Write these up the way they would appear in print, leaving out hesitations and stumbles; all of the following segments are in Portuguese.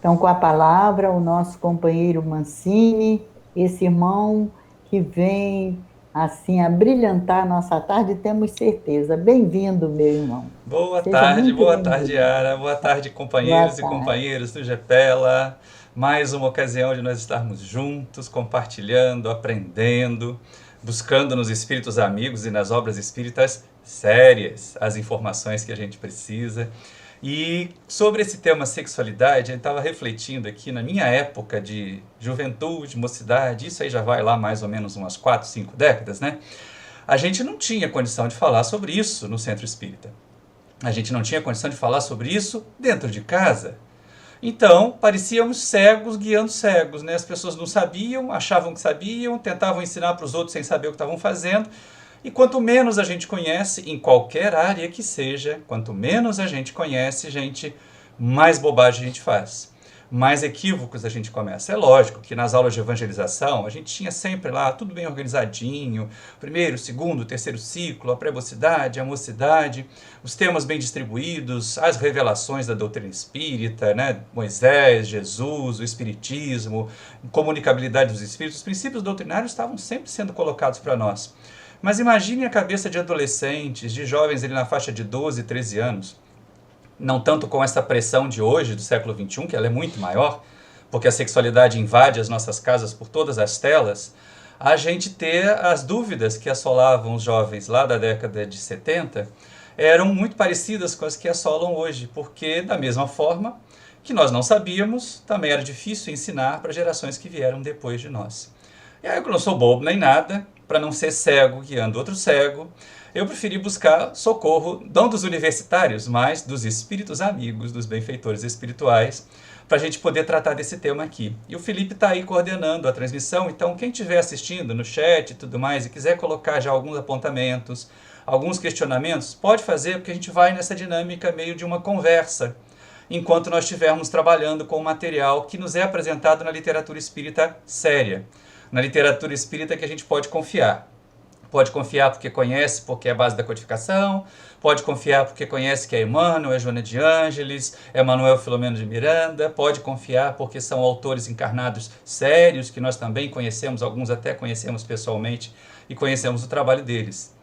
Então, com a palavra, o nosso companheiro Mancini, esse irmão que vem, assim, a brilhantar a nossa tarde, temos certeza. Bem-vindo, meu irmão. Seja muito Boa tarde, bem-vindo. Yara. Boa tarde, Boa companheiros e tarde. companheiras do GPELA. Mais uma ocasião de nós estarmos juntos, compartilhando, aprendendo, buscando nos espíritos amigos e nas obras espíritas sérias as informações que a gente precisa. E sobre esse tema sexualidade, eu estava refletindo aqui na minha época de juventude, mocidade, isso aí já vai lá mais ou menos umas 4, 5 décadas, né? A gente não tinha condição de falar sobre isso no centro espírita. A gente não tinha condição de falar sobre isso dentro de casa. Então, parecíamos cegos guiando cegos, né? As pessoas não sabiam, achavam que sabiam, tentavam ensinar para os outros sem saber o que estavam fazendo. E quanto menos a gente conhece, em qualquer área que seja, quanto menos a gente conhece, gente, mais bobagem a gente faz. Mais equívocos a gente começa. É lógico que nas aulas de evangelização a gente tinha sempre lá tudo bem organizadinho, primeiro, segundo, terceiro ciclo, a pré-mocidade, a mocidade, os temas bem distribuídos, as revelações da doutrina espírita, né? Moisés, Jesus, o espiritismo, comunicabilidade dos espíritos, os princípios doutrinários estavam sempre sendo colocados para nós. Mas imagine a cabeça de adolescentes, de jovens ali na faixa de 12, 13 anos, não tanto com essa pressão de hoje, do século XXI, que ela é muito maior, porque a sexualidade invade as nossas casas por todas as telas, a gente ter as dúvidas que assolavam os jovens lá da década de 70 eram muito parecidas com as que assolam hoje, porque da mesma forma que nós não sabíamos, também era difícil ensinar para gerações que vieram depois de nós. E aí eu não sou bobo nem nada, para não ser cego guiando outro cego, eu preferi buscar socorro, não dos universitários, mas dos espíritos amigos, dos benfeitores espirituais, para a gente poder tratar desse tema aqui. E o Felipe está aí coordenando a transmissão, então quem estiver assistindo no chat e tudo mais, e quiser colocar já alguns apontamentos, alguns questionamentos, pode fazer, porque a gente vai nessa dinâmica meio de uma conversa, enquanto nós estivermos trabalhando com o material que nos é apresentado na literatura espírita séria, na literatura espírita que a gente pode confiar. Pode confiar porque conhece, porque é a base da codificação. Pode confiar porque conhece que é Emmanuel, é Joana de Ângeles, é Manuel Filomeno de Miranda. Pode confiar porque são autores encarnados sérios, que nós também conhecemos, alguns até conhecemos pessoalmente e conhecemos o trabalho deles.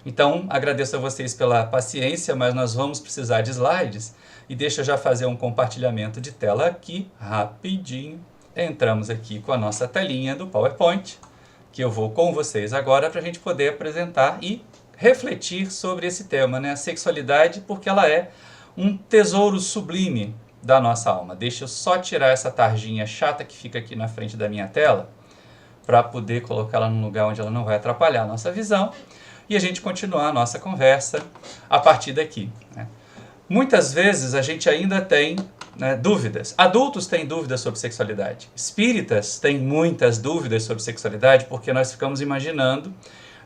Então, agradeço a vocês pela paciência, mas nós vamos precisar de slides. E deixa eu já fazer um compartilhamento de tela aqui, rapidinho. Entramos aqui com a nossa telinha do PowerPoint, que eu vou com vocês agora para a gente poder apresentar e refletir sobre esse tema, né? A sexualidade, porque ela é um tesouro sublime da nossa alma. Deixa eu só tirar essa tarjinha chata que fica aqui na frente da minha tela, para poder colocá-la num lugar onde ela não vai atrapalhar a nossa visão, e a gente continuar a nossa conversa a partir daqui, né? Muitas vezes a gente ainda tem, né, dúvidas. Adultos têm dúvidas sobre sexualidade. Espíritas têm muitas dúvidas sobre sexualidade porque nós ficamos imaginando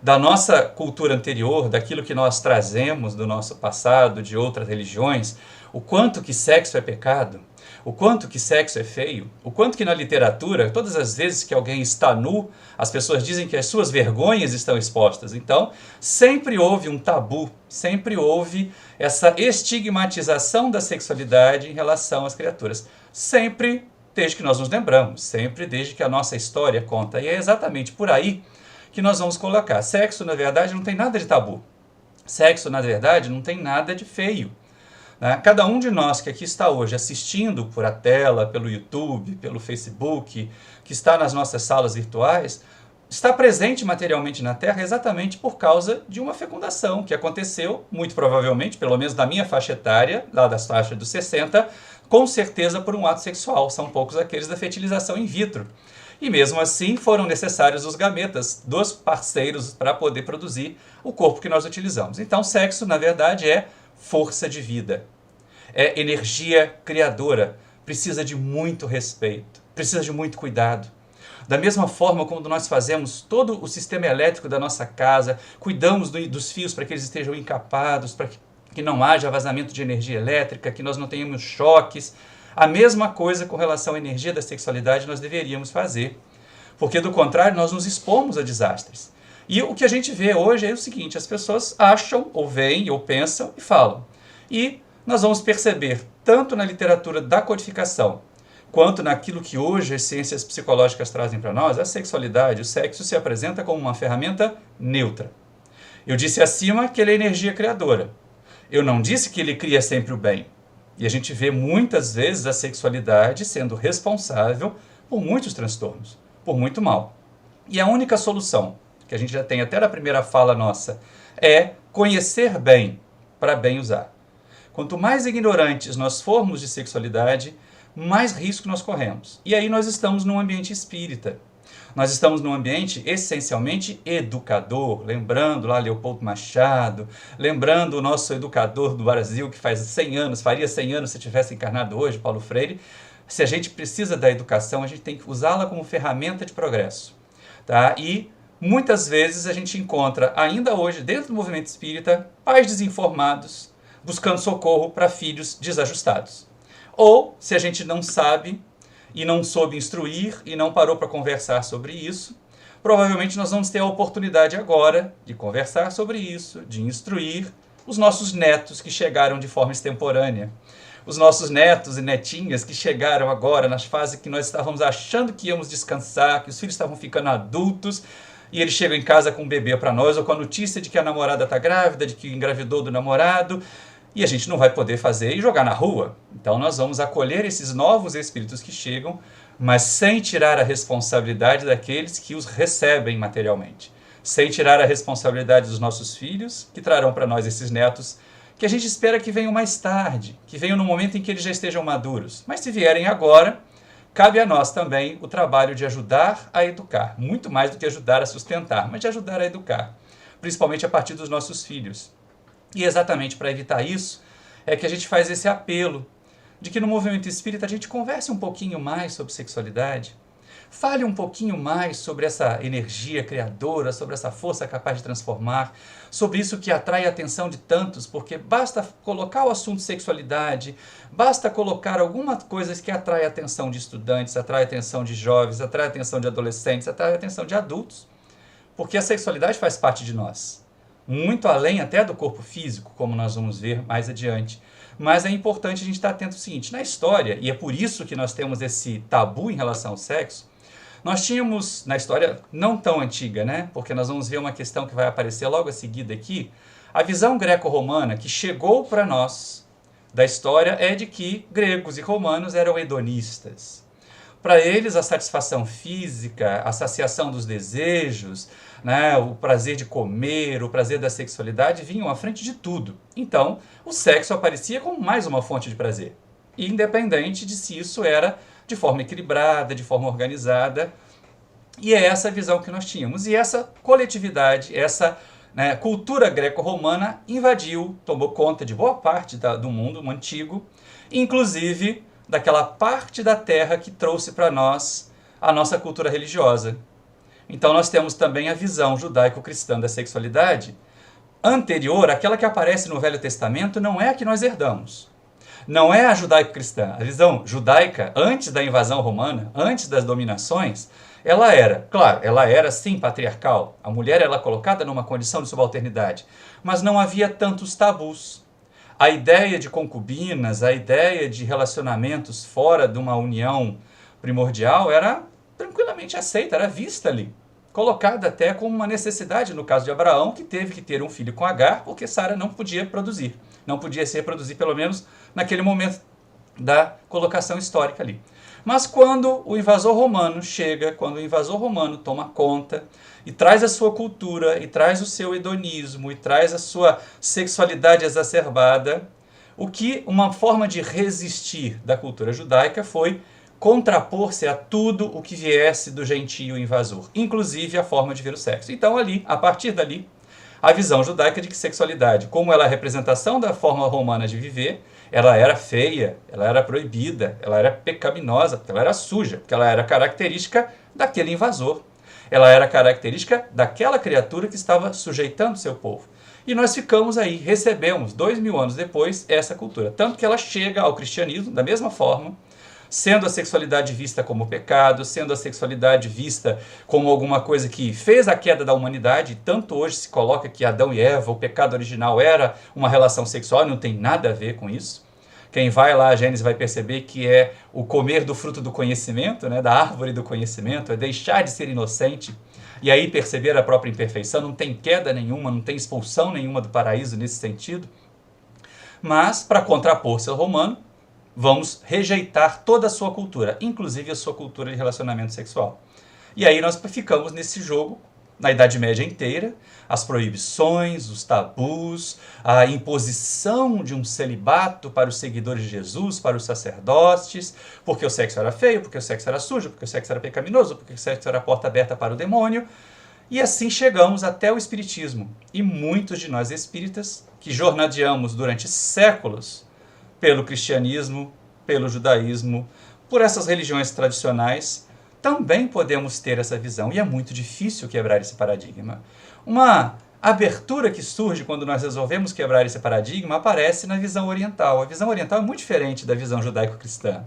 da nossa cultura anterior, daquilo que nós trazemos do nosso passado, de outras religiões, o quanto que sexo é pecado, o quanto que sexo é feio, o quanto que na literatura, todas as vezes que alguém está nu, as pessoas dizem que as suas vergonhas estão expostas. Então, sempre houve um tabu, sempre houve essa estigmatização da sexualidade em relação às criaturas. Sempre, desde que nós nos lembramos, sempre desde que a nossa história conta. E é exatamente por aí que nós vamos colocar. Sexo, na verdade, não tem nada de tabu. Sexo, na verdade, não tem nada de feio. Cada um de nós que aqui está hoje assistindo por a tela, pelo YouTube, pelo Facebook, que está nas nossas salas virtuais, está presente materialmente na Terra exatamente por causa de uma fecundação que aconteceu, muito provavelmente, pelo menos na minha faixa etária, lá das faixas dos 60, com certeza por um ato sexual. São poucos aqueles da fertilização in vitro. E mesmo assim foram necessários os gametas dos parceiros para poder produzir o corpo que nós utilizamos. Então, sexo, na verdade, é força de vida, é energia criadora, precisa de muito respeito, precisa de muito cuidado. Da mesma forma como nós fazemos todo o sistema elétrico da nossa casa, cuidamos dos fios para que eles estejam encapados, para que não haja vazamento de energia elétrica, que nós não tenhamos choques. A mesma coisa com relação à energia da sexualidade nós deveríamos fazer, porque do contrário nós nos expomos a desastres. E o que a gente vê hoje é o seguinte, as pessoas acham, ou veem, ou pensam e falam. E nós vamos perceber, tanto na literatura da codificação, quanto naquilo que hoje as ciências psicológicas trazem para nós, a sexualidade, o sexo se apresenta como uma ferramenta neutra. Eu disse acima que ele é energia criadora. Eu não disse que ele cria sempre o bem. E a gente vê muitas vezes a sexualidade sendo responsável por muitos transtornos, por muito mal. E a única solução, que a gente já tem até na primeira fala nossa, é conhecer bem para bem usar. Quanto mais ignorantes nós formos de sexualidade, mais risco nós corremos. E aí nós estamos num ambiente espírita. Nós estamos num ambiente essencialmente educador, lembrando lá Leopoldo Machado, lembrando o nosso educador do Brasil, que faz 100 anos, faria 100 anos se tivesse encarnado hoje, Paulo Freire. Se a gente precisa da educação, a gente tem que usá-la como ferramenta de progresso. Tá? E muitas vezes a gente encontra, ainda hoje, dentro do movimento espírita, pais desinformados, buscando socorro para filhos desajustados. Ou, se a gente não sabe e não soube instruir e não parou para conversar sobre isso, provavelmente nós vamos ter a oportunidade agora de conversar sobre isso, de instruir os nossos netos que chegaram de forma extemporânea, os nossos netos e netinhas que chegaram agora nas fases que nós estávamos achando que íamos descansar, que os filhos estavam ficando adultos, e eles chegam em casa com um bebê para nós, ou com a notícia de que a namorada está grávida, de que engravidou do namorado, e a gente não vai poder fazer e jogar na rua. Então nós vamos acolher esses novos espíritos que chegam, mas sem tirar a responsabilidade daqueles que os recebem materialmente. Sem tirar a responsabilidade dos nossos filhos, que trarão para nós esses netos, que a gente espera que venham mais tarde, que venham no momento em que eles já estejam maduros. Mas se vierem agora, cabe a nós também o trabalho de ajudar a educar. Muito mais do que ajudar a sustentar, mas de ajudar a educar. Principalmente a partir dos nossos filhos. E exatamente para evitar isso, é que a gente faz esse apelo de que no movimento espírita a gente converse um pouquinho mais sobre sexualidade, fale um pouquinho mais sobre essa energia criadora, sobre essa força capaz de transformar, sobre isso que atrai a atenção de tantos, porque basta colocar o assunto sexualidade, basta colocar algumas coisas que atrai a atenção de estudantes, atrai a atenção de jovens, atrai a atenção de adolescentes, atrai a atenção de adultos, porque a sexualidade faz parte de nós. Muito além até do corpo físico, como nós vamos ver mais adiante. Mas é importante a gente estar atento ao seguinte, na história, e é por isso que nós temos esse tabu em relação ao sexo, nós tínhamos, na história não tão antiga, né? Porque nós vamos ver uma questão que vai aparecer logo a seguir aqui, a visão greco-romana que chegou para nós da história é de que gregos e romanos eram hedonistas. Para eles, a satisfação física, a saciação dos desejos, né, o prazer de comer, o prazer da sexualidade vinham à frente de tudo. Então, o sexo aparecia como mais uma fonte de prazer, independente de se isso era de forma equilibrada, de forma organizada. E é essa visão que nós tínhamos. E essa coletividade, essa cultura greco-romana invadiu, tomou conta de boa parte do mundo antigo, inclusive daquela parte da terra que trouxe para nós a nossa cultura religiosa. Então nós temos também a visão judaico-cristã da sexualidade anterior, aquela que aparece no Velho Testamento, não é a que nós herdamos. Não é a judaico-cristã. A visão judaica, antes da invasão romana, antes das dominações, ela era sim patriarcal. A mulher era colocada numa condição de subalternidade, mas não havia tantos tabus. A ideia de concubinas, a ideia de relacionamentos fora de uma união primordial era tranquilamente aceita, era vista ali, colocada até como uma necessidade no caso de Abraão, que teve que ter um filho com Agar, porque Sara não podia produzir, não podia se reproduzir, pelo menos naquele momento da colocação histórica ali. Mas quando o invasor romano chega, quando o invasor romano toma conta e traz a sua cultura, e traz o seu hedonismo, e traz a sua sexualidade exacerbada, uma forma de resistir da cultura judaica foi contrapor-se a tudo o que viesse do gentio invasor, inclusive a forma de ver o sexo. Então ali, a partir dali, a visão judaica de que sexualidade, como ela é a representação da forma romana de viver, ela era feia, ela era proibida, ela era pecaminosa, ela era suja, porque ela era característica daquele invasor. Ela era característica daquela criatura que estava sujeitando seu povo. E nós ficamos aí, recebemos 2000 anos depois essa cultura. Tanto que ela chega ao cristianismo da mesma forma, sendo a sexualidade vista como pecado, sendo a sexualidade vista como alguma coisa que fez a queda da humanidade. Tanto hoje se coloca que Adão e Eva, o pecado original era uma relação sexual, não tem nada a ver com isso. Quem vai lá a Gênesis vai perceber que é o comer do fruto do conhecimento, né, da árvore do conhecimento, é deixar de ser inocente e aí perceber a própria imperfeição. Não tem queda nenhuma, não tem expulsão nenhuma do paraíso nesse sentido. Mas, para contrapor ser romano, vamos rejeitar toda a sua cultura, inclusive a sua cultura de relacionamento sexual. E aí nós ficamos nesse jogo, na Idade Média inteira, as proibições, os tabus, a imposição de um celibato para os seguidores de Jesus, para os sacerdotes, porque o sexo era feio, porque o sexo era sujo, porque o sexo era pecaminoso, porque o sexo era a porta aberta para o demônio. E assim chegamos até o Espiritismo. E muitos de nós espíritas, que jornadeamos durante séculos pelo cristianismo, pelo judaísmo, por essas religiões tradicionais, também podemos ter essa visão. E é muito difícil quebrar esse paradigma. Uma abertura que surge quando nós resolvemos quebrar esse paradigma aparece na visão oriental. A visão oriental é muito diferente da visão judaico-cristã.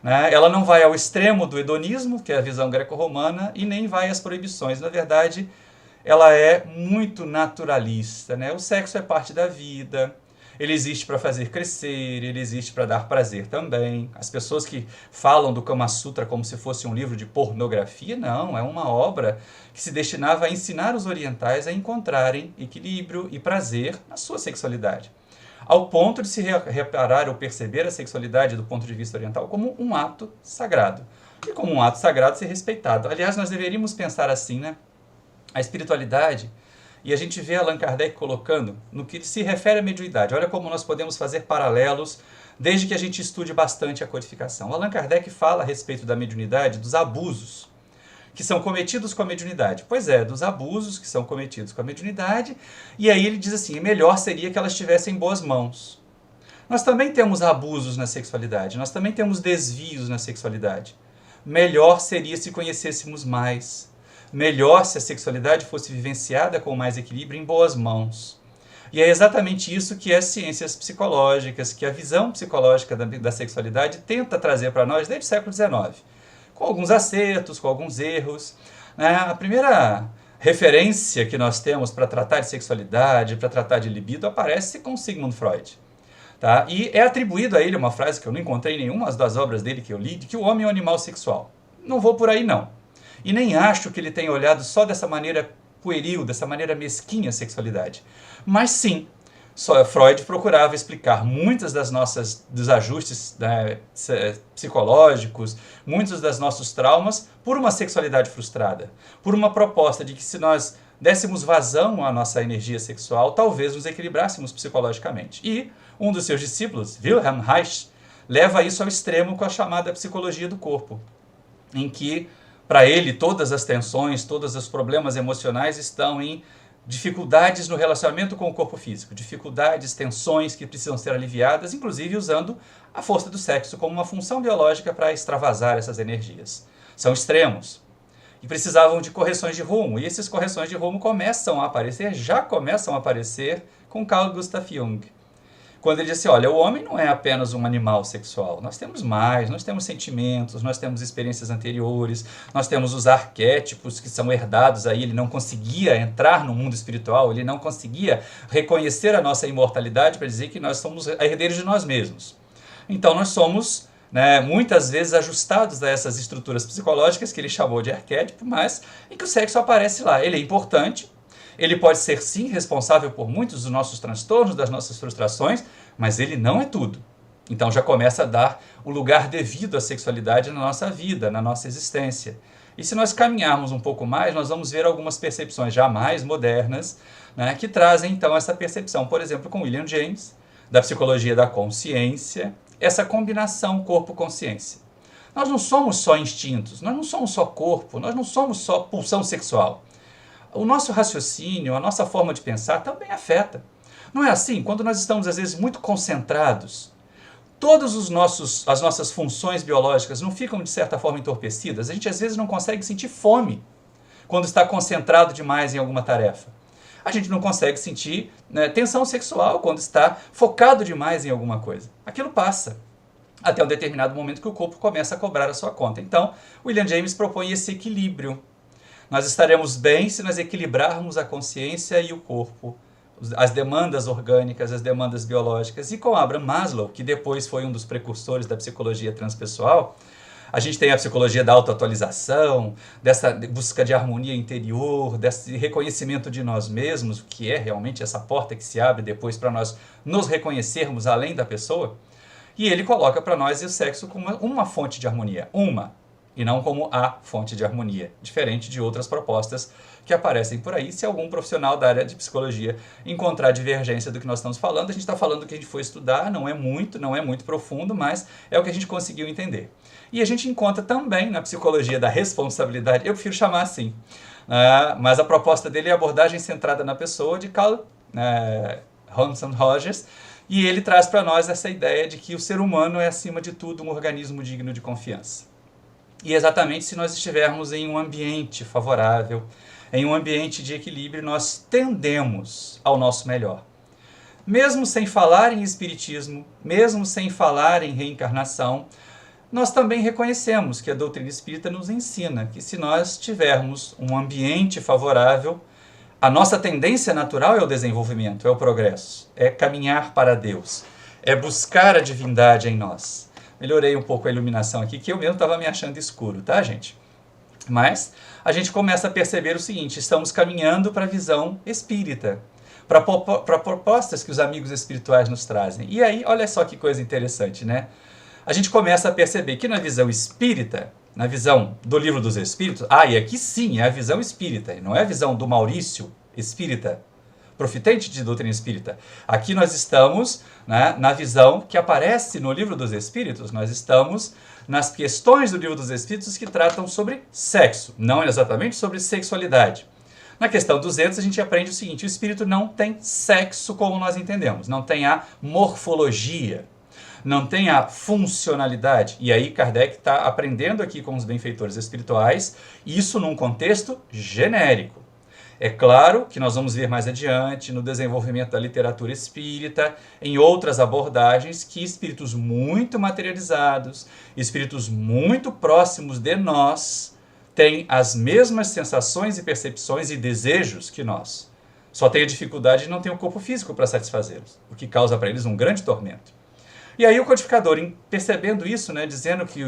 Ela não vai ao extremo do hedonismo, que é a visão greco-romana, e nem vai às proibições. Na verdade, ela é muito naturalista. O sexo é parte da vida, ele existe para fazer crescer, ele existe para dar prazer também. As pessoas que falam do Kama Sutra como se fosse um livro de pornografia, não, é uma obra que se destinava a ensinar os orientais a encontrarem equilíbrio e prazer na sua sexualidade, ao ponto de se reparar ou perceber a sexualidade do ponto de vista oriental como um ato sagrado, e como um ato sagrado ser respeitado. Aliás, nós deveríamos pensar assim, a espiritualidade, e a gente vê Allan Kardec colocando no que se refere à mediunidade. Olha como nós podemos fazer paralelos desde que a gente estude bastante a codificação. Allan Kardec fala a respeito da mediunidade, dos abusos que são cometidos com a mediunidade. Pois é, dos abusos que são cometidos com a mediunidade, e aí ele diz assim, melhor seria que elas estivessem em boas mãos. Nós também temos abusos na sexualidade, nós também temos desvios na sexualidade. Melhor seria se conhecêssemos mais. Melhor se a sexualidade fosse vivenciada com mais equilíbrio em boas mãos. E é exatamente isso que as ciências psicológicas, que a visão psicológica da sexualidade tenta trazer para nós desde o século XIX. Com alguns acertos, com alguns erros. A primeira referência que nós temos para tratar de sexualidade, para tratar de libido, aparece com Sigmund Freud. E é atribuído a ele uma frase que eu não encontrei em nenhuma das obras dele que eu li, de que o homem é um animal sexual. Não vou por aí, não. E nem acho que ele tenha olhado só dessa maneira pueril, dessa maneira mesquinha a sexualidade. Mas sim, Freud procurava explicar muitas das nossas desajustes psicológicos, muitos dos nossos traumas, por uma sexualidade frustrada. Por uma proposta de que se nós dessemos vazão à nossa energia sexual, talvez nos equilibrássemos psicologicamente. E um dos seus discípulos, Wilhelm Reich, leva isso ao extremo com a chamada psicologia do corpo, em que para ele, todas as tensões, todos os problemas emocionais estão em dificuldades no relacionamento com o corpo físico, dificuldades, tensões que precisam ser aliviadas, inclusive usando a força do sexo como uma função biológica para extravasar essas energias. São extremos e precisavam de correções de rumo, e essas correções de rumo já começam a aparecer com Carl Gustav Jung. Quando ele diz assim, olha, o homem não é apenas um animal sexual, nós temos mais, nós temos sentimentos, nós temos experiências anteriores, nós temos os arquétipos que são herdados aí, ele não conseguia entrar no mundo espiritual, ele não conseguia reconhecer a nossa imortalidade para dizer que nós somos herdeiros de nós mesmos. Então nós somos, muitas vezes ajustados a essas estruturas psicológicas que ele chamou de arquétipo, mas em que o sexo aparece lá, ele é importante. Ele pode ser, sim, responsável por muitos dos nossos transtornos, das nossas frustrações, mas ele não é tudo. Então já começa a dar o lugar devido à sexualidade na nossa vida, na nossa existência. E se nós caminharmos um pouco mais, nós vamos ver algumas percepções já mais modernas, que trazem então essa percepção. Por exemplo, com William James, da psicologia da consciência, essa combinação corpo-consciência. Nós não somos só instintos, nós não somos só corpo, nós não somos só pulsão sexual. O nosso raciocínio, a nossa forma de pensar também afeta. Não é assim? Quando nós estamos, às vezes, muito concentrados, todas as nossas funções biológicas não ficam, de certa forma, entorpecidas. A gente, às vezes, não consegue sentir fome quando está concentrado demais em alguma tarefa. A gente não consegue sentir tensão sexual quando está focado demais em alguma coisa. Aquilo passa, até um determinado momento que o corpo começa a cobrar a sua conta. Então, William James propõe esse equilíbrio. Nós estaremos bem se nós equilibrarmos a consciência e o corpo, as demandas orgânicas, as demandas biológicas. E com Abraham Maslow, que depois foi um dos precursores da psicologia transpessoal, a gente tem a psicologia da autoatualização, dessa busca de harmonia interior, desse reconhecimento de nós mesmos, que é realmente essa porta que se abre depois para nós nos reconhecermos além da pessoa. E ele coloca para nós o sexo como uma fonte de harmonia, e não como a fonte de harmonia, diferente de outras propostas que aparecem por aí. Se algum profissional da área de psicologia encontrar divergência do que nós estamos falando, a gente está falando do que a gente foi estudar, não é muito profundo, mas é o que a gente conseguiu entender. E a gente encontra também na psicologia da responsabilidade, eu prefiro chamar assim, mas a proposta dele é a abordagem centrada na pessoa, de Carl Hanson Rogers, e ele traz para nós essa ideia de que o ser humano é, acima de tudo, um organismo digno de confiança. E exatamente se nós estivermos em um ambiente favorável, em um ambiente de equilíbrio, nós tendemos ao nosso melhor. Mesmo sem falar em espiritismo, mesmo sem falar em reencarnação, nós também reconhecemos que a doutrina espírita nos ensina que se nós tivermos um ambiente favorável, a nossa tendência natural é o desenvolvimento, é o progresso, é caminhar para Deus, é buscar a divindade em nós. Melhorei um pouco a iluminação aqui, que eu mesmo estava me achando escuro, tá, gente? Mas a gente começa a perceber o seguinte, estamos caminhando para a visão espírita, para propostas que os amigos espirituais nos trazem. E aí, olha só que coisa interessante, né? A gente começa a perceber que na visão espírita, na visão do Livro dos Espíritos, e aqui sim é a visão espírita, não é a visão do Maurício espírita, profitente de doutrina espírita. Aqui nós estamos, né, na visão que aparece no Livro dos Espíritos, nós estamos nas questões do Livro dos Espíritos que tratam sobre sexo, não exatamente sobre sexualidade. Na questão 200 a gente aprende o seguinte, o espírito não tem sexo como nós entendemos, não tem a morfologia, não tem a funcionalidade. E aí Kardec está aprendendo aqui com os benfeitores espirituais, isso num contexto genérico. É claro que nós vamos ver mais adiante, no desenvolvimento da literatura espírita, em outras abordagens, que espíritos muito materializados, espíritos muito próximos de nós, têm as mesmas sensações e percepções e desejos que nós. Só tem a dificuldade de não ter um corpo físico para satisfazê-los, o que causa para eles um grande tormento. E aí o codificador, percebendo isso, né, dizendo que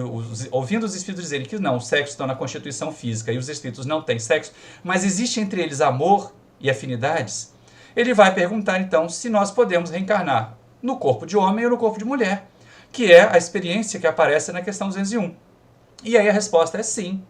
ouvindo os espíritos dizerem que não, o sexo está na constituição física e os espíritos não têm sexo, mas existe entre eles amor e afinidades, ele vai perguntar então se nós podemos reencarnar no corpo de homem ou no corpo de mulher, que é a experiência que aparece na questão 201. E aí a resposta é sim.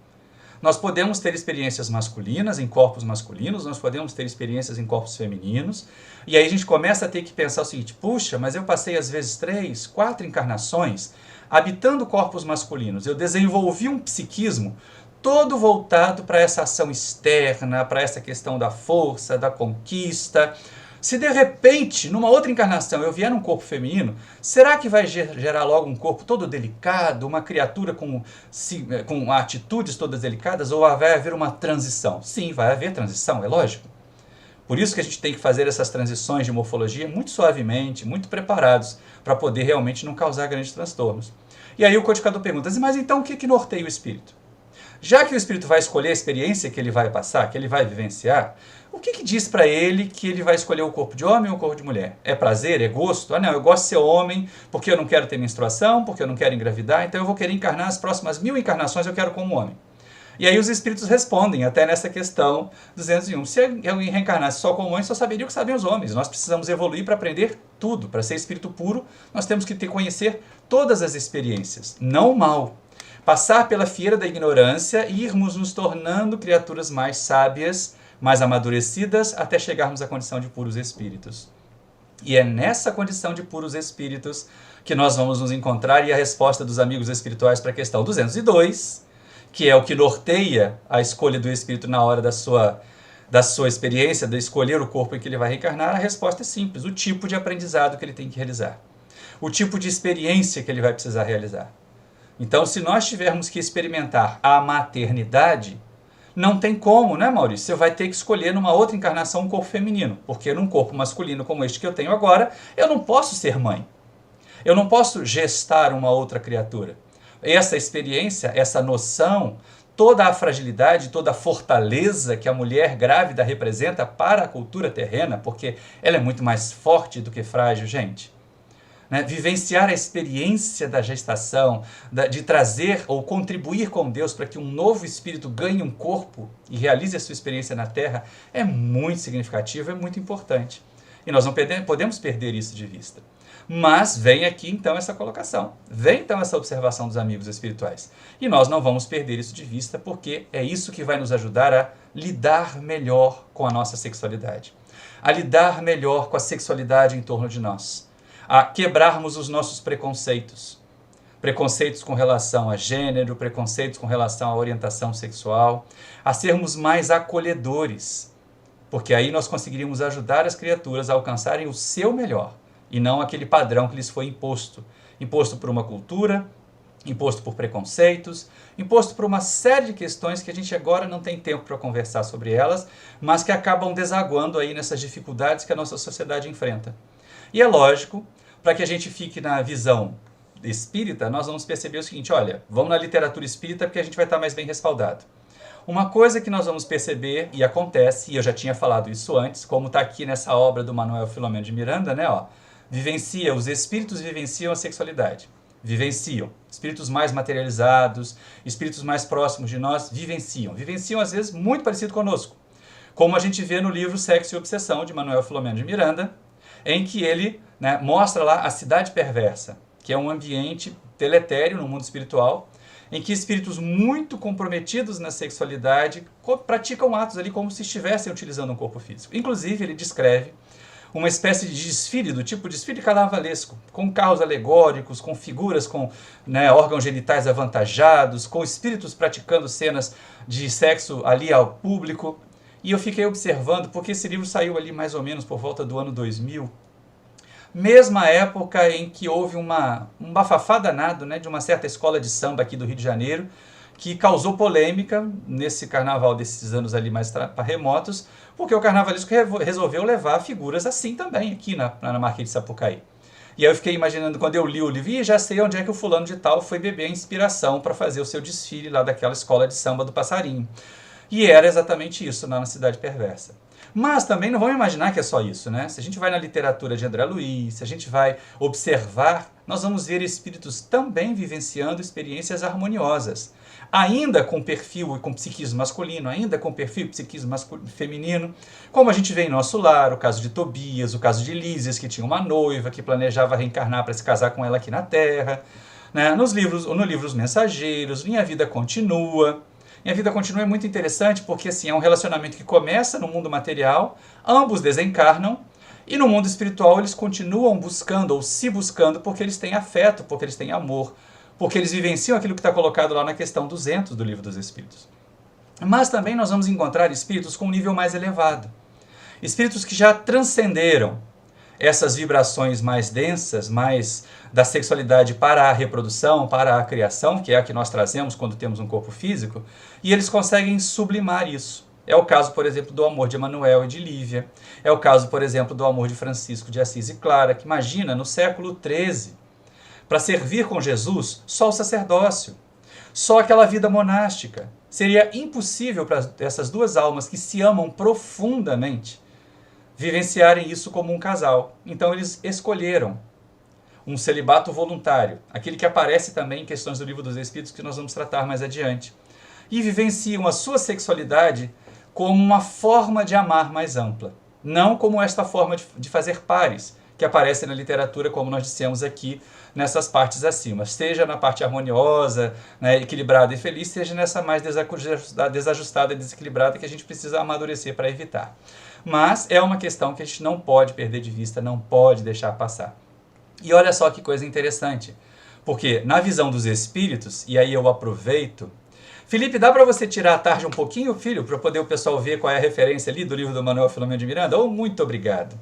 Nós podemos ter experiências masculinas, em corpos masculinos, nós podemos ter experiências em corpos femininos, e aí a gente começa a ter que pensar o seguinte, puxa, mas eu passei às vezes 3, 4 encarnações habitando corpos masculinos, eu desenvolvi um psiquismo todo voltado para essa ação externa, para essa questão da força, da conquista. Se de repente, numa outra encarnação, eu vier num corpo feminino, será que vai gerar logo um corpo todo delicado, uma criatura com atitudes todas delicadas, ou vai haver uma transição? Sim, vai haver transição, é lógico. Por isso que a gente tem que fazer essas transições de morfologia muito suavemente, muito preparados, para poder realmente não causar grandes transtornos. E aí o codificador pergunta, mas então o que norteia o espírito? Já que o espírito vai escolher a experiência que ele vai passar, que ele vai vivenciar, o que diz para ele que ele vai escolher o corpo de homem ou o corpo de mulher? É prazer? É gosto? Não, eu gosto de ser homem porque eu não quero ter menstruação, porque eu não quero engravidar, então eu vou querer encarnar as próximas 1000 encarnações, eu quero como homem. E aí os espíritos respondem até nessa questão 201. Se eu reencarnasse só como homem, só saberia o que sabem os homens. Nós precisamos evoluir para aprender tudo. Para ser espírito puro, nós temos que conhecer todas as experiências, não o mal. Passar pela fieira da ignorância e irmos nos tornando criaturas mais sábias, mais amadurecidas, até chegarmos à condição de puros espíritos. E é nessa condição de puros espíritos que nós vamos nos encontrar, e a resposta dos amigos espirituais para a questão 202, que é o que norteia a escolha do espírito na hora da sua experiência, de escolher o corpo em que ele vai reencarnar, a resposta é simples, o tipo de aprendizado que ele tem que realizar, o tipo de experiência que ele vai precisar realizar. Então, se nós tivermos que experimentar a maternidade, não tem como, né, Maurício? Você vai ter que escolher numa outra encarnação um corpo feminino, porque num corpo masculino como este que eu tenho agora, eu não posso ser mãe. Eu não posso gestar uma outra criatura. Essa experiência, essa noção, toda a fragilidade, toda a fortaleza que a mulher grávida representa para a cultura terrena, porque ela é muito mais forte do que frágil, gente. Né? Vivenciar a experiência da gestação, de trazer ou contribuir com Deus para que um novo espírito ganhe um corpo e realize a sua experiência na Terra, é muito significativo, é muito importante. E nós não podemos perder isso de vista. Mas vem aqui então essa colocação, vem então essa observação dos amigos espirituais. E nós não vamos perder isso de vista, porque é isso que vai nos ajudar a lidar melhor com a nossa sexualidade, a lidar melhor com a sexualidade em torno de nós, a quebrarmos os nossos preconceitos. Preconceitos com relação a gênero, preconceitos com relação à orientação sexual, a sermos mais acolhedores, porque aí nós conseguiríamos ajudar as criaturas a alcançarem o seu melhor, e não aquele padrão que lhes foi imposto. Imposto por uma cultura, imposto por preconceitos, imposto por uma série de questões que a gente agora não tem tempo para conversar sobre elas, mas que acabam desaguando aí nessas dificuldades que a nossa sociedade enfrenta. E é lógico, para que a gente fique na visão espírita, nós vamos perceber o seguinte, olha, vamos na literatura espírita porque a gente vai estar mais bem respaldado. Uma coisa que nós vamos perceber, e acontece, e eu já tinha falado isso antes, como está aqui nessa obra do Manuel Filomeno de Miranda, né, ó, os espíritos vivenciam a sexualidade, vivenciam. Espíritos mais materializados, espíritos mais próximos de nós, vivenciam às vezes muito parecido conosco. Como a gente vê no livro Sexo e Obsessão, de Manuel Filomeno de Miranda, em que ele, né, mostra lá a cidade perversa, que é um ambiente deletério no mundo espiritual, em que espíritos muito comprometidos na sexualidade praticam atos ali como se estivessem utilizando um corpo físico. Inclusive, ele descreve uma espécie de desfile, do tipo desfile carnavalesco, com carros alegóricos, com figuras com, né, órgãos genitais avantajados, com espíritos praticando cenas de sexo ali ao público. E eu fiquei observando, porque esse livro saiu ali mais ou menos por volta do ano 2000, mesma época em que houve um bafafá danado, né, de uma certa escola de samba aqui do Rio de Janeiro, que causou polêmica nesse carnaval desses anos ali mais remotos, porque o carnavalesco resolveu levar figuras assim também, aqui na Marquês de Sapucaí. E aí eu fiquei imaginando, quando eu li o livro, e já sei onde é que o fulano de tal foi beber a inspiração para fazer o seu desfile lá daquela escola de samba do Passarinho. E era exatamente isso, na Cidade Perversa. Mas também não vamos imaginar que é só isso, né? Se a gente vai na literatura de André Luiz, se a gente vai observar, nós vamos ver espíritos também vivenciando experiências harmoniosas. Ainda com perfil e com psiquismo masculino, ainda com perfil e psiquismo feminino, como a gente vê em Nosso Lar, o caso de Tobias, o caso de Lísias, que tinha uma noiva que planejava reencarnar para se casar com ela aqui na Terra, né? No livro Os Mensageiros, Minha Vida Continua. Minha Vida Continua é muito interessante porque assim, é um relacionamento que começa no mundo material, ambos desencarnam, e no mundo espiritual eles continuam buscando ou se buscando porque eles têm afeto, porque eles têm amor, porque eles vivenciam aquilo que está colocado lá na questão 200 do Livro dos Espíritos. Mas também nós vamos encontrar espíritos com um nível mais elevado. Espíritos que já transcenderam essas vibrações mais densas, mais da sexualidade para a reprodução, para a criação, que é a que nós trazemos quando temos um corpo físico, e eles conseguem sublimar isso. É o caso, por exemplo, do amor de Emanuel e de Lívia. É o caso, por exemplo, do amor de Francisco de Assis e Clara, que imagina, no século XIII, para servir com Jesus, só o sacerdócio, só aquela vida monástica. Seria impossível para essas duas almas que se amam profundamente vivenciarem isso como um casal. Então eles escolheram um celibato voluntário, aquele que aparece também em questões do Livro dos Espíritos que nós vamos tratar mais adiante. E vivenciam a sua sexualidade como uma forma de amar mais ampla, não como esta forma de fazer pares, que aparece na literatura, como nós dissemos aqui, nessas partes acima. Seja na parte harmoniosa, né, equilibrada e feliz, seja nessa mais desajustada e desequilibrada que a gente precisa amadurecer para evitar. Mas é uma questão que a gente não pode perder de vista, não pode deixar passar. E olha só que coisa interessante, porque na visão dos espíritos, e aí eu aproveito... Felipe, dá para você tirar a tarde um pouquinho, filho, para poder o pessoal ver qual é a referência ali do livro do Manuel Filomeno de Miranda? Oh, muito obrigado.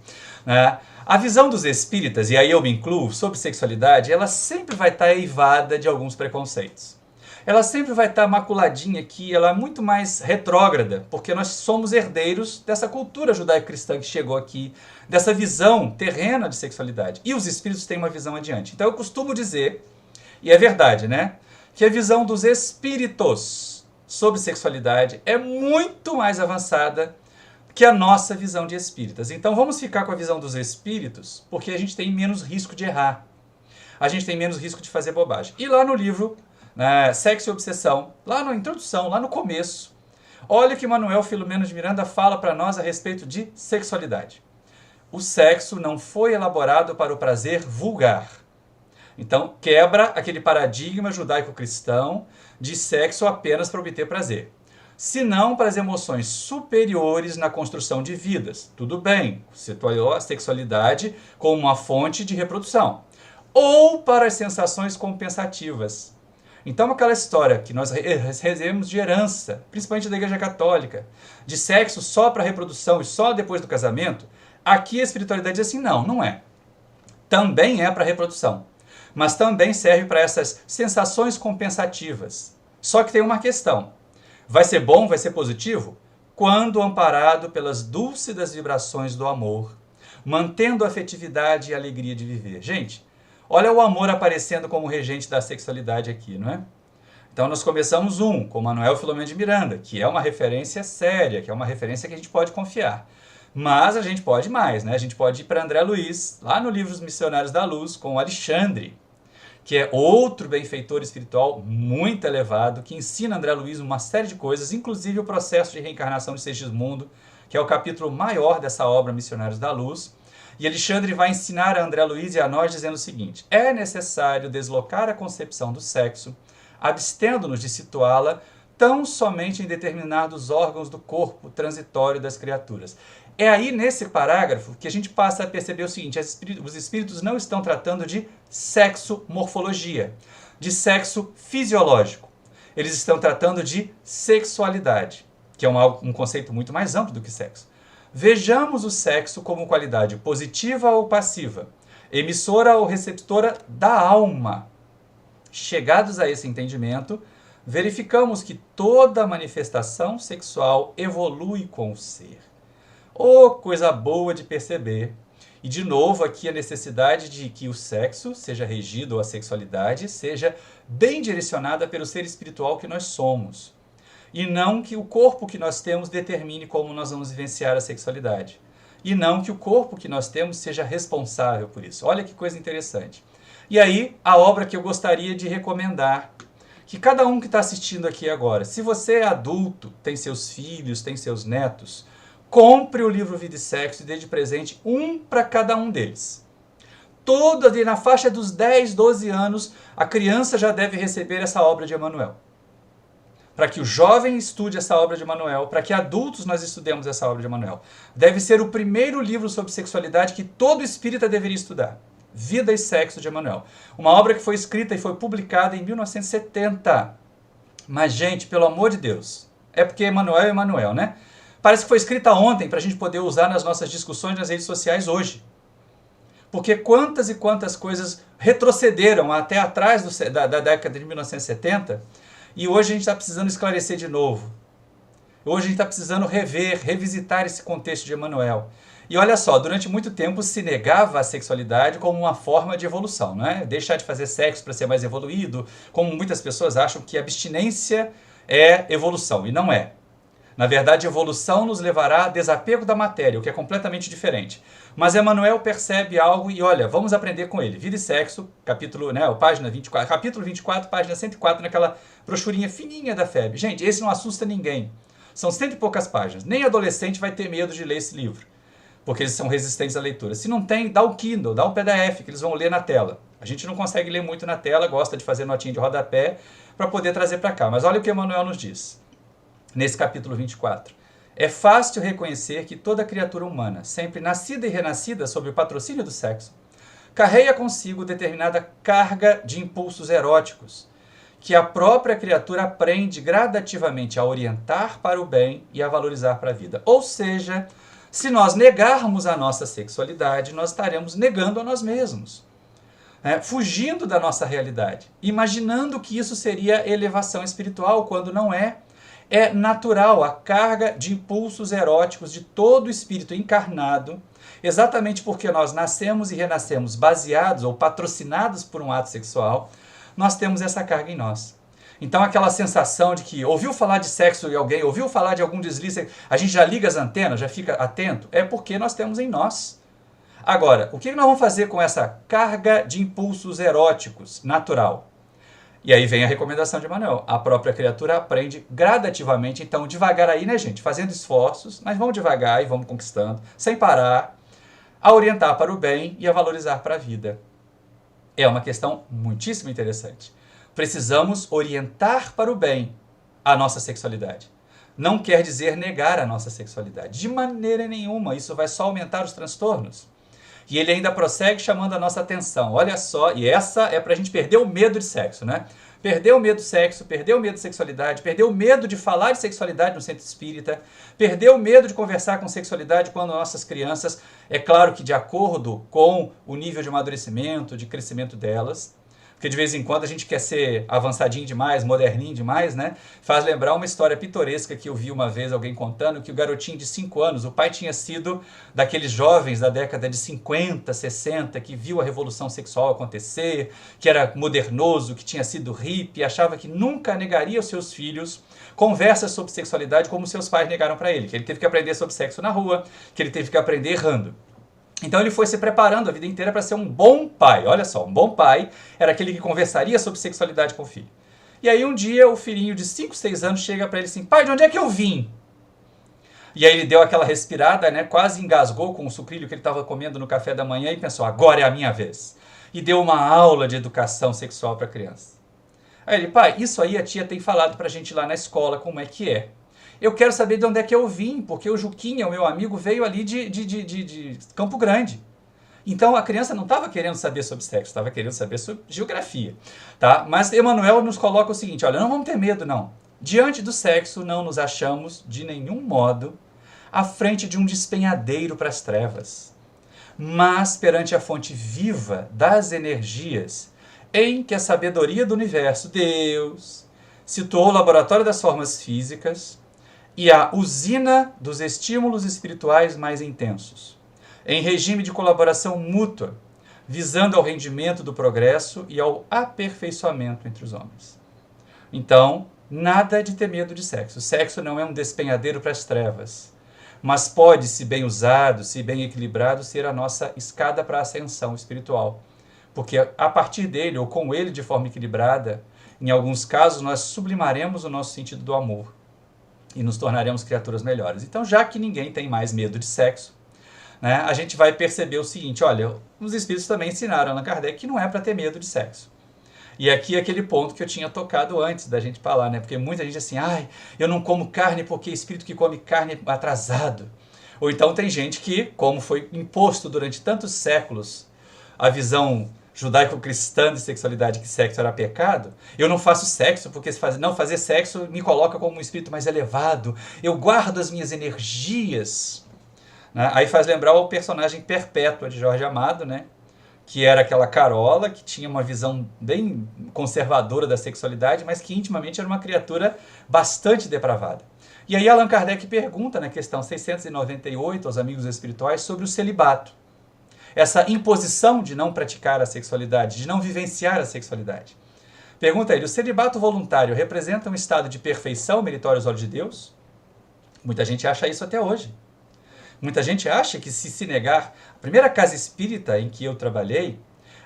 A visão dos espíritas, e aí eu me incluo, sobre sexualidade, ela sempre vai estar eivada de alguns preconceitos. Ela sempre vai estar maculadinha aqui, ela é muito mais retrógrada, porque nós somos herdeiros dessa cultura judaico-cristã que chegou aqui, dessa visão terrena de sexualidade. E os espíritos têm uma visão adiante. Então eu costumo dizer, e é verdade, né? Que a visão dos espíritos sobre sexualidade é muito mais avançada que a nossa visão de espíritas. Então vamos ficar com a visão dos espíritos, porque a gente tem menos risco de errar. A gente tem menos risco de fazer bobagem. E lá no livro, Sexo e Obsessão, lá na introdução, lá no começo, olha o que Manuel Filomeno de Miranda fala para nós a respeito de sexualidade. O sexo não foi elaborado para o prazer vulgar. Então, quebra aquele paradigma judaico-cristão de sexo apenas para obter prazer. Senão para as emoções superiores na construção de vidas. Tudo bem, situou a sexualidade como uma fonte de reprodução. Ou para as sensações compensativas. Então, aquela história que nós recebemos de herança, principalmente da Igreja Católica, de sexo só para reprodução e só depois do casamento, aqui a espiritualidade diz assim, não é. Também é para reprodução, mas também serve para essas sensações compensativas. Só que tem uma questão. Vai ser bom, vai ser positivo? Quando amparado pelas dúlcidas vibrações do amor, mantendo a afetividade e a alegria de viver. Gente, olha o amor aparecendo como regente da sexualidade aqui, não é? Então nós começamos com Manuel Filomeno de Miranda, que é uma referência séria, que é uma referência que a gente pode confiar. Mas a gente pode mais, né? A gente pode ir para André Luiz, lá no livro Os Missionários da Luz, com Alexandre, que é outro benfeitor espiritual muito elevado, que ensina André Luiz uma série de coisas, inclusive o processo de reencarnação de Segismundo, que é o capítulo maior dessa obra Missionários da Luz. E Alexandre vai ensinar a André Luiz e a nós dizendo o seguinte: é necessário deslocar a concepção do sexo, abstendo-nos de situá-la tão somente em determinados órgãos do corpo transitório das criaturas. É aí, nesse parágrafo, que a gente passa a perceber o seguinte: os espíritos não estão tratando de sexo-morfologia, de sexo fisiológico. Eles estão tratando de sexualidade, que é um conceito muito mais amplo do que sexo. Vejamos o sexo como qualidade positiva ou passiva, emissora ou receptora da alma. Chegados a esse entendimento, verificamos que toda manifestação sexual evolui com o ser. Oh, coisa boa de perceber! E de novo aqui a necessidade de que o sexo seja regido, ou a sexualidade seja bem direcionada pelo ser espiritual que nós somos. E não que o corpo que nós temos determine como nós vamos vivenciar a sexualidade. E não que o corpo que nós temos seja responsável por isso. Olha que coisa interessante. E aí, a obra que eu gostaria de recomendar, que cada um que está assistindo aqui agora, se você é adulto, tem seus filhos, tem seus netos, compre o livro Vida e Sexo e dê de presente para cada um deles. Todo ali na faixa dos 10, 12 anos, a criança já deve receber essa obra de Emmanuel. Para que o jovem estude essa obra de Emmanuel, para que adultos nós estudemos essa obra de Emmanuel. Deve ser o primeiro livro sobre sexualidade que todo espírita deveria estudar. Vida e Sexo de Emmanuel. Uma obra que foi escrita e foi publicada em 1970. Mas, gente, pelo amor de Deus, é porque Emmanuel é Emmanuel, né? Parece que foi escrita ontem para a gente poder usar nas nossas discussões nas redes sociais hoje. Porque quantas e quantas coisas retrocederam até atrás da década de 1970 e hoje a gente está precisando esclarecer de novo. Hoje a gente está precisando revisitar esse contexto de Emmanuel. E olha só, durante muito tempo se negava a sexualidade como uma forma de evolução, não é? Deixar de fazer sexo para ser mais evoluído, como muitas pessoas acham que abstinência é evolução, e não é. Na verdade, evolução nos levará a desapego da matéria, o que é completamente diferente. Mas Emmanuel percebe algo e olha, vamos aprender com ele. Vida e Sexo, página 24, capítulo 24, página 104, naquela brochurinha fininha da FEB. Gente, esse não assusta ninguém. São 100 e poucas páginas. Nem adolescente vai ter medo de ler esse livro, porque eles são resistentes à leitura. Se não tem, dá o Kindle, dá o PDF, que eles vão ler na tela. A gente não consegue ler muito na tela, gosta de fazer notinha de rodapé para poder trazer para cá. Mas olha o que Emmanuel nos diz. Nesse capítulo 24, é fácil reconhecer que toda criatura humana, sempre nascida e renascida sob o patrocínio do sexo, carrega consigo determinada carga de impulsos eróticos, que a própria criatura aprende gradativamente a orientar para o bem e a valorizar para a vida. Ou seja, se nós negarmos a nossa sexualidade, nós estaremos negando a nós mesmos, fugindo da nossa realidade, imaginando que isso seria elevação espiritual, quando não é. É natural a carga de impulsos eróticos de todo espírito encarnado, exatamente porque nós nascemos e renascemos baseados ou patrocinados por um ato sexual, nós temos essa carga em nós. Então aquela sensação de que ouviu falar de sexo em alguém, ouviu falar de algum deslize, a gente já liga as antenas, já fica atento, é porque nós temos em nós. Agora, o que nós vamos fazer com essa carga de impulsos eróticos natural? E aí vem a recomendação de Emmanuel. A própria criatura aprende gradativamente, então devagar aí, né, gente? Fazendo esforços, mas vamos devagar e vamos conquistando, sem parar, a orientar para o bem e a valorizar para a vida. É uma questão muitíssimo interessante. Precisamos orientar para o bem a nossa sexualidade. Não quer dizer negar a nossa sexualidade. De maneira nenhuma, isso vai só aumentar os transtornos. E ele ainda prossegue chamando a nossa atenção. Olha só, e essa é para a gente perder o medo de sexo, né? Perder o medo do sexo, perder o medo de sexualidade, perder o medo de falar de sexualidade no centro espírita, perder o medo de conversar com sexualidade quando nossas crianças, é claro que de acordo com o nível de amadurecimento, de crescimento delas, porque de vez em quando a gente quer ser avançadinho demais, moderninho demais, né? Faz lembrar uma história pitoresca que eu vi uma vez alguém contando, que o garotinho de 5 anos, o pai tinha sido daqueles jovens da década de 50, 60, que viu a revolução sexual acontecer, que era modernoso, que tinha sido hippie, achava que nunca negaria aos seus filhos conversas sobre sexualidade como seus pais negaram para ele, que ele teve que aprender sobre sexo na rua, que ele teve que aprender errando. Então ele foi se preparando a vida inteira para ser um bom pai. Olha só, um bom pai era aquele que conversaria sobre sexualidade com o filho. E aí um dia o filhinho de 5, 6 anos chega para ele assim: pai, de onde é que eu vim? E aí ele deu aquela respirada, né? Quase engasgou com o sucrilho que ele estava comendo no café da manhã e pensou: agora é a minha vez. E deu uma aula de educação sexual para a criança. Aí ele: pai, isso aí a tia tem falado para a gente lá na escola como é que é. Eu quero saber de onde é que eu vim, porque o Juquinha, o meu amigo, veio ali de Campo Grande. Então a criança não estava querendo saber sobre sexo, estava querendo saber sobre geografia. Tá? Mas Emmanuel nos coloca o seguinte: olha, não vamos ter medo não. Diante do sexo não nos achamos, de nenhum modo, à frente de um despenhadeiro para as trevas, mas perante a fonte viva das energias, em que a sabedoria do universo, Deus, situou o laboratório das formas físicas, e a usina dos estímulos espirituais mais intensos, em regime de colaboração mútua, visando ao rendimento do progresso e ao aperfeiçoamento entre os homens. Então, nada de ter medo de sexo. O sexo não é um despenhadeiro para as trevas, mas pode, se bem usado, se bem equilibrado, ser a nossa escada para a ascensão espiritual. Porque a partir dele, ou com ele de forma equilibrada, em alguns casos nós sublimaremos o nosso sentido do amor e nos tornaremos criaturas melhores. Então, já que ninguém tem mais medo de sexo, né, a gente vai perceber o seguinte: olha, os espíritos também ensinaram a Allan Kardec que não é para ter medo de sexo. E aqui é aquele ponto que eu tinha tocado antes da gente falar, né? Porque muita gente assim: ai, eu não como carne porque espírito que come carne é atrasado. Ou então tem gente que, como foi imposto durante tantos séculos a visão judaico-cristã de sexualidade, que sexo era pecado, eu não faço sexo porque fazer sexo me coloca como um espírito mais elevado, eu guardo as minhas energias. Né? Aí faz lembrar o personagem Perpétua de Jorge Amado, né? Que era aquela Carola que tinha uma visão bem conservadora da sexualidade, mas que intimamente era uma criatura bastante depravada. E aí Allan Kardec pergunta na questão 698 aos amigos espirituais sobre o celibato. Essa imposição de não praticar a sexualidade, de não vivenciar a sexualidade. Pergunta ele: o celibato voluntário representa um estado de perfeição meritório aos olhos de Deus? Muita gente acha isso até hoje. Muita gente acha que se negar... A primeira casa espírita em que eu trabalhei,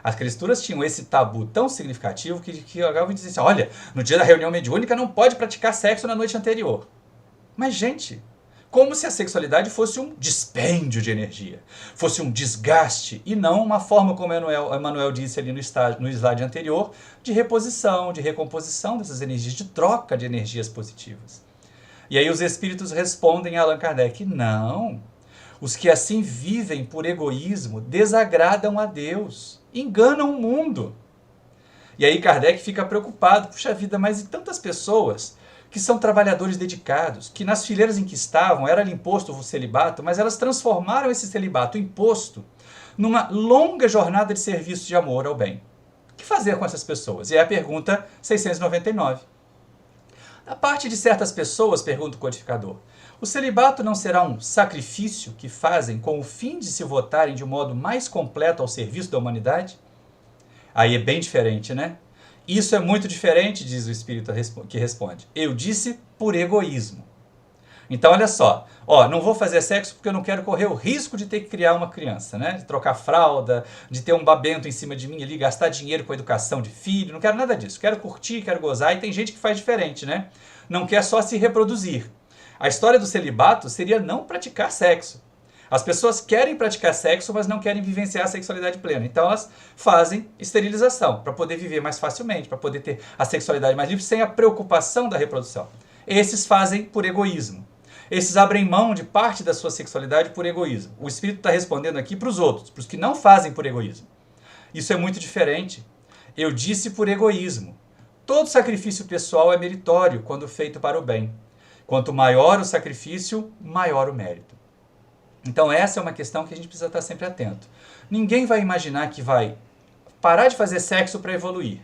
as criaturas tinham esse tabu tão significativo que alguém dizia assim: olha, no dia da reunião mediúnica não pode praticar sexo na noite anterior. Mas, gente, como se a sexualidade fosse um dispêndio de energia, fosse um desgaste, e não uma forma, como Emmanuel disse ali no slide anterior, de reposição, de recomposição dessas energias, de troca de energias positivas. E aí os espíritos respondem a Allan Kardec: não, os que assim vivem por egoísmo desagradam a Deus, enganam o mundo. E aí Kardec fica preocupado: puxa vida, mas e tantas pessoas que são trabalhadores dedicados, que nas fileiras em que estavam era imposto o celibato, mas elas transformaram esse celibato imposto numa longa jornada de serviço de amor ao bem. O que fazer com essas pessoas? E é a pergunta 699. Da parte de certas pessoas, pergunta o codificador, o celibato não será um sacrifício que fazem com o fim de se votarem de um modo mais completo ao serviço da humanidade? Aí é bem diferente, né? Isso é muito diferente, diz o espírito que responde. Eu disse por egoísmo. Então, olha só, não vou fazer sexo porque eu não quero correr o risco de ter que criar uma criança, né? De trocar fralda, de ter um babento em cima de mim ali, gastar dinheiro com a educação de filho, não quero nada disso. Quero curtir, quero gozar, e tem gente que faz diferente, né? Não quer só se reproduzir. A história do celibato seria não praticar sexo. As pessoas querem praticar sexo, mas não querem vivenciar a sexualidade plena. Então elas fazem esterilização para poder viver mais facilmente, para poder ter a sexualidade mais livre, sem a preocupação da reprodução. Esses fazem por egoísmo. Esses abrem mão de parte da sua sexualidade por egoísmo. O Espírito está respondendo aqui para os outros, para os que não fazem por egoísmo. Isso é muito diferente. Eu disse por egoísmo. Todo sacrifício pessoal é meritório quando feito para o bem. Quanto maior o sacrifício, maior o mérito. Então essa é uma questão que a gente precisa estar sempre atento. Ninguém vai imaginar que vai parar de fazer sexo para evoluir.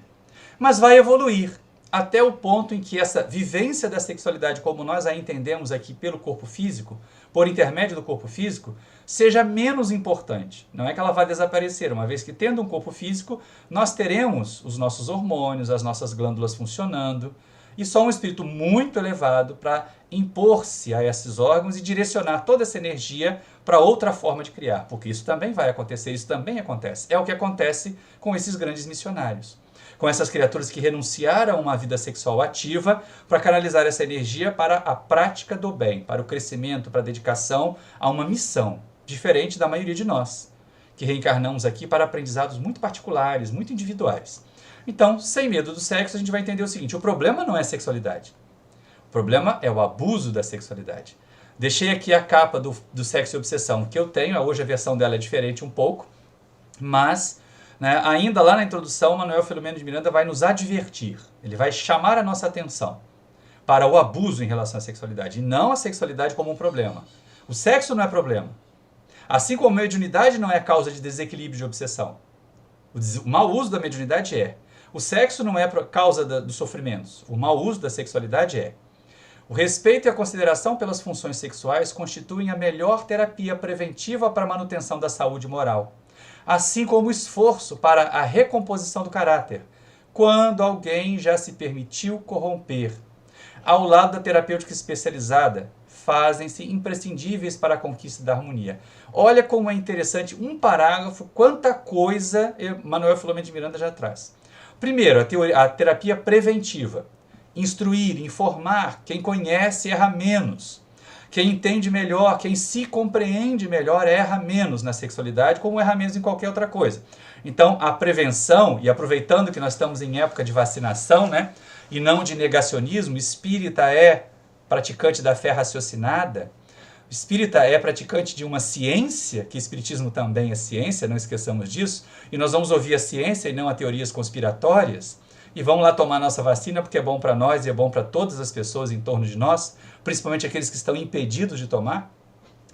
Mas vai evoluir até o ponto em que essa vivência da sexualidade, como nós a entendemos aqui pelo corpo físico, por intermédio do corpo físico, seja menos importante. Não é que ela vai desaparecer, uma vez que tendo um corpo físico, nós teremos os nossos hormônios, as nossas glândulas funcionando, e só um espírito muito elevado para impor-se a esses órgãos e direcionar toda essa energia para outra forma de criar, porque isso também vai acontecer, isso também acontece. É o que acontece com esses grandes missionários, com essas criaturas que renunciaram a uma vida sexual ativa para canalizar essa energia para a prática do bem, para o crescimento, para a dedicação a uma missão, diferente da maioria de nós, que reencarnamos aqui para aprendizados muito particulares, muito individuais. Então, sem medo do sexo, a gente vai entender o seguinte: o problema não é a sexualidade. O problema é o abuso da sexualidade. Deixei aqui a capa do Sexo e Obsessão que eu tenho, hoje a versão dela é diferente um pouco, mas ainda lá na introdução, Manuel Filomeno de Miranda vai nos advertir, ele vai chamar a nossa atenção para o abuso em relação à sexualidade, e não a sexualidade como um problema. O sexo não é problema. Assim como a mediunidade não é causa de desequilíbrio de obsessão. O mau uso da mediunidade é. O sexo não é causa dos sofrimentos. O mau uso da sexualidade é. O respeito e a consideração pelas funções sexuais constituem a melhor terapia preventiva para a manutenção da saúde moral, assim como o esforço para a recomposição do caráter, quando alguém já se permitiu corromper. Ao lado da terapêutica especializada, fazem-se imprescindíveis para a conquista da harmonia. Olha como é interessante um parágrafo, quanta coisa Manuel Filomeno de Miranda já traz. Primeiro, a terapia preventiva. Instruir, informar. Quem conhece erra menos. Quem entende melhor, quem se compreende melhor, erra menos na sexualidade, como erra menos em qualquer outra coisa. Então, a prevenção, e aproveitando que nós estamos em época de vacinação, e não de negacionismo, espírita é praticante da fé raciocinada, o espírita é praticante de uma ciência, que espiritismo também é ciência, não esqueçamos disso, e nós vamos ouvir a ciência e não a teorias conspiratórias, e vamos lá tomar nossa vacina porque é bom para nós e é bom para todas as pessoas em torno de nós, principalmente aqueles que estão impedidos de tomar,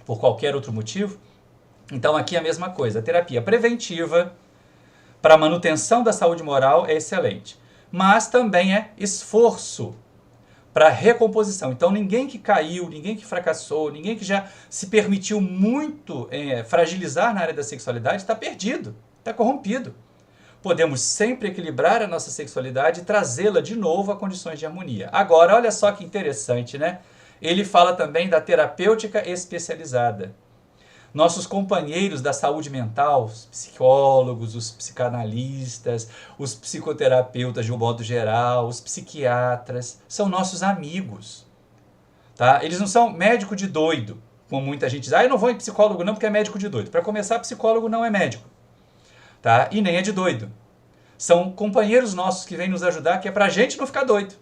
por qualquer outro motivo. Então aqui é a mesma coisa, a terapia preventiva para a manutenção da saúde moral é excelente, mas também é esforço para recomposição. Então ninguém que caiu, ninguém que fracassou, ninguém que já se permitiu muito fragilizar na área da sexualidade está perdido, está corrompido. Podemos sempre equilibrar a nossa sexualidade e trazê-la de novo a condições de harmonia. Agora, olha só que interessante, Ele fala também da terapêutica especializada. Nossos companheiros da saúde mental, os psicólogos, os psicanalistas, os psicoterapeutas de um modo geral, os psiquiatras, são nossos amigos. Tá? Eles não são médico de doido, como muita gente diz. Eu não vou em psicólogo não porque é médico de doido. Para começar, psicólogo não é médico. Tá? E nem é de doido. São companheiros nossos que vêm nos ajudar, que é para a gente não ficar doido.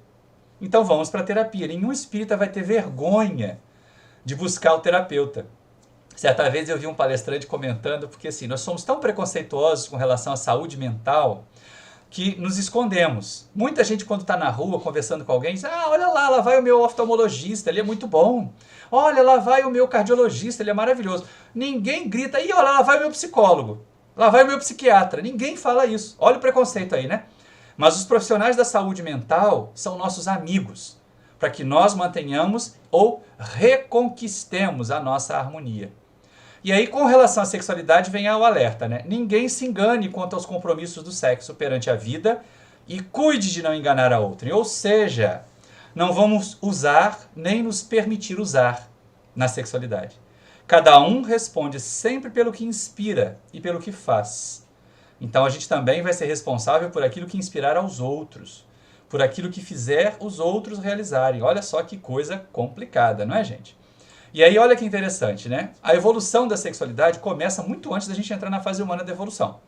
Então vamos para a terapia. Nenhum espírita vai ter vergonha de buscar o terapeuta. Certa vez eu vi um palestrante comentando, porque assim, nós somos tão preconceituosos com relação à saúde mental que nos escondemos. Muita gente quando está na rua conversando com alguém diz, olha lá vai o meu oftalmologista, ele é muito bom. Olha, lá vai o meu cardiologista, ele é maravilhoso. Ninguém grita, olha lá vai o meu psicólogo. Lá vai o meu psiquiatra. Ninguém fala isso. Olha o preconceito aí, Mas os profissionais da saúde mental são nossos amigos, para que nós mantenhamos ou reconquistemos a nossa harmonia. E aí, com relação à sexualidade, vem o alerta, Ninguém se engane quanto aos compromissos do sexo perante a vida e cuide de não enganar a outrem. Ou seja, não vamos usar nem nos permitir usar na sexualidade. Cada um responde sempre pelo que inspira e pelo que faz. Então a gente também vai ser responsável por aquilo que inspirar aos outros, por aquilo que fizer os outros realizarem. Olha só que coisa complicada, não é, gente? E aí olha que interessante, né? A evolução da sexualidade começa muito antes da gente entrar na fase humana da evolução.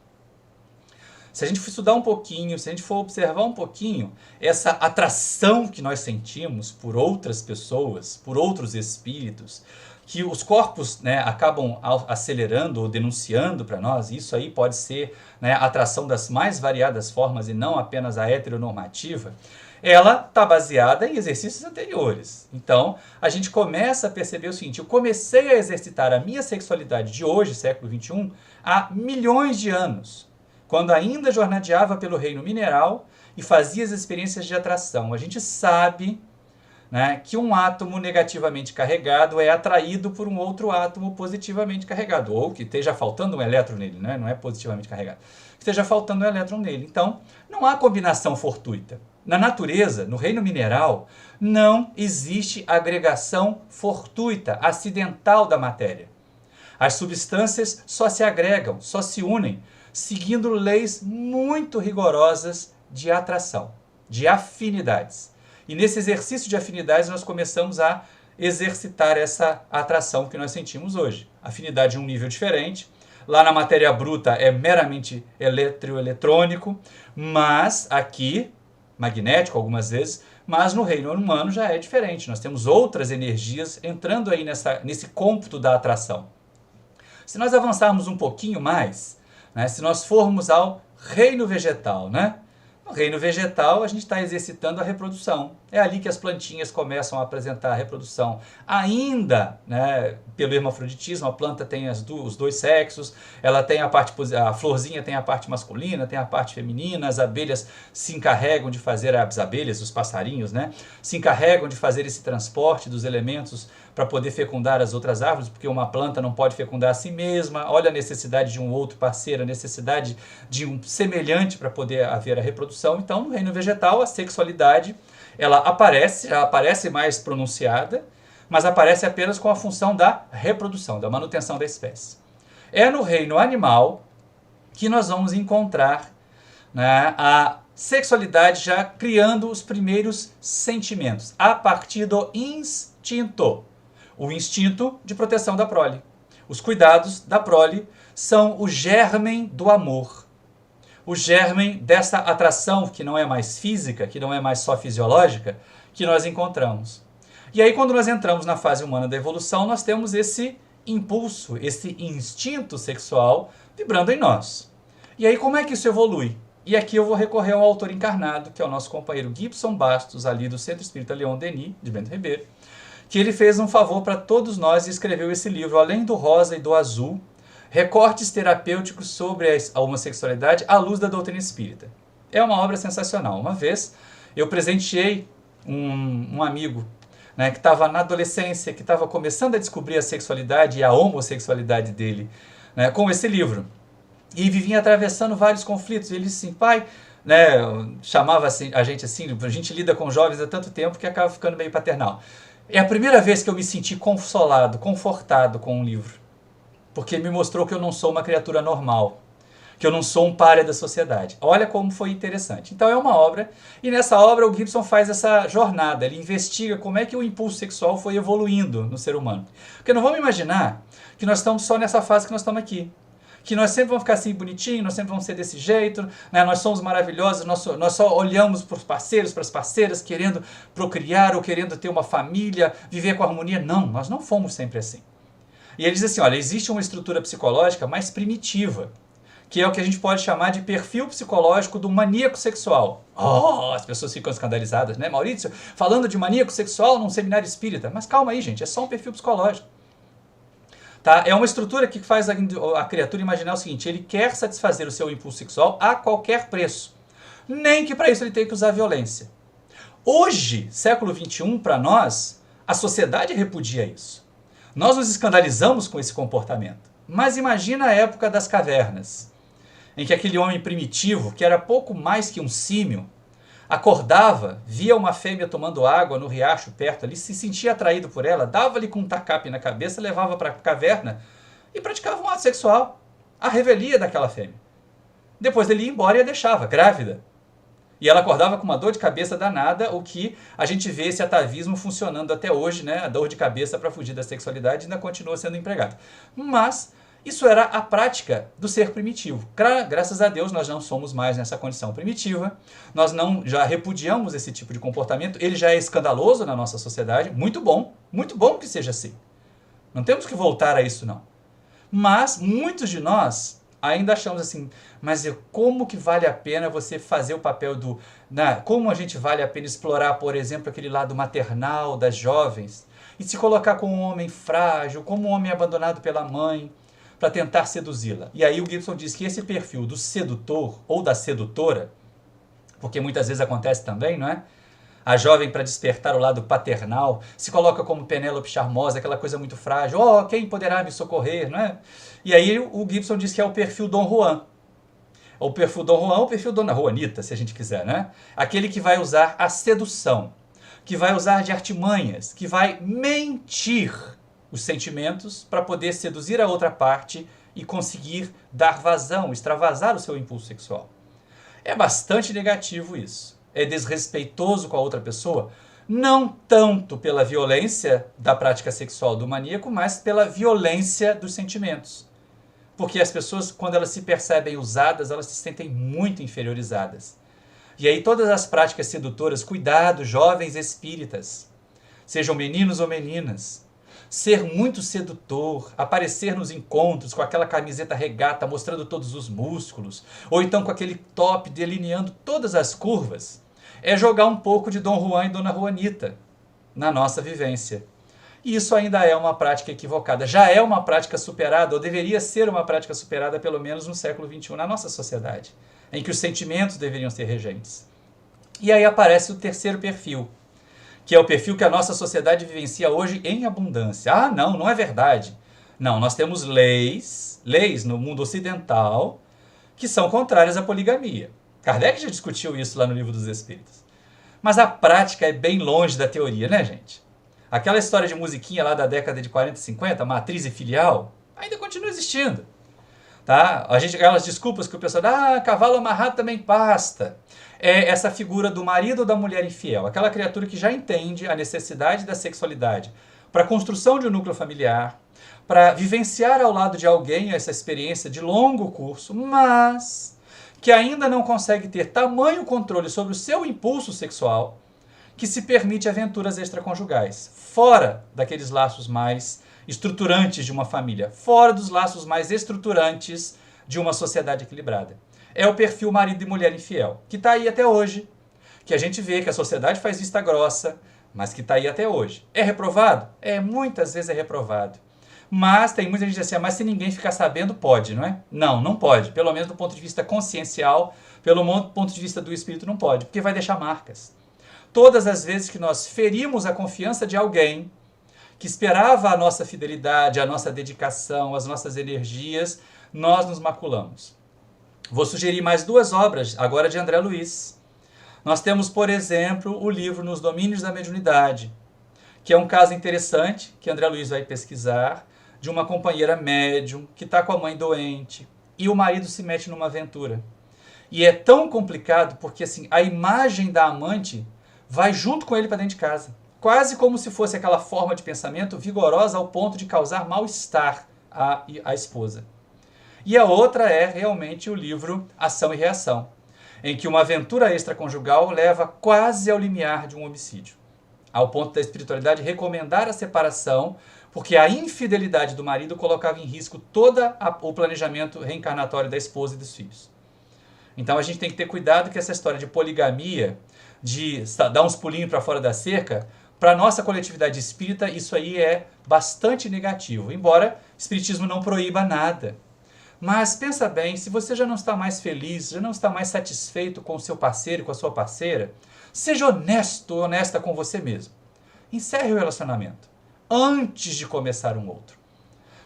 Se a gente for estudar um pouquinho, se a gente for observar um pouquinho, essa atração que nós sentimos por outras pessoas, por outros espíritos, que os corpos, né, acabam acelerando ou denunciando para nós, isso aí pode ser, né, a atração das mais variadas formas e não apenas a heteronormativa, ela está baseada em exercícios anteriores. Então, a gente começa a perceber o seguinte: eu comecei a exercitar a minha sexualidade de hoje, século XXI, há milhões de anos, quando ainda jornadeava pelo reino mineral e fazia as experiências de atração. A gente sabe, né, que um átomo negativamente carregado é atraído por um outro átomo positivamente carregado, ou que esteja faltando um elétron nele, né? Não é positivamente carregado, que esteja faltando um elétron nele. Então, não há combinação fortuita. Na natureza, no reino mineral, não existe agregação fortuita, acidental da matéria. As substâncias só se agregam, só se unem, seguindo leis muito rigorosas de atração, de afinidades. E nesse exercício de afinidades nós começamos a exercitar essa atração que nós sentimos hoje. Afinidade de um nível diferente. Lá na matéria bruta é meramente eletrônico, mas aqui, magnético algumas vezes, mas no reino humano já é diferente. Nós temos outras energias entrando aí nesse cômputo da atração. Se nós avançarmos um pouquinho mais, né, se nós formos ao reino vegetal, né? No reino vegetal, a gente está exercitando a reprodução. É ali que as plantinhas começam a apresentar a reprodução. Ainda, né, pelo hermafroditismo, a planta tem os dois sexos, ela tem a florzinha tem a parte masculina, tem a parte feminina, as abelhas se encarregam de fazer, as abelhas, os passarinhos, né, se encarregam de fazer esse transporte dos elementos para poder fecundar as outras árvores, porque uma planta não pode fecundar a si mesma. Olha a necessidade de um outro parceiro, a necessidade de um semelhante para poder haver a reprodução. Então, no reino vegetal, a sexualidade, ela aparece mais pronunciada, mas aparece apenas com a função da reprodução, da manutenção da espécie. É no reino animal que nós vamos encontrar, né, a sexualidade já criando os primeiros sentimentos, a partir do instinto. O instinto de proteção da prole. Os cuidados da prole são o germen do amor. O germen dessa atração, que não é mais física, que não é mais só fisiológica, que nós encontramos. E aí, quando nós entramos na fase humana da evolução, nós temos esse impulso, esse instinto sexual vibrando em nós. E aí, como é que isso evolui? E aqui eu vou recorrer ao autor encarnado, que é o nosso companheiro Gibson Bastos, ali do Centro Espírita Leon Denis, de Bento Ribeiro, que ele fez um favor para todos nós e escreveu esse livro, além do rosa e do azul, recortes terapêuticos sobre a homossexualidade à luz da doutrina espírita. É uma obra sensacional. Uma vez eu presenteei um amigo, né, que estava na adolescência, que estava começando a descobrir a sexualidade e a homossexualidade dele, né, com esse livro. E vivia atravessando vários conflitos. Ele disse assim: pai, né, chamava assim, a gente lida com jovens há tanto tempo que acaba ficando meio paternal. É a primeira vez que eu me senti consolado, confortado com um livro. Porque me mostrou que eu não sou uma criatura normal, que eu não sou um pária da sociedade. Olha como foi interessante. Então é uma obra, e nessa obra o Gibson faz essa jornada, ele investiga como é que o impulso sexual foi evoluindo no ser humano. Porque não vamos imaginar que nós estamos só nessa fase que nós estamos aqui. Que nós sempre vamos ficar assim bonitinho, nós sempre vamos ser desse jeito, né? Nós somos maravilhosos, nós só olhamos para os parceiros, para as parceiras, querendo procriar ou querendo ter uma família, viver com harmonia. Não, nós não fomos sempre assim. E ele diz assim, olha, existe uma estrutura psicológica mais primitiva, que é o que a gente pode chamar de perfil psicológico do maníaco sexual. Oh, as pessoas ficam escandalizadas, né, Maurício? Falando de maníaco sexual num seminário espírita. Mas calma aí, gente, é só um perfil psicológico. Tá? É uma estrutura que faz a criatura imaginar o seguinte: ele quer satisfazer o seu impulso sexual a qualquer preço. Nem que para isso ele tenha que usar violência. Hoje, século XXI, para nós, a sociedade repudia isso. Nós nos escandalizamos com esse comportamento. Mas imagina a época das cavernas. em que aquele homem primitivo, que era pouco mais que um símio, acordava, via uma fêmea tomando água no riacho perto ali, se sentia atraído por ela, dava-lhe com um tacape na cabeça, levava para a caverna e praticava um ato sexual, a revelia daquela fêmea. Depois ele ia embora e a deixava, grávida. E ela acordava com uma dor de cabeça danada, o que a gente vê esse atavismo funcionando até hoje, né? A dor de cabeça para fugir da sexualidade ainda continua sendo empregada. Mas isso era a prática do ser primitivo. Graças a Deus nós não somos mais nessa condição primitiva, nós não já repudiamos esse tipo de comportamento, ele já é escandaloso na nossa sociedade, muito bom que seja assim. Não temos que voltar a isso não. Mas muitos de nós ainda achamos assim, mas como que vale a pena você fazer o papel do... como a gente vale a pena explorar, por exemplo, aquele lado maternal das jovens e se colocar como um homem frágil, como um homem abandonado pela mãe, para tentar seduzi-la. E aí o Gibson diz que esse perfil do sedutor ou da sedutora, porque muitas vezes acontece também, não é? A jovem, para despertar o lado paternal, se coloca como Penélope charmosa, aquela coisa muito frágil. Oh, quem poderá me socorrer, não é? E aí o Gibson diz que é o perfil Dom Juan. O perfil Dom Juan, o perfil Dona Juanita, se a gente quiser, né? Aquele que vai usar a sedução, que vai usar de artimanhas, que vai mentir os sentimentos para poder seduzir a outra parte e conseguir dar vazão, extravasar o seu impulso sexual. É bastante negativo isso. É desrespeitoso com a outra pessoa, não tanto pela violência da prática sexual do maníaco, mas pela violência dos sentimentos. Porque as pessoas, quando elas se percebem usadas, elas se sentem muito inferiorizadas. E aí todas as práticas sedutoras, cuidado, jovens espíritas, sejam meninos ou meninas, ser muito sedutor, aparecer nos encontros com aquela camiseta regata mostrando todos os músculos, ou então com aquele top delineando todas as curvas, é jogar um pouco de Dom Juan e Dona Juanita na nossa vivência. E isso ainda é uma prática equivocada. Já é uma prática superada, ou deveria ser uma prática superada, pelo menos no século XXI, na nossa sociedade, em que os sentimentos deveriam ser regentes. E aí aparece o terceiro perfil, que é o perfil que a nossa sociedade vivencia hoje em abundância. Ah, não é verdade. Não, nós temos leis no mundo ocidental que são contrárias à poligamia. Kardec já discutiu isso lá no Livro dos Espíritos. Mas a prática é bem longe da teoria, né, gente? Aquela história de musiquinha lá da década de 40 e 50, matriz e filial, ainda continua existindo. Tá? Aquelas desculpas que o pessoal dá, cavalo amarrado também pasta. É essa figura do marido ou da mulher infiel, aquela criatura que já entende a necessidade da sexualidade para a construção de um núcleo familiar, para vivenciar ao lado de alguém essa experiência de longo curso, mas que ainda não consegue ter tamanho controle sobre o seu impulso sexual que se permite aventuras extraconjugais, fora daqueles laços mais estruturantes de uma família, fora dos laços mais estruturantes de uma sociedade equilibrada. É o perfil marido e mulher infiel, que está aí até hoje, que a gente vê que a sociedade faz vista grossa, mas que está aí até hoje. É reprovado? Muitas vezes é reprovado. Mas tem muita gente que diz assim, mas se ninguém ficar sabendo, pode, não é? Não pode. Pelo menos do ponto de vista consciencial, pelo ponto de vista do espírito, não pode, porque vai deixar marcas. Todas as vezes que nós ferimos a confiança de alguém que esperava a nossa fidelidade, a nossa dedicação, as nossas energias, nós nos maculamos. Vou sugerir mais 2 obras, agora de André Luiz. Nós temos, por exemplo, o livro Nos Domínios da Mediunidade, que é um caso interessante, que André Luiz vai pesquisar, de uma companheira médium que está com a mãe doente e o marido se mete numa aventura. E é tão complicado porque assim, a imagem da amante vai junto com ele para dentro de casa. Quase como se fosse aquela forma de pensamento vigorosa ao ponto de causar mal-estar à esposa. E a outra é realmente o livro Ação e Reação, em que uma aventura extraconjugal leva quase ao limiar de um homicídio, ao ponto da espiritualidade recomendar a separação, porque a infidelidade do marido colocava em risco todo o planejamento reencarnatório da esposa e dos filhos. Então a gente tem que ter cuidado que essa história de poligamia, de dar uns pulinhos para fora da cerca, para a nossa coletividade espírita isso aí é bastante negativo, embora o espiritismo não proíba nada. Mas pensa bem, se você já não está mais feliz, já não está mais satisfeito com o seu parceiro, com a sua parceira, seja honesto ou honesta com você mesmo. Encerre o relacionamento antes de começar um outro.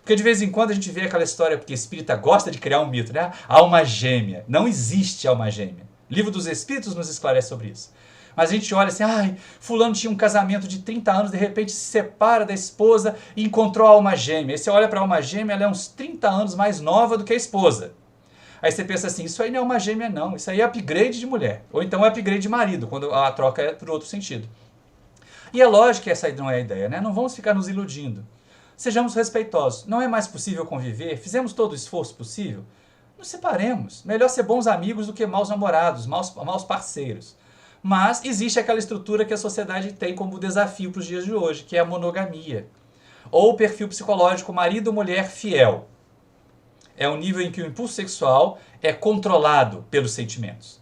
Porque de vez em quando a gente vê aquela história, porque espírita gosta de criar um mito, né? Alma gêmea. Não existe alma gêmea. O Livro dos Espíritos nos esclarece sobre isso. Mas a gente olha assim, ai, fulano tinha um casamento de 30 anos, de repente se separa da esposa e encontrou a alma gêmea. Aí você olha para a alma gêmea, ela é uns 30 anos mais nova do que a esposa. Aí você pensa assim, isso aí não é alma gêmea não, isso aí é upgrade de mulher. Ou então é upgrade de marido, quando a troca é por outro sentido. E é lógico que essa não é a ideia, né? Não vamos ficar nos iludindo. Sejamos respeitosos. Não é mais possível conviver? Fizemos todo o esforço possível? Nos separemos. Melhor ser bons amigos do que maus namorados, maus parceiros. Mas existe aquela estrutura que a sociedade tem como desafio para os dias de hoje, que é a monogamia. Ou o perfil psicológico marido-mulher fiel. É um nível em que o impulso sexual é controlado pelos sentimentos.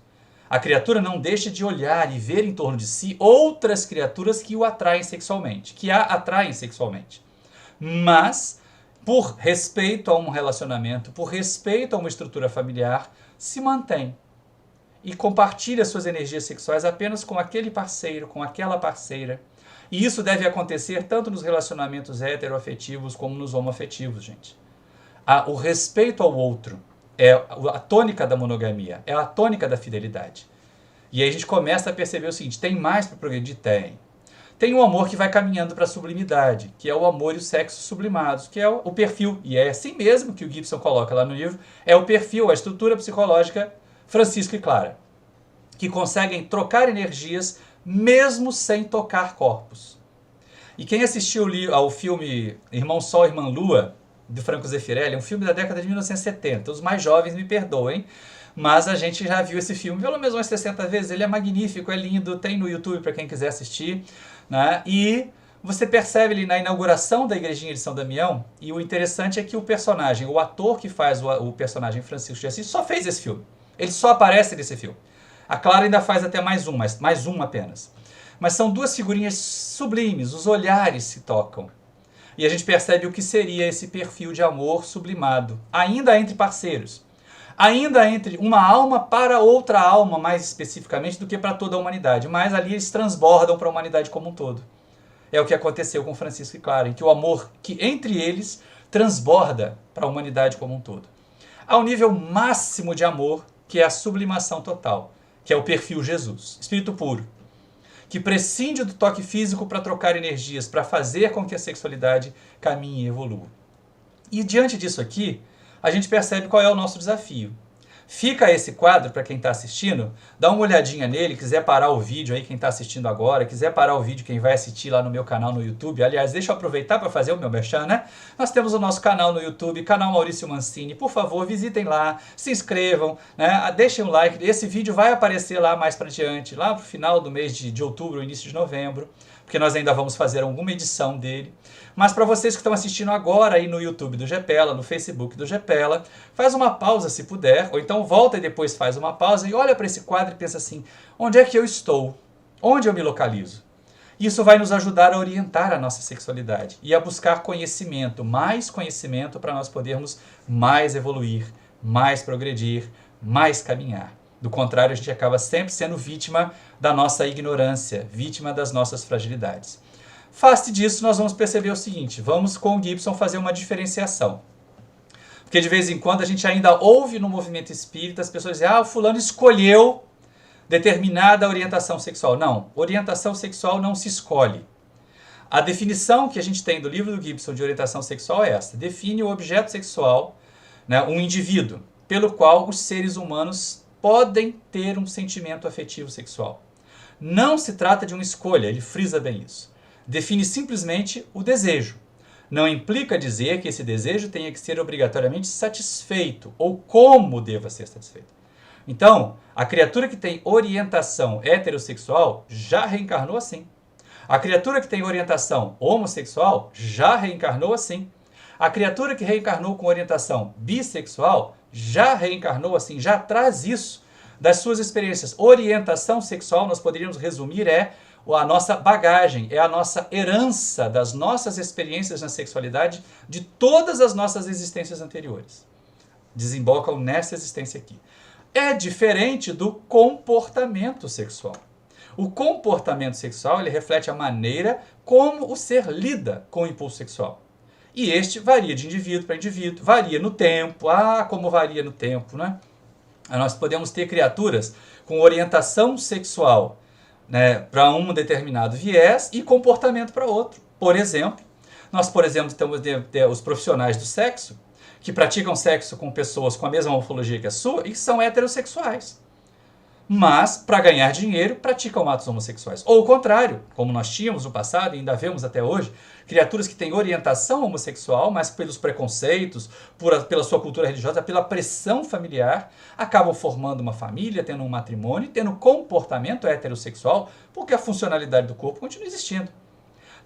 A criatura não deixa de olhar e ver em torno de si outras criaturas que o atraem sexualmente, que a atraem sexualmente. Mas, por respeito a um relacionamento, por respeito a uma estrutura familiar, se mantém. E compartilha suas energias sexuais apenas com aquele parceiro, com aquela parceira. E isso deve acontecer tanto nos relacionamentos heteroafetivos como nos homoafetivos, gente. O respeito ao outro é a tônica da monogamia, é a tônica da fidelidade. E aí a gente começa a perceber o seguinte, tem mais para progredir? Tem. Tem um amor que vai caminhando para a sublimidade, que é o amor e o sexo sublimados, que é o perfil. E é assim mesmo que o Gibson coloca lá no livro, é o perfil, a estrutura psicológica Francisco e Clara, que conseguem trocar energias mesmo sem tocar corpos. E quem assistiu ao filme Irmão Sol, Irmã Lua, de Franco Zeffirelli, é um filme da década de 1970, os mais jovens me perdoem, mas a gente já viu esse filme pelo menos umas 60 vezes, ele é magnífico, é lindo, tem no YouTube para quem quiser assistir, né? E você percebe ali na inauguração da igrejinha de São Damião, e o interessante é que o personagem, o ator que faz o personagem Francisco de Assis, só fez esse filme. Ele só aparece nesse filme. A Clara ainda faz até mais um apenas. Mas são duas figurinhas sublimes, os olhares se tocam. E a gente percebe o que seria esse perfil de amor sublimado, ainda entre parceiros. Ainda entre uma alma para outra alma, mais especificamente, do que para toda a humanidade. Mas ali eles transbordam para a humanidade como um todo. É o que aconteceu com Francisco e Clara, em que o amor que entre eles transborda para a humanidade como um todo. Ao nível máximo de amor, que é a sublimação total, que é o perfil Jesus, espírito puro, que prescinde do toque físico para trocar energias, para fazer com que a sexualidade caminhe e evolua. E diante disso aqui, a gente percebe qual é o nosso desafio. Fica esse quadro para quem está assistindo, dá uma olhadinha nele, quiser parar o vídeo aí, quem está assistindo agora, quiser parar o vídeo, quem vai assistir lá no meu canal no YouTube. Aliás, deixa eu aproveitar para fazer o meu merchan, né? Nós temos o nosso canal no YouTube, canal Maurício Mancini. Por favor, visitem lá, se inscrevam, né? Deixem um like. Esse vídeo vai aparecer lá mais para diante, lá para o final do mês de outubro, início de novembro, porque nós ainda vamos fazer alguma edição dele. Mas para vocês que estão assistindo agora aí no YouTube do Gepela, no Facebook do Gepela, faz uma pausa se puder, ou então volta e depois faz uma pausa e olha para esse quadro e pensa assim, onde é que eu estou? Onde eu me localizo? Isso vai nos ajudar a orientar a nossa sexualidade e a buscar conhecimento, mais conhecimento para nós podermos mais evoluir, mais progredir, mais caminhar. Do contrário, a gente acaba sempre sendo vítima da nossa ignorância, vítima das nossas fragilidades. Face disso, nós vamos perceber o seguinte, vamos com o Gibson fazer uma diferenciação. Porque de vez em quando a gente ainda ouve no movimento espírita as pessoas dizem, o fulano escolheu determinada orientação sexual. Não, orientação sexual não se escolhe. A definição que a gente tem do livro do Gibson de orientação sexual é essa. Define o objeto sexual, né, um indivíduo, pelo qual os seres humanos podem ter um sentimento afetivo sexual. Não se trata de uma escolha, ele frisa bem isso. Define simplesmente o desejo. Não implica dizer que esse desejo tenha que ser obrigatoriamente satisfeito ou como deva ser satisfeito. Então, a criatura que tem orientação heterossexual já reencarnou assim. A criatura que tem orientação homossexual já reencarnou assim. A criatura que reencarnou com orientação bissexual já reencarnou assim, já traz isso das suas experiências. Orientação sexual, nós poderíamos resumir, é a nossa bagagem, é a nossa herança das nossas experiências na sexualidade de todas as nossas existências anteriores. Desembocam nessa existência aqui. É diferente do comportamento sexual. O comportamento sexual ele reflete a maneira como o ser lida com o impulso sexual. E este varia de indivíduo para indivíduo, varia no tempo. Como varia no tempo, né? Nós podemos ter criaturas com orientação sexual, né, para um determinado viés e comportamento para outro. Por exemplo, nós temos os profissionais do sexo que praticam sexo com pessoas com a mesma morfologia que a sua e que são heterossexuais. Mas, para ganhar dinheiro, praticam atos homossexuais. Ou o contrário, como nós tínhamos no passado e ainda vemos até hoje, criaturas que têm orientação homossexual, mas pelos preconceitos, pela sua cultura religiosa, pela pressão familiar, acabam formando uma família, tendo um matrimônio, tendo comportamento heterossexual, porque a funcionalidade do corpo continua existindo.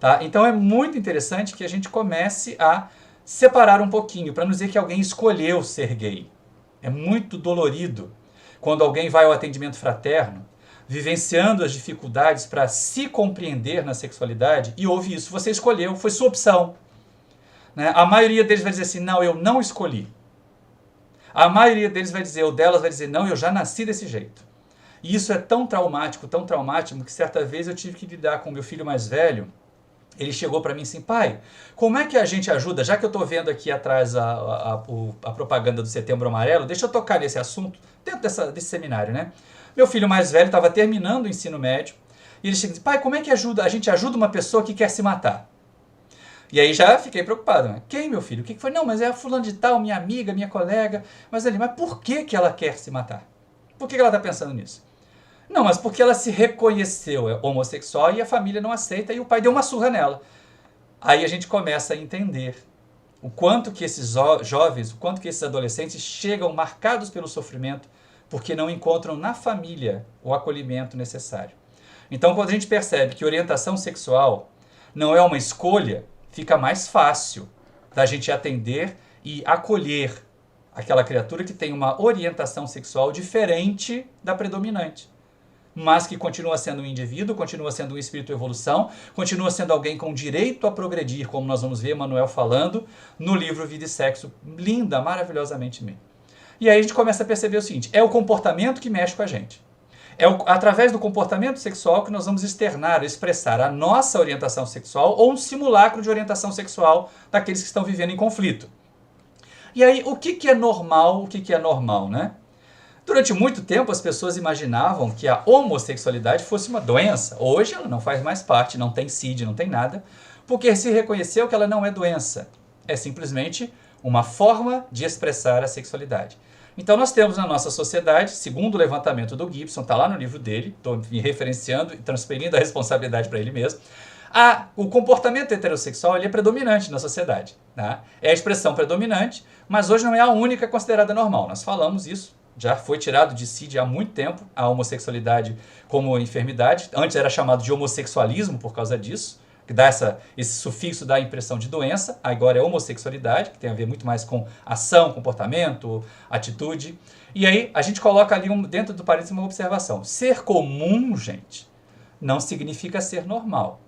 Tá? Então é muito interessante que a gente comece a separar um pouquinho, para não dizer que alguém escolheu ser gay. É muito dolorido quando alguém vai ao atendimento fraterno, vivenciando as dificuldades para se compreender na sexualidade, e ouve isso, você escolheu, foi sua opção. Né? A maioria deles vai dizer assim, não, eu não escolhi. A maioria deles vai dizer, ou delas vai dizer, não, eu já nasci desse jeito. E isso é tão traumático, que certa vez eu tive que lidar com o meu filho mais velho. Ele chegou para mim assim, pai, como é que a gente ajuda, já que eu estou vendo aqui atrás a propaganda do Setembro Amarelo, deixa eu tocar nesse assunto, dentro desse seminário, né? Meu filho mais velho estava terminando o ensino médio, e ele chega e diz, pai, como é que a gente ajuda uma pessoa que quer se matar? E aí já fiquei preocupado, né? Quem, meu filho? O que foi? Não, mas é a fulana de tal, minha amiga, minha colega. Mas por que ela quer se matar? Por que ela está pensando nisso? Não, mas porque ela se reconheceu homossexual e a família não aceita e o pai deu uma surra nela. Aí a gente começa a entender o quanto que esses jovens, o quanto que esses adolescentes chegam marcados pelo sofrimento porque não encontram na família o acolhimento necessário. Então, quando a gente percebe que orientação sexual não é uma escolha, fica mais fácil da gente atender e acolher aquela criatura que tem uma orientação sexual diferente da predominante, mas que continua sendo um indivíduo, continua sendo um espírito em evolução, continua sendo alguém com direito a progredir, como nós vamos ver Emmanuel falando no livro Vida e Sexo, linda, maravilhosamente mesmo. E aí a gente começa a perceber o seguinte, é o comportamento que mexe com a gente. É através do comportamento sexual que nós vamos expressar a nossa orientação sexual ou um simulacro de orientação sexual daqueles que estão vivendo em conflito. E aí, o que é normal, né? Durante muito tempo, as pessoas imaginavam que a homossexualidade fosse uma doença. Hoje, ela não faz mais parte, não tem CID, não tem nada, porque se reconheceu que ela não é doença. É simplesmente uma forma de expressar a sexualidade. Então, nós temos na nossa sociedade, segundo o levantamento do Gibson, está lá no livro dele, estou me referenciando e transferindo a responsabilidade para ele mesmo, o comportamento heterossexual ele é predominante na sociedade. Tá? É a expressão predominante, mas hoje não é a única considerada normal. Nós falamos isso. Já foi tirado de CID há muito tempo a homossexualidade como enfermidade. Antes era chamado de homossexualismo por causa disso, que dá esse sufixo dá a impressão de doença. Agora é homossexualidade, que tem a ver muito mais com ação, comportamento, atitude. E aí a gente coloca ali dentro do parênteses uma observação. Ser comum, gente, não significa ser normal.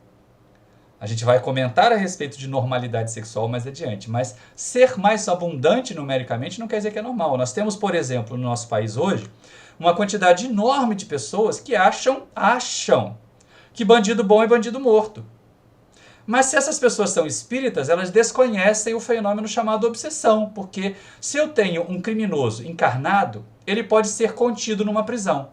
A gente vai comentar a respeito de normalidade sexual mais adiante, mas ser mais abundante numericamente não quer dizer que é normal. Nós temos, por exemplo, no nosso país hoje, uma quantidade enorme de pessoas que acham que bandido bom é bandido morto. Mas se essas pessoas são espíritas, elas desconhecem o fenômeno chamado obsessão, porque se eu tenho um criminoso encarnado, ele pode ser contido numa prisão.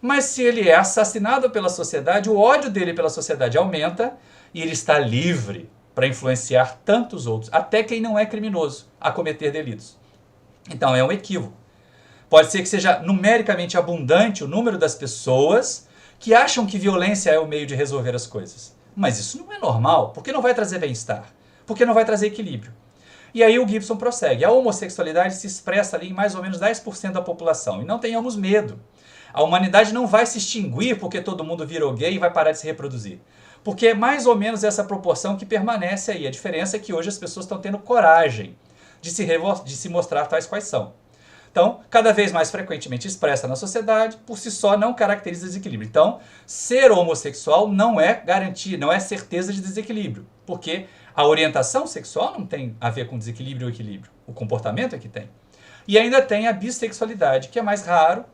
Mas se ele é assassinado pela sociedade, o ódio dele pela sociedade aumenta e ele está livre para influenciar tantos outros, até quem não é criminoso, a cometer delitos. Então é um equívoco. Pode ser que seja numericamente abundante o número das pessoas que acham que violência é o meio de resolver as coisas. Mas isso não é normal, porque não vai trazer bem-estar, porque não vai trazer equilíbrio. E aí o Gibson prossegue. A homossexualidade se expressa ali em mais ou menos 10% da população. E não tenhamos medo. A humanidade não vai se extinguir porque todo mundo virou gay e vai parar de se reproduzir. Porque é mais ou menos essa proporção que permanece aí. A diferença é que hoje as pessoas estão tendo coragem de se mostrar tais quais são. Então, cada vez mais frequentemente expressa na sociedade, por si só não caracteriza desequilíbrio. Então, ser homossexual não é garantia, não é certeza de desequilíbrio. Porque a orientação sexual não tem a ver com desequilíbrio ou equilíbrio. O comportamento é que tem. E ainda tem a bissexualidade, que é mais raro,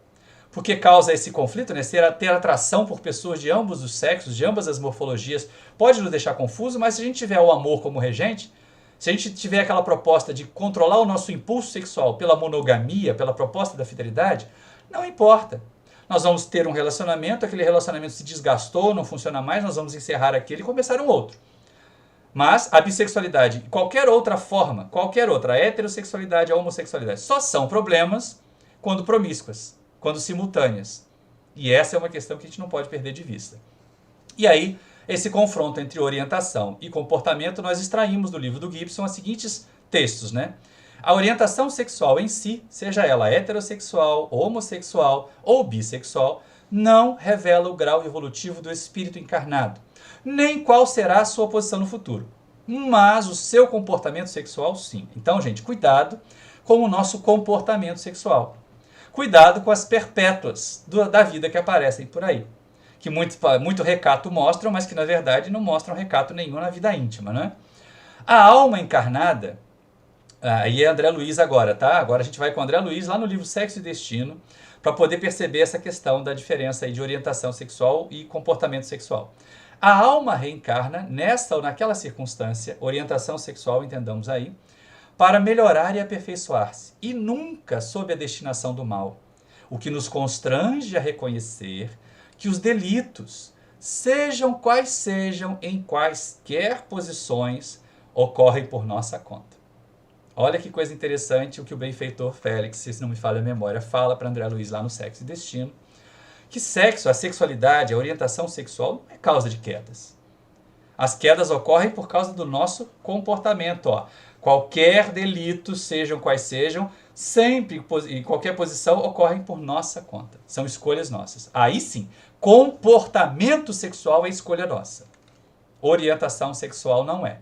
porque causa esse conflito, né? Ter atração por pessoas de ambos os sexos, de ambas as morfologias, pode nos deixar confuso, mas se a gente tiver o amor como regente, Se a gente tiver aquela proposta de controlar o nosso impulso sexual pela monogamia, pela proposta da fidelidade, não importa. Nós vamos ter um relacionamento, aquele relacionamento se desgastou, não funciona mais, nós vamos encerrar aquele e começar um outro. Mas a bissexualidade e qualquer outra forma, qualquer outra, a heterossexualidade, a homossexualidade, só são problemas quando promíscuas, quando simultâneas. E essa é uma questão que a gente não pode perder de vista. E aí, esse confronto entre orientação e comportamento, nós extraímos do livro do Gibson os seguintes textos, né? A orientação sexual em si, seja ela heterossexual, homossexual ou bissexual, não revela o grau evolutivo do espírito encarnado, nem qual será a sua posição no futuro. Mas o seu comportamento sexual, sim. Então, gente, cuidado com o nosso comportamento sexual. Cuidado com as perpétuas da vida que aparecem por aí. Que muito recato mostram, mas que na verdade não mostram recato nenhum na vida íntima, né? A alma encarnada, aí é André Luiz agora, tá? Agora a gente vai com André Luiz lá no livro Sexo e Destino, para poder perceber essa questão da diferença aí de orientação sexual e comportamento sexual. A alma reencarna nessa ou naquela circunstância, orientação sexual, entendamos aí, para melhorar e aperfeiçoar-se, e nunca sob a destinação do mal, o que nos constrange a reconhecer que os delitos, sejam quais sejam, em quaisquer posições, ocorrem por nossa conta. Olha que coisa interessante o que o benfeitor Félix, se não me falha a memória, fala para André Luiz lá no Sexo e Destino, que sexo, a sexualidade, a orientação sexual não é causa de quedas. As quedas ocorrem por causa do nosso comportamento. Qualquer delito, sejam quais sejam, sempre em qualquer posição, ocorrem por nossa conta. São escolhas nossas. Aí sim, comportamento sexual é escolha nossa. Orientação sexual não é.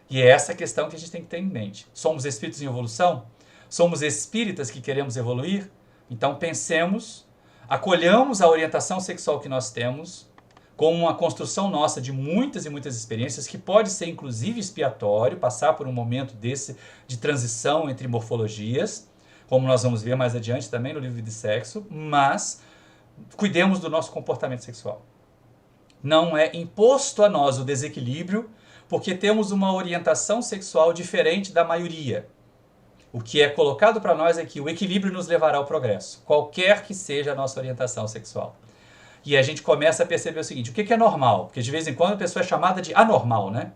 E é essa questão que a gente tem que ter em mente. Somos espíritos em evolução? Somos espíritas que queremos evoluir? Então pensemos, acolhamos a orientação sexual que nós temos como uma construção nossa de muitas e muitas experiências, que pode ser inclusive expiatório, passar por um momento desse de transição entre morfologias, como nós vamos ver mais adiante também no livro de sexo, mas cuidemos do nosso comportamento sexual. Não é imposto a nós o desequilíbrio, porque temos uma orientação sexual diferente da maioria. O que é colocado para nós é que o equilíbrio nos levará ao progresso, qualquer que seja a nossa orientação sexual. E a gente começa a perceber o seguinte, o que é normal? Porque de vez em quando a pessoa é chamada de anormal, né?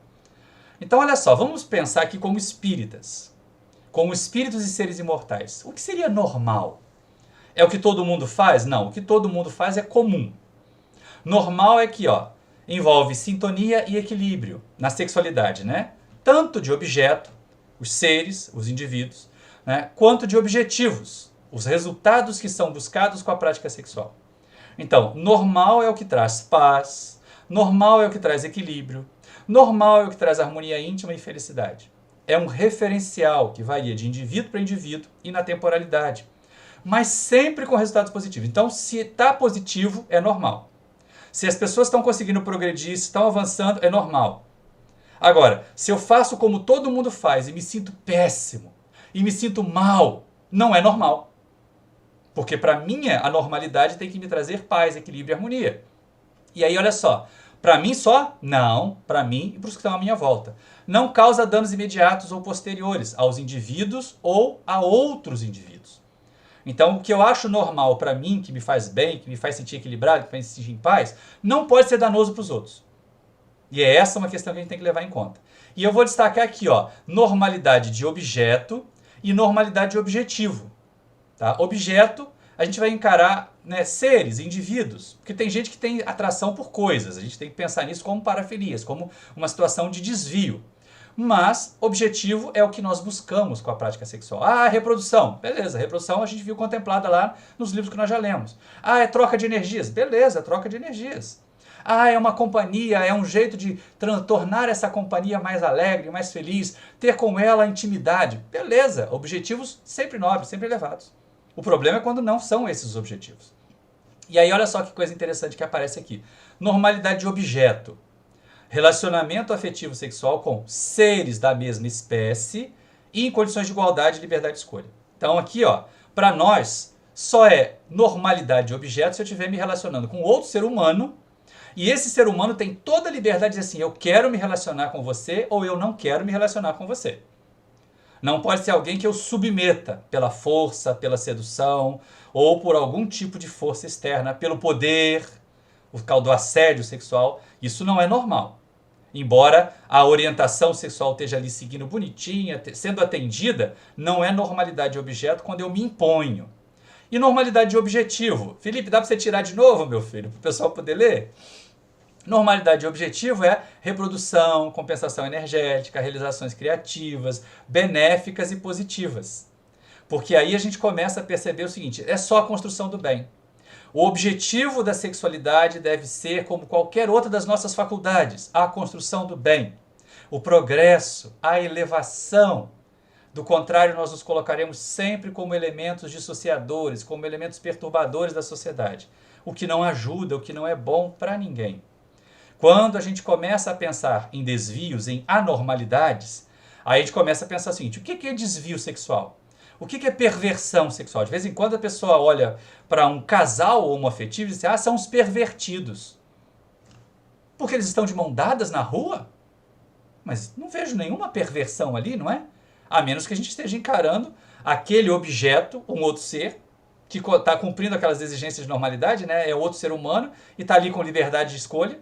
Então olha só, vamos pensar aqui como espíritas, como espíritos e seres imortais. O que seria normal? É o que todo mundo faz? Não, o que todo mundo faz é comum. Normal é que, envolve sintonia e equilíbrio na sexualidade, né? Tanto de objeto, os seres, os indivíduos, né? Quanto de objetivos, os resultados que são buscados com a prática sexual. Então, normal é o que traz paz, normal é o que traz equilíbrio, normal é o que traz harmonia íntima e felicidade. É um referencial que varia de indivíduo para indivíduo e na temporalidade, mas sempre com resultados positivos. Então, se está positivo, é normal. Se as pessoas estão conseguindo progredir, se estão avançando, é normal. Agora, se eu faço como todo mundo faz e me sinto péssimo, e me sinto mal, não é normal. Porque para mim a normalidade tem que me trazer paz, equilíbrio e harmonia. E aí olha só, para mim só? Não, para mim e para os que estão à minha volta. Não causa danos imediatos ou posteriores aos indivíduos ou a outros indivíduos. Então o que eu acho normal para mim, que me faz bem, que me faz sentir equilibrado, que me faz sentir em paz, não pode ser danoso para os outros. E é essa uma questão que a gente tem que levar em conta. E eu vou destacar aqui, normalidade de objeto e normalidade de objetivo. Tá? Objeto, a gente vai encarar, né, seres, indivíduos, porque tem gente que tem atração por coisas, a gente tem que pensar nisso como parafilias, como uma situação de desvio. Mas objetivo é o que nós buscamos com a prática sexual. Reprodução. Beleza, reprodução a gente viu contemplada lá nos livros que nós já lemos. É troca de energias. Beleza, troca de energias. É uma companhia, é um jeito de tornar essa companhia mais alegre, mais feliz, ter com ela intimidade. Beleza, objetivos sempre nobres, sempre elevados. O problema é quando não são esses os objetivos. E aí olha só que coisa interessante que aparece aqui. Normalidade de objeto. Relacionamento afetivo sexual com seres da mesma espécie e em condições de igualdade e liberdade de escolha. Então aqui, para nós, só é normalidade de objeto se eu estiver me relacionando com outro ser humano E esse ser humano tem toda a liberdade de dizer assim, eu quero me relacionar com você ou eu não quero me relacionar com você. Não pode ser alguém que eu submeta pela força, pela sedução ou por algum tipo de força externa, pelo poder, o tal do assédio sexual. Isso não é normal. Embora a orientação sexual esteja ali seguindo bonitinha, sendo atendida, não é normalidade de objeto quando eu me imponho. E normalidade de objetivo. Felipe, dá para você tirar de novo, meu filho, para o pessoal poder ler? Normalidade de objetivo é reprodução, compensação energética, realizações criativas, benéficas e positivas. Porque aí a gente começa a perceber o seguinte, é só a construção do bem. O objetivo da sexualidade deve ser, como qualquer outra das nossas faculdades, a construção do bem, o progresso, a elevação. Do contrário, nós nos colocaremos sempre como elementos dissociadores, como elementos perturbadores da sociedade, o que não ajuda, o que não é bom para ninguém. Quando a gente começa a pensar em desvios, em anormalidades, aí a gente começa a pensar o seguinte, o que é desvio sexual? O que é perversão sexual? De vez em quando a pessoa olha para um casal homoafetivo e diz, são os pervertidos. Porque eles estão de mão dadas na rua? Mas não vejo nenhuma perversão ali, não é? A menos que a gente esteja encarando aquele objeto, um outro ser, que está cumprindo aquelas exigências de normalidade, né? É outro ser humano e está ali com liberdade de escolha.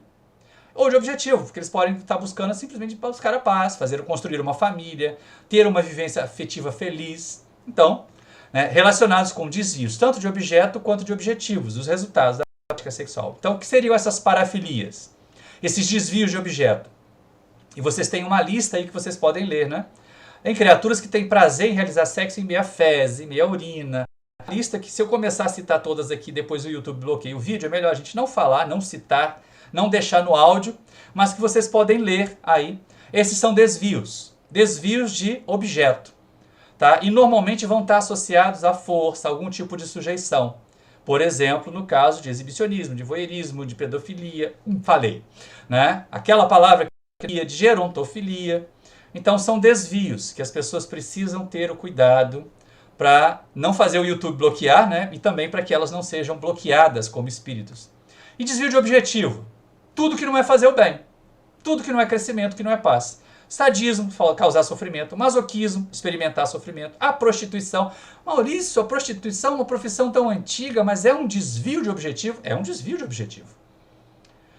Ou de objetivo, porque eles podem estar buscando simplesmente buscar a paz, construir uma família, ter uma vivência afetiva feliz. Então, relacionados com desvios, tanto de objeto quanto de objetivos, os resultados da prática sexual. Então, o que seriam essas parafilias? Esses desvios de objeto. E vocês têm uma lista aí que vocês podem ler, né? Em criaturas que têm prazer em realizar sexo em meia fezes, em meia urina. A lista que, se eu começar a citar todas aqui, depois o YouTube bloqueia o vídeo, é melhor a gente não falar, não citar, não deixar no áudio, mas que vocês podem ler aí. Esses são desvios. Desvios de objeto. Tá? E normalmente vão estar associados à força, a algum tipo de sujeição. Por exemplo, no caso de exibicionismo, de voyeurismo, de pedofilia, falei, né? Aquela palavra que é de gerontofilia. Então são desvios que as pessoas precisam ter o cuidado para não fazer o YouTube bloquear, né? E também para que elas não sejam bloqueadas como espíritos. E desvio de objetivo. Tudo que não é fazer o bem. Tudo que não é crescimento, que não é paz. Sadismo, causar sofrimento. Masoquismo, experimentar sofrimento. A prostituição. Maurício, a prostituição é uma profissão tão antiga, mas é um desvio de objetivo? É um desvio de objetivo.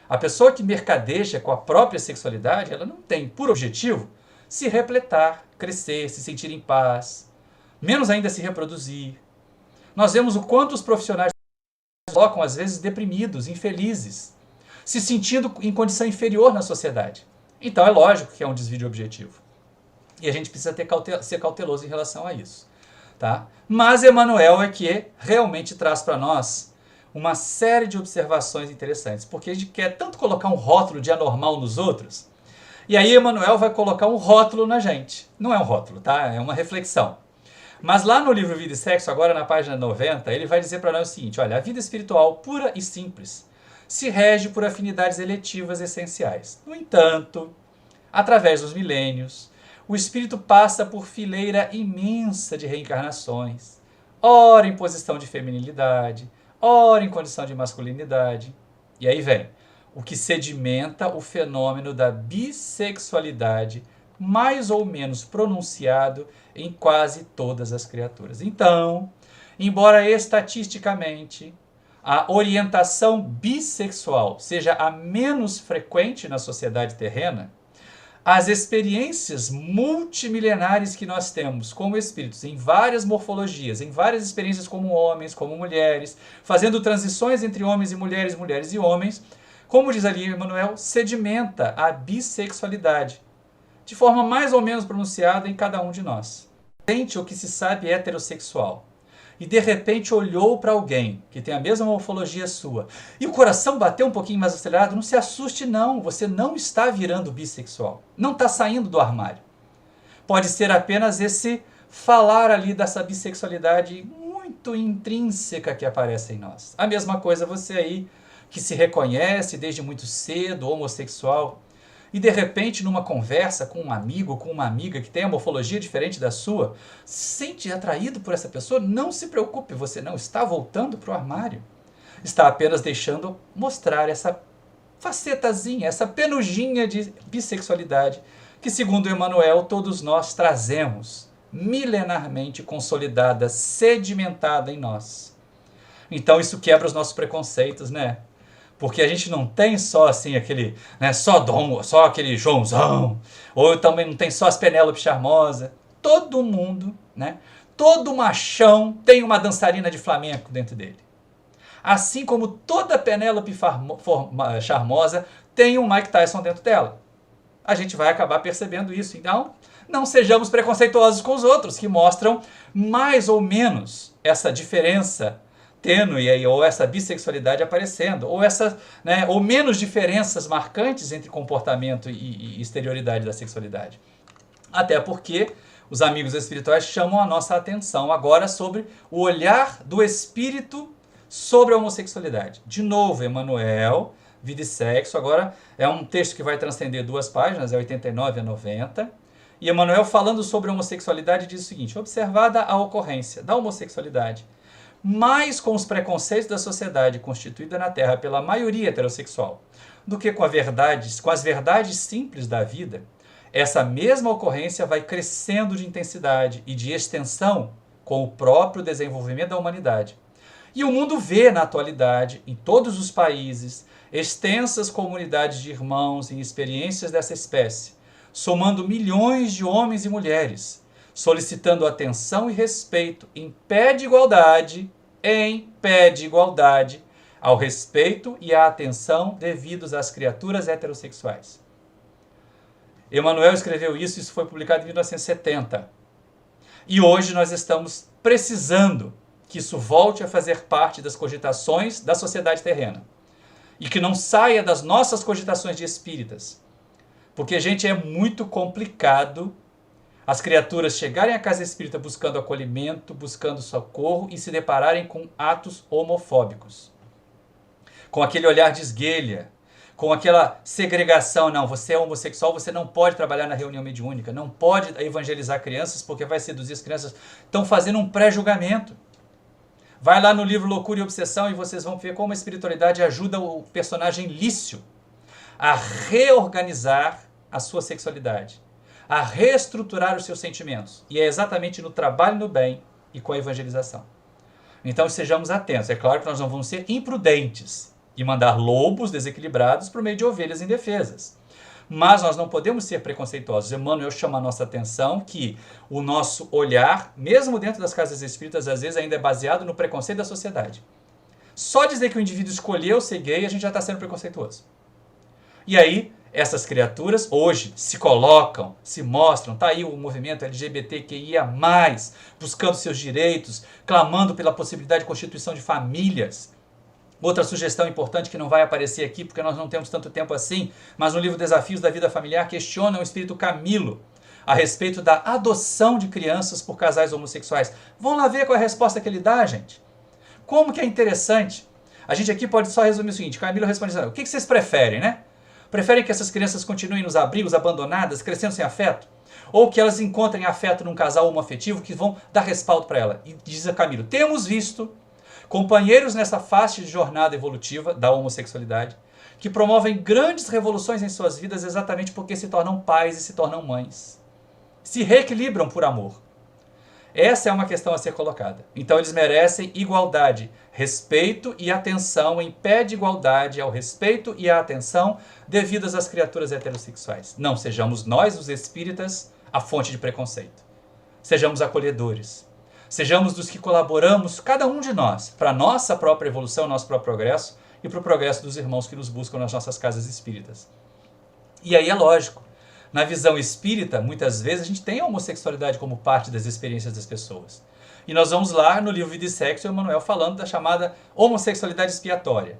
A pessoa que mercadeja com a própria sexualidade, ela não tem por objetivo se repletar, crescer, se sentir em paz. Menos ainda se reproduzir. Nós vemos o quanto os profissionais se colocam, às vezes, deprimidos, infelizes, se sentindo em condição inferior na sociedade. Então é lógico que é um desvio de objetivo. E a gente precisa ser cauteloso em relação a isso. Tá? Mas Emmanuel é que realmente traz para nós uma série de observações interessantes, porque a gente quer tanto colocar um rótulo de anormal nos outros, e aí Emmanuel vai colocar um rótulo na gente. Não é um rótulo, tá? É uma reflexão. Mas lá no livro Vida e Sexo, agora na página 90, ele vai dizer para nós o seguinte, olha, a vida espiritual pura e simples se rege por afinidades eletivas essenciais. No entanto, através dos milênios, o espírito passa por fileira imensa de reencarnações, ora em posição de feminilidade, ora em condição de masculinidade. E aí vem o que sedimenta o fenômeno da bissexualidade, mais ou menos pronunciado em quase todas as criaturas. Então, embora estatisticamente a orientação bissexual seja a menos frequente na sociedade terrena, as experiências multimilenares que nós temos como espíritos em várias morfologias, em várias experiências como homens, como mulheres, fazendo transições entre homens e mulheres e homens, como diz ali Emmanuel, sedimenta a bissexualidade, de forma mais ou menos pronunciada em cada um de nós. Sente o que se sabe heterossexual, e de repente olhou para alguém que tem a mesma morfologia sua, e o coração bateu um pouquinho mais acelerado, não se assuste não, você não está virando bissexual, não está saindo do armário. Pode ser apenas esse falar ali dessa bissexualidade muito intrínseca que aparece em nós. A mesma coisa você aí, que se reconhece desde muito cedo, homossexual, e de repente numa conversa com um amigo, com uma amiga que tem a morfologia diferente da sua, se sente atraído por essa pessoa, não se preocupe, você não está voltando para o armário. Está apenas deixando mostrar essa facetazinha, essa penugem de bissexualidade que, segundo Emmanuel, todos nós trazemos, milenarmente consolidada, sedimentada em nós. Então isso quebra os nossos preconceitos, né? Porque a gente não tem só assim aquele, né, só aquele Joãozão, ou também não tem só as Penélope charmosa. Todo mundo, né? Todo machão tem uma dançarina de flamenco dentro dele. Assim como toda Penélope charmosa tem um Mike Tyson dentro dela. A gente vai acabar percebendo isso. Então, não sejamos preconceituosos com os outros, que mostram mais ou menos essa diferença tênue, ou essa bissexualidade aparecendo, ou ou menos diferenças marcantes entre comportamento e exterioridade da sexualidade. Até porque os amigos espirituais chamam a nossa atenção agora sobre o olhar do espírito sobre a homossexualidade. De novo, Emmanuel, Vida e Sexo, agora é um texto que vai transcender 2 páginas, é 89 a 90. E Emmanuel, falando sobre a homossexualidade, diz o seguinte: observada a ocorrência da homossexualidade, mais com os preconceitos da sociedade constituída na Terra pela maioria heterossexual, do que com as verdades simples da vida, essa mesma ocorrência vai crescendo de intensidade e de extensão com o próprio desenvolvimento da humanidade. E o mundo vê na atualidade, em todos os países, extensas comunidades de irmãos em experiências dessa espécie, somando milhões de homens e mulheres, solicitando atenção e respeito em pé de igualdade, ao respeito e à atenção devidos às criaturas heterossexuais. Emmanuel escreveu isso foi publicado em 1970. E hoje nós estamos precisando que isso volte a fazer parte das cogitações da sociedade terrena. E que não saia das nossas cogitações de espíritas. Porque, gente, é muito complicado as criaturas chegarem à casa espírita buscando acolhimento, buscando socorro e se depararem com atos homofóbicos. Com aquele olhar de esguelha, com aquela segregação, não, você é homossexual, você não pode trabalhar na reunião mediúnica, não pode evangelizar crianças porque vai seduzir as crianças. Estão fazendo um pré-julgamento. Vai lá no livro Loucura e Obsessão e vocês vão ver como a espiritualidade ajuda o personagem Lício a reorganizar a sua sexualidade, a reestruturar os seus sentimentos. E é exatamente no trabalho no bem e com a evangelização. Então sejamos atentos. É claro que nós não vamos ser imprudentes e mandar lobos desequilibrados por meio de ovelhas indefesas. Mas nós não podemos ser preconceituosos. Emmanuel chama a nossa atenção que o nosso olhar, mesmo dentro das casas espíritas, às vezes ainda é baseado no preconceito da sociedade. Só dizer que o indivíduo escolheu ser gay, a gente já está sendo preconceituoso. E aí, essas criaturas hoje se colocam, se mostram, está aí o movimento LGBTQIA+, buscando seus direitos, clamando pela possibilidade de constituição de famílias. Outra sugestão importante que não vai aparecer aqui porque nós não temos tanto tempo assim, mas no livro Desafios da Vida Familiar questiona o espírito Camilo a respeito da adoção de crianças por casais homossexuais. Vão lá ver qual é a resposta que ele dá, gente. Como que é interessante. A gente aqui pode só resumir o seguinte: Camilo responde assim: o que vocês preferem, né? Preferem que essas crianças continuem nos abrigos, abandonadas, crescendo sem afeto? Ou que elas encontrem afeto num casal homoafetivo que vão dar respaldo para ela? E diz a Camilo: temos visto companheiros nessa faixa de jornada evolutiva da homossexualidade que promovem grandes revoluções em suas vidas exatamente porque se tornam pais e se tornam mães. Se reequilibram por amor. Essa é uma questão a ser colocada. Então eles merecem igualdade, respeito e atenção em pé de igualdade ao respeito e à atenção devidas às criaturas heterossexuais. Não sejamos nós, os espíritas, a fonte de preconceito. Sejamos acolhedores. Sejamos dos que colaboramos, cada um de nós, para a nossa própria evolução, nosso próprio progresso e para o progresso dos irmãos que nos buscam nas nossas casas espíritas. E aí é lógico, na visão espírita, muitas vezes a gente tem a homossexualidade como parte das experiências das pessoas. E nós vamos lá no livro Vida e Sexo, o Emmanuel falando da chamada homossexualidade expiatória.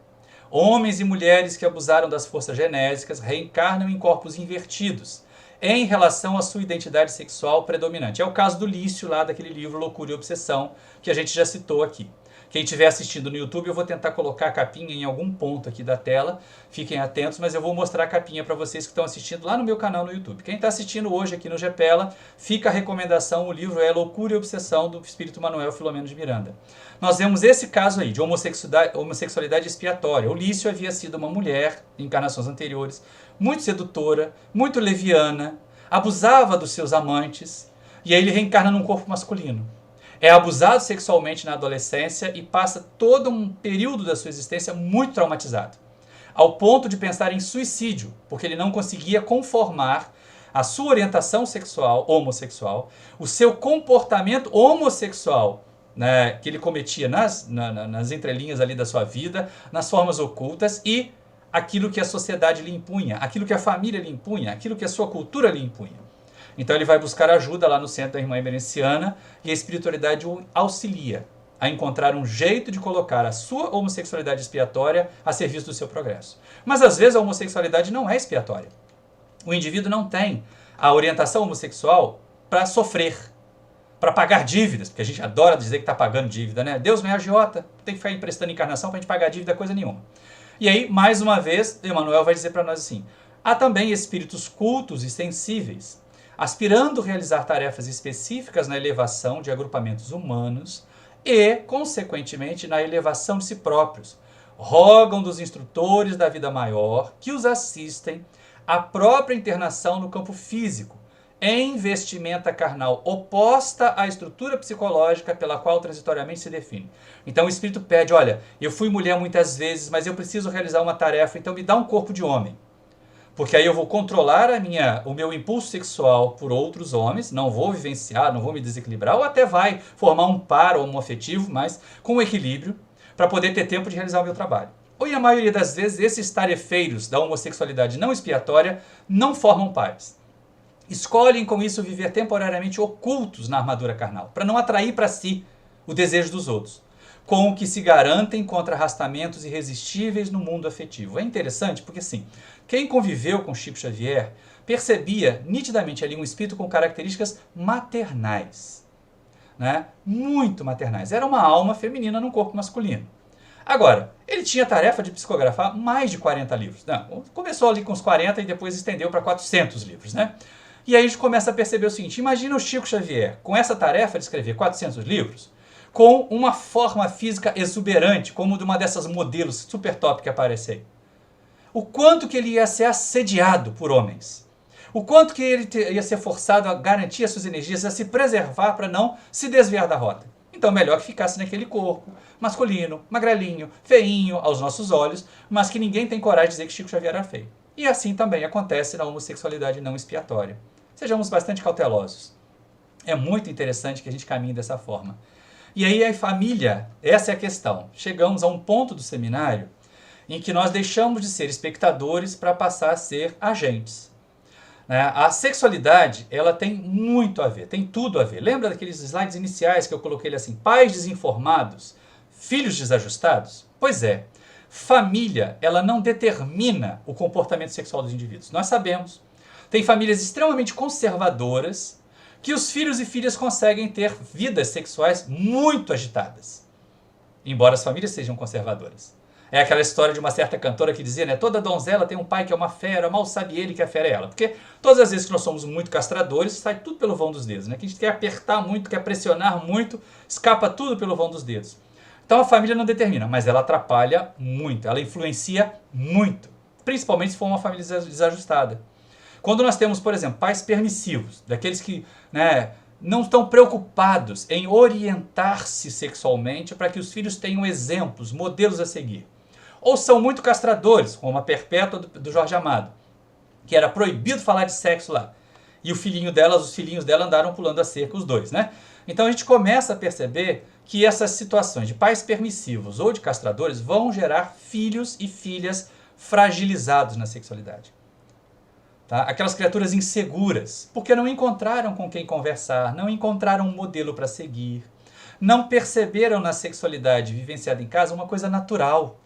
Homens e mulheres que abusaram das forças genésicas reencarnam em corpos invertidos, em relação à sua identidade sexual predominante. É o caso do Lício, lá daquele livro Loucura e Obsessão, que a gente já citou aqui. Quem estiver assistindo no YouTube, eu vou tentar colocar a capinha em algum ponto aqui da tela. Fiquem atentos, mas eu vou mostrar a capinha para vocês que estão assistindo lá no meu canal no YouTube. Quem está assistindo hoje aqui no GPELA, fica a recomendação, o livro é Loucura e Obsessão, do Espírito Manuel Filomeno de Miranda. Nós vemos esse caso aí, de homossexualidade expiatória. O Lício havia sido uma mulher, em encarnações anteriores, muito sedutora, muito leviana, abusava dos seus amantes, e aí ele reencarna num corpo masculino. É abusado sexualmente na adolescência e passa todo um período da sua existência muito traumatizado, ao ponto de pensar em suicídio, porque ele não conseguia conformar a sua orientação sexual, homossexual, o seu comportamento homossexual, né, que ele cometia nas entrelinhas ali da sua vida, nas formas ocultas, e aquilo que a sociedade lhe impunha, aquilo que a família lhe impunha, aquilo que a sua cultura lhe impunha. Então ele vai buscar ajuda lá no centro da irmã Emerenciana e a espiritualidade o auxilia a encontrar um jeito de colocar a sua homossexualidade expiatória a serviço do seu progresso. Mas às vezes a homossexualidade não é expiatória. O indivíduo não tem a orientação homossexual para sofrer, para pagar dívidas, porque a gente adora dizer que está pagando dívida, né? Deus não é agiota, tem que ficar emprestando encarnação para a gente pagar dívida, coisa nenhuma. E aí, mais uma vez, Emmanuel vai dizer para nós assim, há também espíritos cultos e sensíveis, aspirando a realizar tarefas específicas na elevação de agrupamentos humanos e, consequentemente, na elevação de si próprios. Rogam dos instrutores da vida maior que os assistem à própria internação no campo físico, em vestimenta carnal oposta à estrutura psicológica pela qual transitoriamente se define. Então o espírito pede, olha, eu fui mulher muitas vezes, mas eu preciso realizar uma tarefa, então me dá um corpo de homem. Porque aí eu vou controlar o meu impulso sexual por outros homens, não vou vivenciar, não vou me desequilibrar, ou até vai formar um par homoafetivo, mas com equilíbrio, para poder ter tempo de realizar o meu trabalho. Ou, e a maioria das vezes, esses tarefeiros da homossexualidade não expiatória não formam pares. Escolhem com isso viver temporariamente ocultos na armadura carnal, para não atrair para si o desejo dos outros, com o que se garantem contra arrastamentos irresistíveis no mundo afetivo. É interessante porque, assim, quem conviveu com Chico Xavier percebia nitidamente ali um espírito com características maternais, né? Muito maternais. Era uma alma feminina num corpo masculino. Agora, ele tinha a tarefa de psicografar mais de 40 livros. Não, começou ali com os 40 e depois estendeu para 400 livros, né? E aí a gente começa a perceber o seguinte, imagina o Chico Xavier com essa tarefa de escrever 400 livros, com uma forma física exuberante, como de uma dessas modelos super top que aparece aí. O quanto que ele ia ser assediado por homens. O quanto que ele ia ser forçado a garantir as suas energias, a se preservar para não se desviar da rota. Então melhor que ficasse naquele corpo, masculino, magrelinho, feinho aos nossos olhos, mas que ninguém tem coragem de dizer que Chico Xavier era feio. E assim também acontece na homossexualidade não expiatória. Sejamos bastante cautelosos. É muito interessante que a gente caminhe dessa forma. E aí a família, essa é a questão. Chegamos a um ponto do seminário em que nós deixamos de ser espectadores para passar a ser agentes. A sexualidade, ela tem muito a ver, tem tudo a ver. Lembra daqueles slides iniciais que eu coloquei assim, pais desinformados, filhos desajustados? Pois é, família, ela não determina o comportamento sexual dos indivíduos. Nós sabemos, tem famílias extremamente conservadoras que os filhos e filhas conseguem ter vidas sexuais muito agitadas, embora as famílias sejam conservadoras. É aquela história de uma certa cantora que dizia, né, toda donzela tem um pai que é uma fera, mal sabe ele que a fera é ela. Porque todas as vezes que nós somos muito castradores, sai tudo pelo vão dos dedos, né? Que a gente quer apertar muito, quer pressionar muito, escapa tudo pelo vão dos dedos. Então a família não determina, mas ela atrapalha muito, ela influencia muito, principalmente se for uma família desajustada. Quando nós temos, por exemplo, pais permissivos, daqueles que, né, não estão preocupados em orientar-se sexualmente para que os filhos tenham exemplos, modelos a seguir. Ou são muito castradores, como a Perpétua do Jorge Amado, que era proibido falar de sexo lá. E os filhinhos dela andaram pulando a cerca, os dois, né? Então a gente começa a perceber que essas situações de pais permissivos ou de castradores vão gerar filhos e filhas fragilizados na sexualidade. Tá? Aquelas criaturas inseguras, porque não encontraram com quem conversar, não encontraram um modelo para seguir, não perceberam na sexualidade vivenciada em casa uma coisa natural.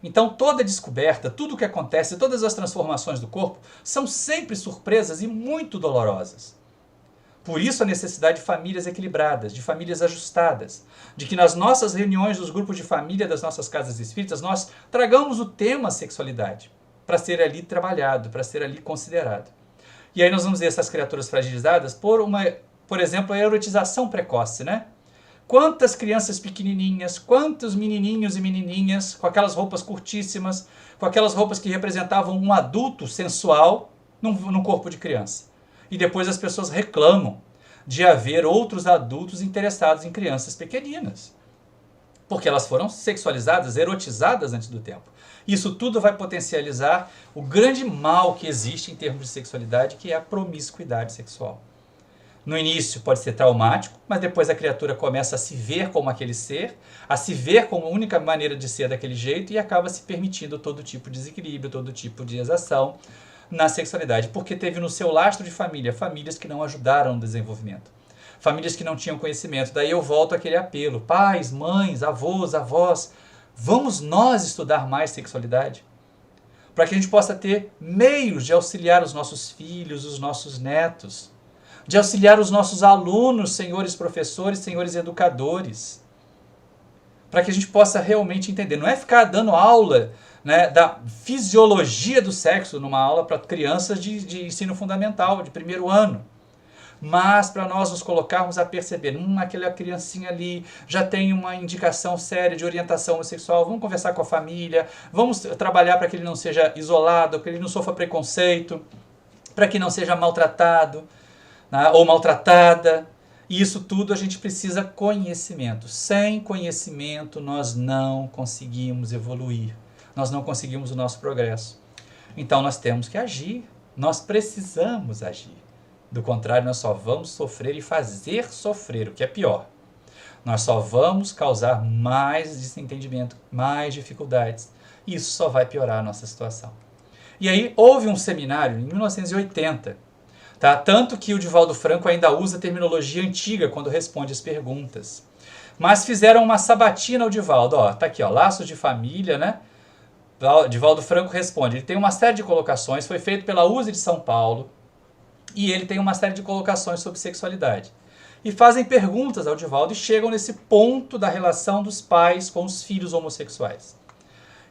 Então toda descoberta, tudo o que acontece, todas as transformações do corpo são sempre surpresas e muito dolorosas. Por isso a necessidade de famílias equilibradas, de famílias ajustadas, de que nas nossas reuniões dos grupos de família das nossas casas espíritas nós tragamos o tema sexualidade para ser ali trabalhado, para ser ali considerado. E aí nós vamos ver essas criaturas fragilizadas por exemplo, a erotização precoce, né? Quantas crianças pequenininhas, quantos menininhos e menininhas com aquelas roupas curtíssimas, com aquelas roupas que representavam um adulto sensual no corpo de criança. E depois as pessoas reclamam de haver outros adultos interessados em crianças pequeninas. Porque elas foram sexualizadas, erotizadas antes do tempo. Isso tudo vai potencializar o grande mal que existe em termos de sexualidade, que é a promiscuidade sexual. No início pode ser traumático, mas depois a criatura começa a se ver como aquele ser, a se ver como a única maneira de ser daquele jeito e acaba se permitindo todo tipo de desequilíbrio, todo tipo de exação na sexualidade, porque teve no seu lastro de família famílias que não ajudaram no desenvolvimento, famílias que não tinham conhecimento. Daí eu volto àquele apelo: pais, mães, avós, vamos nós estudar mais sexualidade, para que a gente possa ter meios de auxiliar os nossos filhos, os nossos netos, de auxiliar os nossos alunos, senhores professores, senhores educadores, para que a gente possa realmente entender. Não é ficar dando aula, né, da fisiologia do sexo numa aula para crianças de ensino fundamental, de primeiro ano, mas para nós nos colocarmos a perceber, aquela criancinha ali já tem uma indicação séria de orientação homossexual, vamos conversar com a família, vamos trabalhar para que ele não seja isolado, para que ele não sofra preconceito, para que não seja maltratado, né, ou maltratada. E isso tudo a gente precisa conhecimento. Sem conhecimento nós não conseguimos evoluir, nós não conseguimos o nosso progresso. Então nós temos que agir, nós precisamos agir. Do contrário, nós só vamos sofrer e fazer sofrer, o que é pior. Nós só vamos causar mais desentendimento, mais dificuldades. E isso só vai piorar a nossa situação. E aí houve um seminário em 1980, tá? Tanto que o Divaldo Franco ainda usa terminologia antiga quando responde as perguntas. Mas fizeram uma sabatina ao Divaldo. Tá aqui, laços de família, né? Divaldo Franco responde. Ele tem uma série de colocações, foi feito pela USE de São Paulo, e ele tem uma série de colocações sobre sexualidade. E fazem perguntas ao Divaldo e chegam nesse ponto da relação dos pais com os filhos homossexuais.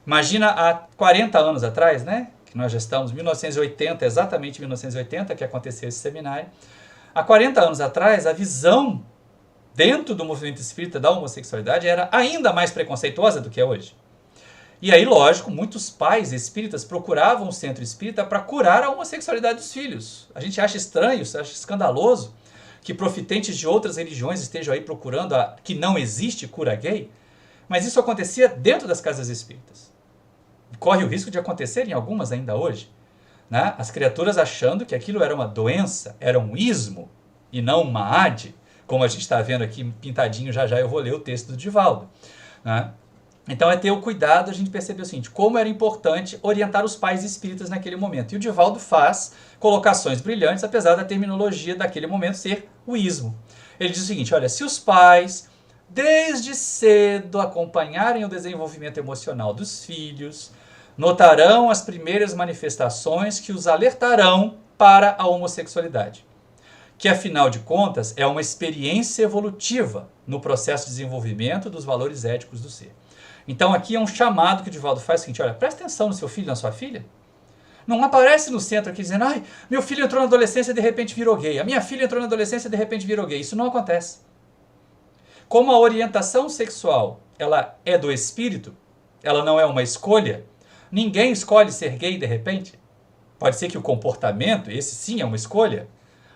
Imagina há 40 anos atrás, né? Que nós já estamos em 1980, exatamente 1980, que aconteceu esse seminário. Há 40 anos atrás, a visão dentro do movimento espírita da homossexualidade era ainda mais preconceituosa do que é hoje. E aí, lógico, muitos pais espíritas procuravam o centro espírita para curar a homossexualidade dos filhos. A gente acha estranho, acha escandaloso que profitentes de outras religiões estejam aí procurando que não existe cura gay, mas isso acontecia dentro das casas espíritas. Corre o risco de acontecer em algumas ainda hoje, né? As criaturas achando que aquilo era uma doença, era um ismo e não uma ade, como a gente está vendo aqui pintadinho, já eu vou ler o texto do Divaldo, né? Então é ter o cuidado, a gente perceber o seguinte, como era importante orientar os pais espíritas naquele momento. E o Divaldo faz colocações brilhantes, apesar da terminologia daquele momento ser o ismo. Ele diz o seguinte: olha, se os pais, desde cedo, acompanharem o desenvolvimento emocional dos filhos, notarão as primeiras manifestações que os alertarão para a homossexualidade, que afinal de contas é uma experiência evolutiva no processo de desenvolvimento dos valores éticos do ser. Então aqui é um chamado que o Divaldo faz, o seguinte: olha, presta atenção no seu filho, na sua filha. Não aparece no centro aqui dizendo: meu filho entrou na adolescência e de repente virou gay, a minha filha entrou na adolescência e de repente virou gay. Isso não acontece. Como a orientação sexual ela é do espírito, ela não é uma escolha, ninguém escolhe ser gay de repente. Pode ser que o comportamento, esse sim é uma escolha,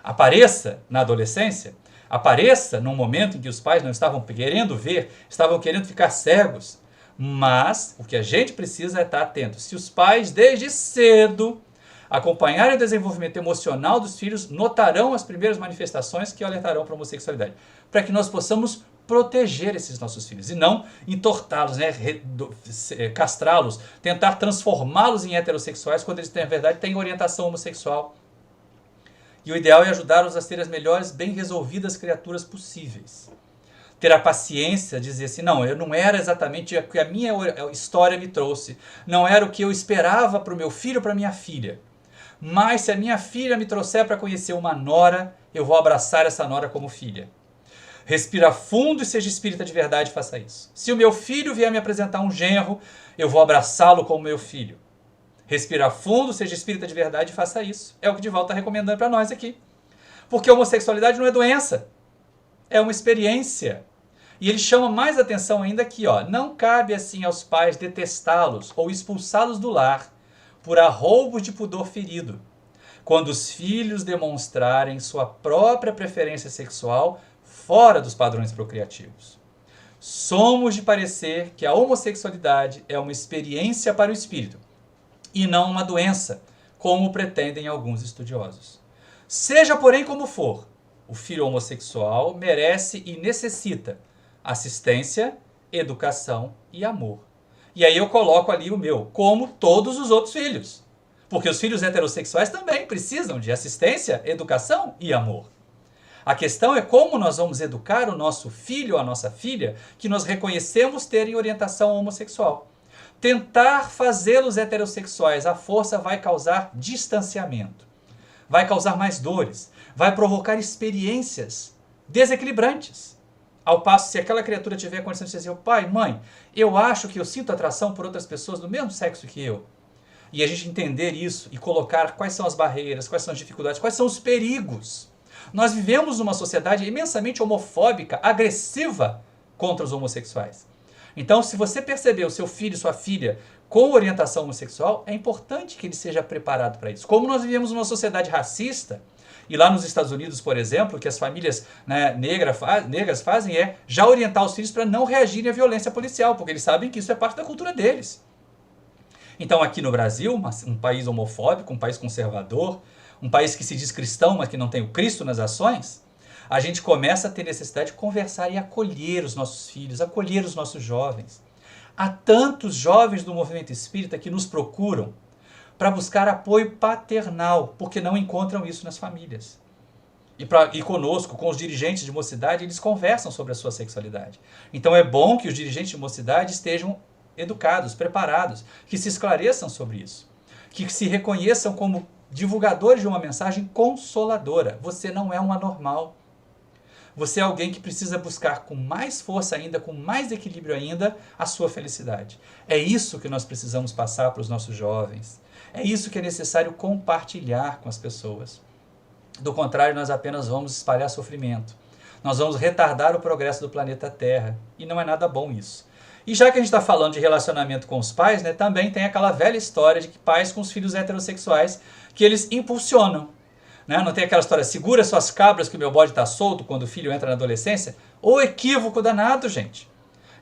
apareça na adolescência, apareça num momento em que os pais não estavam querendo ver, estavam querendo ficar cegos. Mas o que a gente precisa é estar atento. Se os pais, desde cedo, acompanharem o desenvolvimento emocional dos filhos, notarão as primeiras manifestações que alertarão para a homossexualidade, para que nós possamos proteger esses nossos filhos e não entortá-los, né, castrá-los, tentar transformá-los em heterossexuais quando eles, na verdade, têm orientação homossexual. E o ideal é ajudá-los a ser as melhores, bem resolvidas criaturas possíveis. Ter a paciência de dizer assim: não, eu não era exatamente o que a minha história me trouxe, não era o que eu esperava para o meu filho ou para a minha filha. Mas se a minha filha me trouxer para conhecer uma nora, eu vou abraçar essa nora como filha. Respira fundo e seja espírita de verdade e faça isso. Se o meu filho vier me apresentar um genro, eu vou abraçá-lo como meu filho. Respira fundo, seja espírita de verdade e faça isso. É o que o Divaldo está recomendando para nós aqui. Porque a homossexualidade não é doença, é uma experiência. E ele chama mais atenção ainda aqui, ó, não cabe assim aos pais detestá-los ou expulsá-los do lar por arroubo de pudor ferido, quando os filhos demonstrarem sua própria preferência sexual fora dos padrões procriativos. Somos de parecer que a homossexualidade é uma experiência para o espírito e não uma doença, como pretendem alguns estudiosos. Seja, porém, como for, o filho homossexual merece e necessita assistência, educação e amor. E aí eu coloco ali o meu, como todos os outros filhos. Porque os filhos heterossexuais também precisam de assistência, educação e amor. A questão é como nós vamos educar o nosso filho ou a nossa filha que nós reconhecemos terem orientação homossexual. Tentar fazê-los heterossexuais à força vai causar distanciamento, vai causar mais dores, vai provocar experiências desequilibrantes. Ao passo, se aquela criatura tiver a condição de dizer, pai, mãe, eu acho que eu sinto atração por outras pessoas do mesmo sexo que eu. E a gente entender isso e colocar quais são as barreiras, quais são as dificuldades, quais são os perigos. Nós vivemos numa sociedade imensamente homofóbica, agressiva contra os homossexuais. Então, se você perceber o seu filho, sua filha com orientação homossexual, é importante que ele seja preparado para isso. Como nós vivemos numa sociedade racista, e lá nos Estados Unidos, por exemplo, o que as famílias negras fazem é já orientar os filhos para não reagirem à violência policial, porque eles sabem que isso é parte da cultura deles. Então aqui no Brasil, um país homofóbico, um país conservador, um país que se diz cristão, mas que não tem o Cristo nas ações, a gente começa a ter necessidade de conversar e acolher os nossos filhos, acolher os nossos jovens. Há tantos jovens do movimento espírita que nos procuram para buscar apoio paternal, porque não encontram isso nas famílias. E conosco, com os dirigentes de mocidade, eles conversam sobre a sua sexualidade. Então é bom que os dirigentes de mocidade estejam educados, preparados, que se esclareçam sobre isso, que se reconheçam como divulgadores de uma mensagem consoladora. Você não é um anormal. Você é alguém que precisa buscar com mais força ainda, com mais equilíbrio ainda, a sua felicidade. É isso que nós precisamos passar para os nossos jovens. É isso que é necessário compartilhar com as pessoas. Do contrário, nós apenas vamos espalhar sofrimento. Nós vamos retardar o progresso do planeta Terra. E não é nada bom isso. E já que a gente está falando de relacionamento com os pais, né, também tem aquela velha história de que pais com os filhos heterossexuais, que eles impulsionam. Né? Não tem aquela história, segura suas cabras que o meu bode está solto quando o filho entra na adolescência? Ou equívoco danado, gente.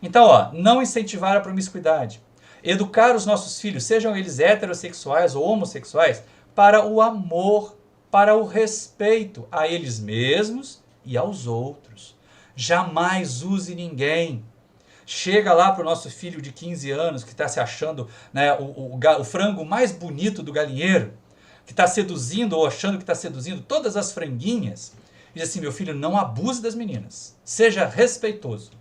Então, ó, não incentivar a promiscuidade. Educar os nossos filhos, sejam eles heterossexuais ou homossexuais, para o amor, para o respeito a eles mesmos e aos outros. Jamais use ninguém. Chega lá para o nosso filho de 15 anos, que está se achando, né, o frango mais bonito do galinheiro, que está seduzindo ou achando que está seduzindo todas as franguinhas, e diz assim, meu filho, não abuse das meninas, seja respeitoso.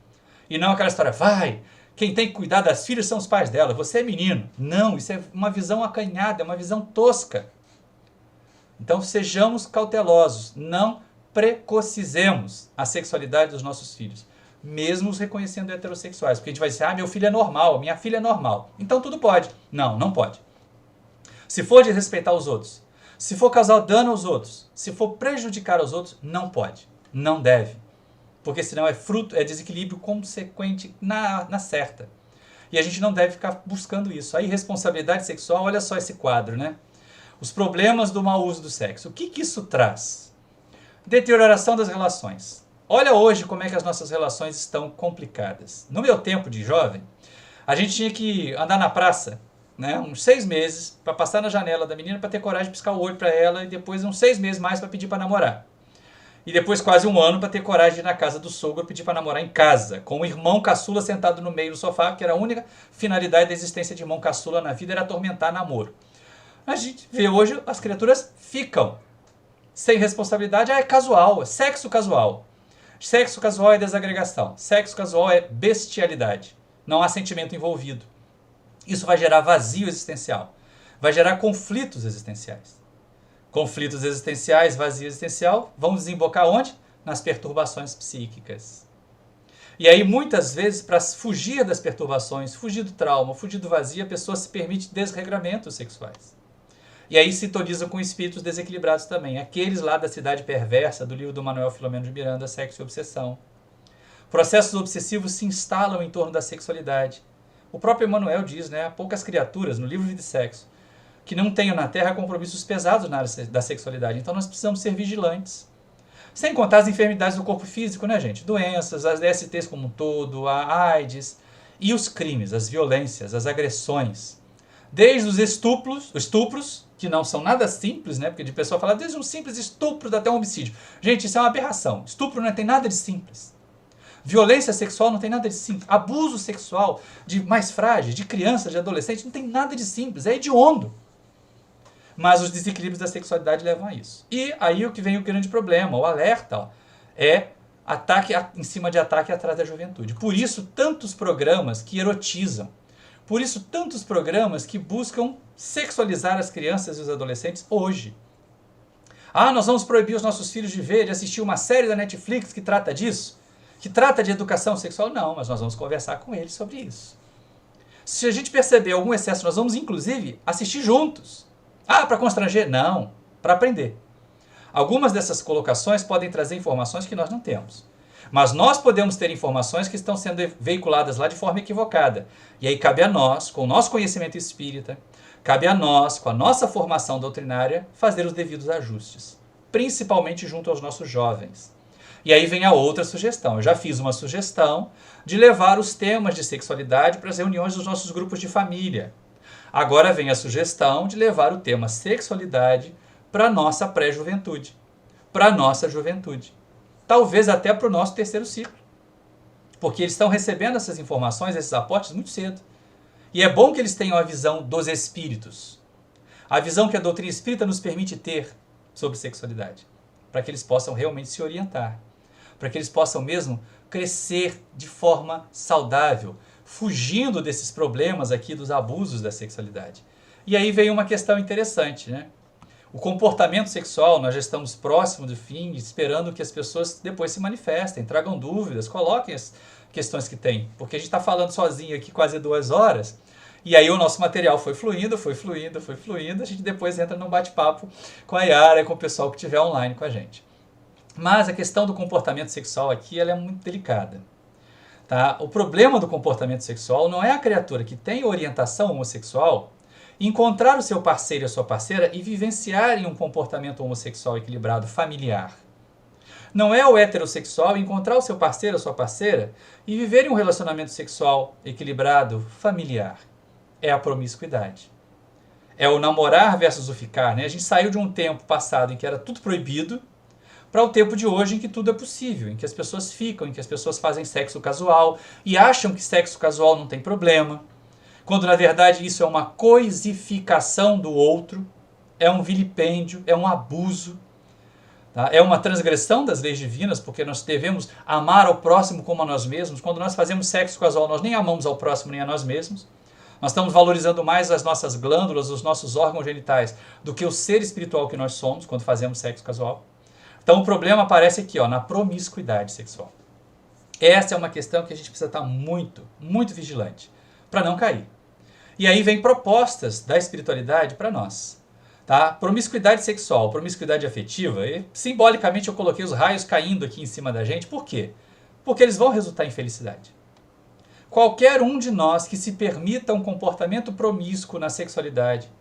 E não aquela história, vai, quem tem que cuidar das filhas são os pais dela, você é menino. Não, isso é uma visão acanhada, é uma visão tosca. Então sejamos cautelosos, não precocizemos a sexualidade dos nossos filhos, mesmo os reconhecendo heterossexuais, porque a gente vai dizer, meu filho é normal, minha filha é normal, então tudo pode. Não, não pode. Se for desrespeitar os outros, se for causar dano aos outros, se for prejudicar os outros, não pode, não deve. Porque senão é desequilíbrio consequente na certa. E a gente não deve ficar buscando isso. A irresponsabilidade sexual, olha só esse quadro, né? Os problemas do mau uso do sexo. O que isso traz? Deterioração das relações. Olha hoje como é que as nossas relações estão complicadas. No meu tempo de jovem, a gente tinha que andar na praça, né, uns 6 meses, para passar na janela da menina para ter coragem de piscar o olho para ela e depois uns 6 meses mais para pedir para namorar. E depois quase 1 ano para ter coragem de ir na casa do sogro pedir para namorar em casa, com o irmão caçula sentado no meio do sofá, que era a única finalidade da existência de irmão caçula na vida, era atormentar namoro. A gente vê hoje, as criaturas ficam sem responsabilidade, é casual, é sexo casual. Sexo casual é desagregação, sexo casual é bestialidade, não há sentimento envolvido. Isso vai gerar vazio existencial, vai gerar conflitos existenciais. Conflitos existenciais, vazio existencial, vão desembocar onde? Nas perturbações psíquicas. E aí, muitas vezes, para fugir das perturbações, fugir do trauma, fugir do vazio, a pessoa se permite desregramentos sexuais. E aí sintonizam com espíritos desequilibrados também. Aqueles lá da cidade perversa, do livro do Manuel Filomeno de Miranda, Sexo e Obsessão. Processos obsessivos se instalam em torno da sexualidade. O próprio Emmanuel diz, né, há poucas criaturas, no livro Vida e Sexo, que não tenham na Terra compromissos pesados na área da sexualidade. Então nós precisamos ser vigilantes. Sem contar as enfermidades do corpo físico, né, gente? Doenças, as DSTs como um todo, a AIDS e os crimes, as violências, as agressões. Desde os estupros, que não são nada simples, né? Porque de pessoa fala, desde um simples estupro até um homicídio. Gente, isso é uma aberração. Estupro não tem nada de simples. Violência sexual não tem nada de simples. Abuso sexual de mais frágeis, de crianças, de adolescentes, não tem nada de simples. É hediondo. Mas os desequilíbrios da sexualidade levam a isso. E aí o que vem o grande problema, o alerta, ó, é ataque em cima de ataque atrás da juventude. Por isso, tantos programas que erotizam. Por isso, tantos programas que buscam sexualizar as crianças e os adolescentes hoje. Ah, nós vamos proibir os nossos filhos de ver, de assistir uma série da Netflix que trata disso? Que trata de educação sexual? Não, mas nós vamos conversar com eles sobre isso. Se a gente perceber algum excesso, nós vamos, inclusive, assistir juntos. Ah, para constranger? Não, para aprender. Algumas dessas colocações podem trazer informações que nós não temos. Mas nós podemos ter informações que estão sendo veiculadas lá de forma equivocada. E aí cabe a nós, com o nosso conhecimento espírita, cabe a nós, com a nossa formação doutrinária, fazer os devidos ajustes. Principalmente junto aos nossos jovens. E aí vem a outra sugestão. Eu já fiz uma sugestão de levar os temas de sexualidade para as reuniões dos nossos grupos de família. Agora vem a sugestão de levar o tema sexualidade para a nossa pré-juventude, para a nossa juventude. Talvez até para o nosso terceiro ciclo. Porque eles estão recebendo essas informações, esses aportes muito cedo. E é bom que eles tenham a visão dos espíritos. A visão que a doutrina espírita nos permite ter sobre sexualidade. Para que eles possam realmente se orientar. Para que eles possam mesmo crescer de forma saudável, fugindo desses problemas aqui dos abusos da sexualidade. E aí vem uma questão interessante, né? O comportamento sexual, nós já estamos próximos do fim, esperando que as pessoas depois se manifestem, tragam dúvidas, coloquem as questões que têm. Porque a gente está falando sozinho aqui quase 2 horas, e aí o nosso material foi fluindo, a gente depois entra num bate-papo com a Yara e com o pessoal que estiver online com a gente. Mas a questão do comportamento sexual aqui ela é muito delicada. Tá? O problema do comportamento sexual não é a criatura que tem orientação homossexual encontrar o seu parceiro e a sua parceira e vivenciarem um comportamento homossexual equilibrado familiar. Não é o heterossexual encontrar o seu parceiro ou a sua parceira e viverem um relacionamento sexual equilibrado familiar. É a promiscuidade. É o namorar versus o ficar. Né? A gente saiu de um tempo passado em que era tudo proibido para o tempo de hoje em que tudo é possível, em que as pessoas ficam, em que as pessoas fazem sexo casual e acham que sexo casual não tem problema. Quando na verdade isso é uma coisificação do outro, é um vilipêndio, é um abuso, tá? É uma transgressão das leis divinas, porque nós devemos amar ao próximo como a nós mesmos. Quando nós fazemos sexo casual, nós nem amamos ao próximo nem a nós mesmos. Nós estamos valorizando mais as nossas glândulas, os nossos órgãos genitais, do que o ser espiritual que nós somos quando fazemos sexo casual. Então o problema aparece aqui, ó, na promiscuidade sexual. Essa é uma questão que a gente precisa estar muito, muito vigilante, para não cair. E aí vem propostas da espiritualidade para nós. Tá? Promiscuidade sexual, promiscuidade afetiva, e simbolicamente eu coloquei os raios caindo aqui em cima da gente. Por quê? Porque eles vão resultar em felicidade. Qualquer um de nós que se permita um comportamento promíscuo na sexualidade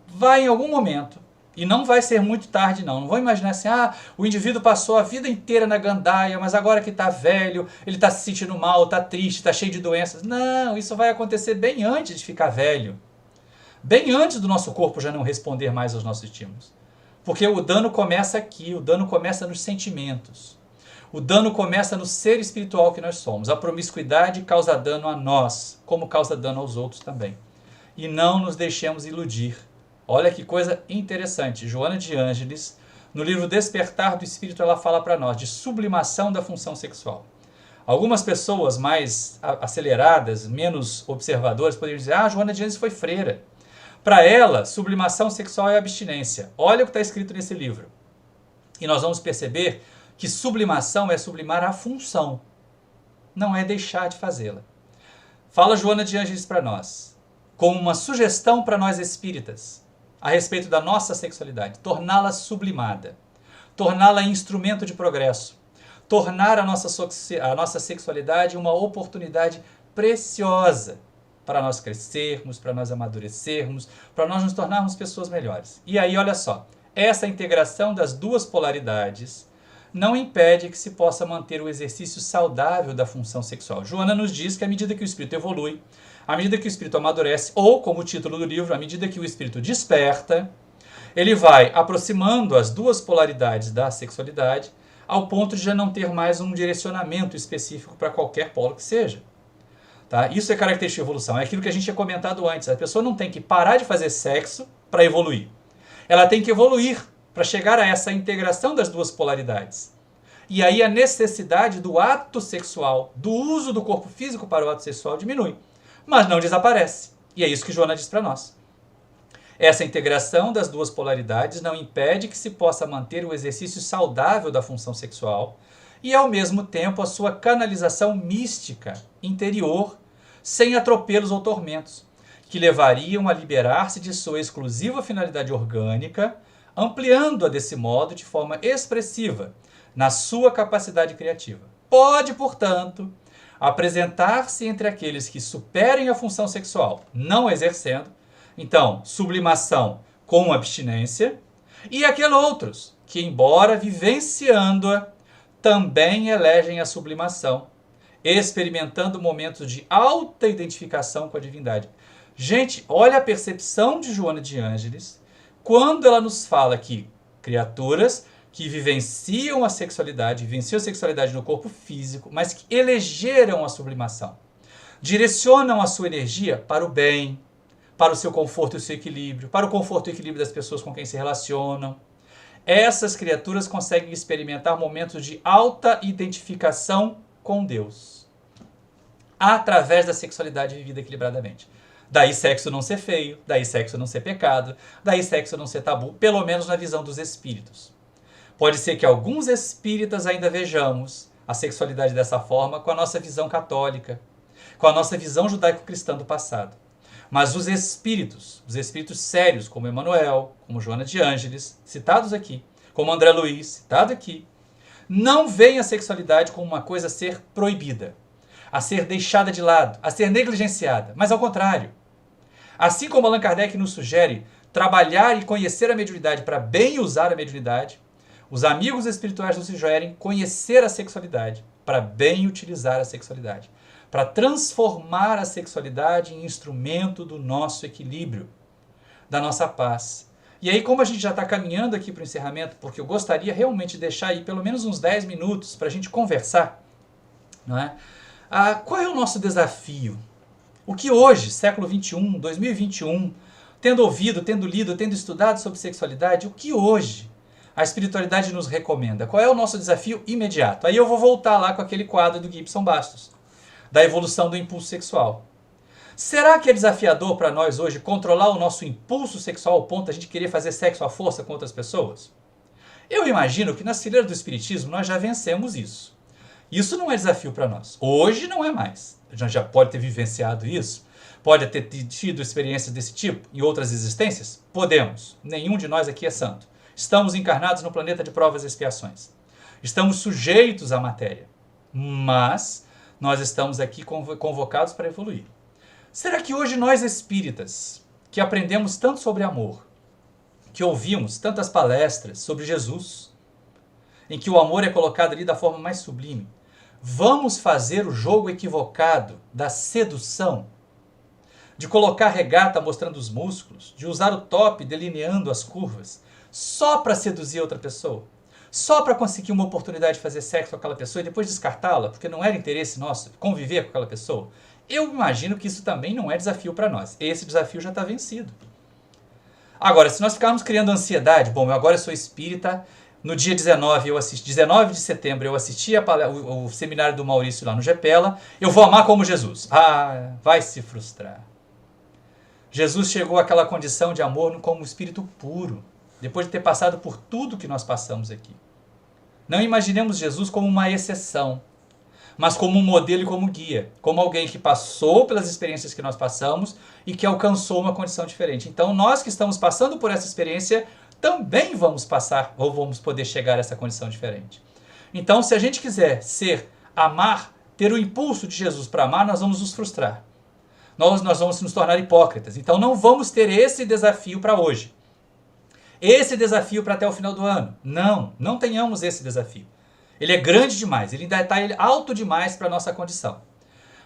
vai em algum momento, e não vai ser muito tarde não vou imaginar assim, o indivíduo passou a vida inteira na gandaia, mas agora que está velho, ele está se sentindo mal, está triste, está cheio de doenças. Não, isso vai acontecer bem antes de ficar velho. Bem antes do nosso corpo já não responder mais aos nossos estímulos. Porque o dano começa aqui, o dano começa nos sentimentos. O dano começa no ser espiritual que nós somos. A promiscuidade causa dano a nós, como causa dano aos outros também. E não nos deixemos iludir. Olha que coisa interessante. Joana de Ângeles, no livro Despertar do Espírito, ela fala para nós de sublimação da função sexual. Algumas pessoas mais aceleradas, menos observadoras, poderiam dizer, Joana de Ângeles foi freira. Para ela, sublimação sexual é abstinência. Olha o que está escrito nesse livro. E nós vamos perceber que sublimação é sublimar a função, não é deixar de fazê-la. Fala Joana de Ângeles para nós, como uma sugestão para nós espíritas, a respeito da nossa sexualidade, torná-la sublimada, torná-la instrumento de progresso, tornar a nossa sexualidade uma oportunidade preciosa para nós crescermos, para nós amadurecermos, para nós nos tornarmos pessoas melhores. E aí, olha só, essa integração das duas polaridades não impede que se possa manter o exercício saudável da função sexual. Joana nos diz que à medida que o espírito evolui, à medida que o espírito amadurece, ou, como o título do livro, à medida que o espírito desperta, ele vai aproximando as duas polaridades da sexualidade ao ponto de já não ter mais um direcionamento específico para qualquer polo que seja. Tá? Isso é característica de evolução, é aquilo que a gente tinha comentado antes. A pessoa não tem que parar de fazer sexo para evoluir. Ela tem que evoluir para chegar a essa integração das duas polaridades. E aí a necessidade do ato sexual, do uso do corpo físico para o ato sexual diminui, mas não desaparece. E é isso que Joana diz para nós. Essa integração das duas polaridades não impede que se possa manter o exercício saudável da função sexual e, ao mesmo tempo, a sua canalização mística interior, sem atropelos ou tormentos, que levariam a liberar-se de sua exclusiva finalidade orgânica, ampliando-a desse modo de forma expressiva na sua capacidade criativa. Pode, portanto, apresentar-se entre aqueles que superem a função sexual, não exercendo, então, sublimação com abstinência, e aqueles outros que, embora vivenciando-a, também elegem a sublimação, experimentando momentos de alta identificação com a divindade. Gente, olha a percepção de Joana de Ângeles quando ela nos fala que criaturas que vivenciam a sexualidade no corpo físico, mas que elegeram a sublimação, direcionam a sua energia para o bem, para o seu conforto e o seu equilíbrio, para o conforto e o equilíbrio das pessoas com quem se relacionam. Essas criaturas conseguem experimentar momentos de alta identificação com Deus, através da sexualidade vivida equilibradamente. Daí sexo não ser feio, daí sexo não ser pecado, daí sexo não ser tabu, pelo menos na visão dos espíritos. Pode ser que alguns espíritas ainda vejamos a sexualidade dessa forma com a nossa visão católica, com a nossa visão judaico-cristã do passado. Mas os espíritos sérios, como Emmanuel, como Joana de Ângeles, citados aqui, como André Luiz, citado aqui, não veem a sexualidade como uma coisa a ser proibida, a ser deixada de lado, a ser negligenciada, mas ao contrário. Assim como Allan Kardec nos sugere trabalhar e conhecer a mediunidade para bem usar a mediunidade, os amigos espirituais nos sugerem conhecer a sexualidade para bem utilizar a sexualidade, para transformar a sexualidade em instrumento do nosso equilíbrio, da nossa paz. E aí, como a gente já está caminhando aqui para o encerramento, porque eu gostaria realmente de deixar aí pelo menos uns 10 minutos para a gente conversar, não é? Qual é o nosso desafio? O que hoje, século XXI, 2021, tendo ouvido, tendo lido, tendo estudado sobre sexualidade, o que hoje a espiritualidade nos recomenda? Qual é o nosso desafio imediato? Aí eu vou voltar lá com aquele quadro do Gibson Bastos, da evolução do impulso sexual. Será que é desafiador para nós hoje controlar o nosso impulso sexual ao ponto de a gente querer fazer sexo à força com outras pessoas? Eu imagino que nas fileiras do Espiritismo nós já vencemos isso. Isso não é desafio para nós. Hoje não é mais. A gente já pode ter vivenciado isso, pode ter tido experiências desse tipo em outras existências? Podemos. Nenhum de nós aqui é santo. Estamos encarnados no planeta de provas e expiações. Estamos sujeitos à matéria. Mas nós estamos aqui convocados para evoluir. Será que hoje nós espíritas, que aprendemos tanto sobre amor, que ouvimos tantas palestras sobre Jesus, em que o amor é colocado ali da forma mais sublime, vamos fazer o jogo equivocado da sedução, de colocar regata mostrando os músculos, de usar o top delineando as curvas, só para seduzir outra pessoa? Só para conseguir uma oportunidade de fazer sexo com aquela pessoa e depois descartá-la, porque não era interesse nosso conviver com aquela pessoa? Eu imagino que isso também não é desafio para nós. Esse desafio já está vencido. Agora, se nós ficarmos criando ansiedade, bom, agora eu sou espírita, no dia 19 de setembro eu assisti o seminário do Maurício lá no Gepela, eu vou amar como Jesus. Vai se frustrar. Jesus chegou àquela condição de amor como espírito puro, depois de ter passado por tudo que nós passamos aqui. Não imaginemos Jesus como uma exceção, mas como um modelo e como guia, como alguém que passou pelas experiências que nós passamos e que alcançou uma condição diferente. Então, nós que estamos passando por essa experiência, também vamos passar ou vamos poder chegar a essa condição diferente. Então, se a gente quiser amar, ter o impulso de Jesus para amar, nós vamos nos frustrar. Nós vamos nos tornar hipócritas. Então, não vamos ter esse desafio para hoje. Esse desafio para até o final do ano. Não tenhamos esse desafio. Ele é grande demais, ele ainda está alto demais para a nossa condição.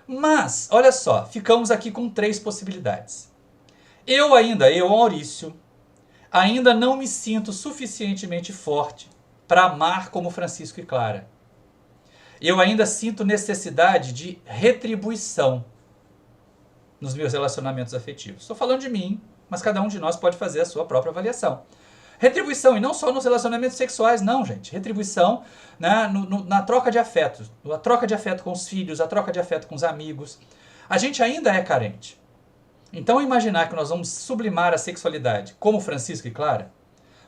Mas, olha só, ficamos aqui com 3 possibilidades. Eu, Maurício, ainda não me sinto suficientemente forte para amar como Francisco e Clara. Eu ainda sinto necessidade de retribuição nos meus relacionamentos afetivos. Estou falando de mim, mas cada um de nós pode fazer a sua própria avaliação. Retribuição, e não só nos relacionamentos sexuais, não, gente. Retribuição, né, na troca de afeto. A troca de afeto com os filhos, a troca de afeto com os amigos. A gente ainda é carente. Então, imaginar que nós vamos sublimar a sexualidade, como Francisco e Clara,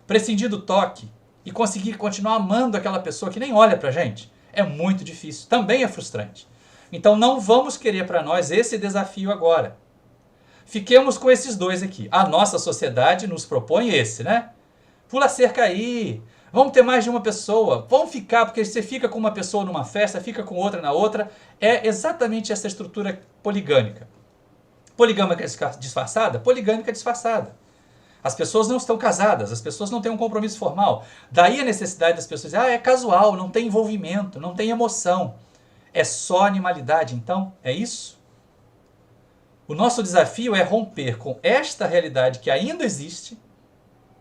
prescindir do toque e conseguir continuar amando aquela pessoa que nem olha pra gente, é muito difícil. Também é frustrante. Então, não vamos querer para nós esse desafio agora. Fiquemos com esses 2 aqui. A nossa sociedade nos propõe esse, né? Pula a cerca aí, vamos ter mais de uma pessoa, vamos ficar, porque você fica com uma pessoa numa festa, fica com outra na outra, é exatamente essa estrutura poligâmica. Poligâmica disfarçada? Poligâmica disfarçada. As pessoas não estão casadas, as pessoas não têm um compromisso formal. Daí a necessidade das pessoas dizerem, é casual, não tem envolvimento, não tem emoção. É só animalidade, então? É isso? O nosso desafio é romper com esta realidade que ainda existe,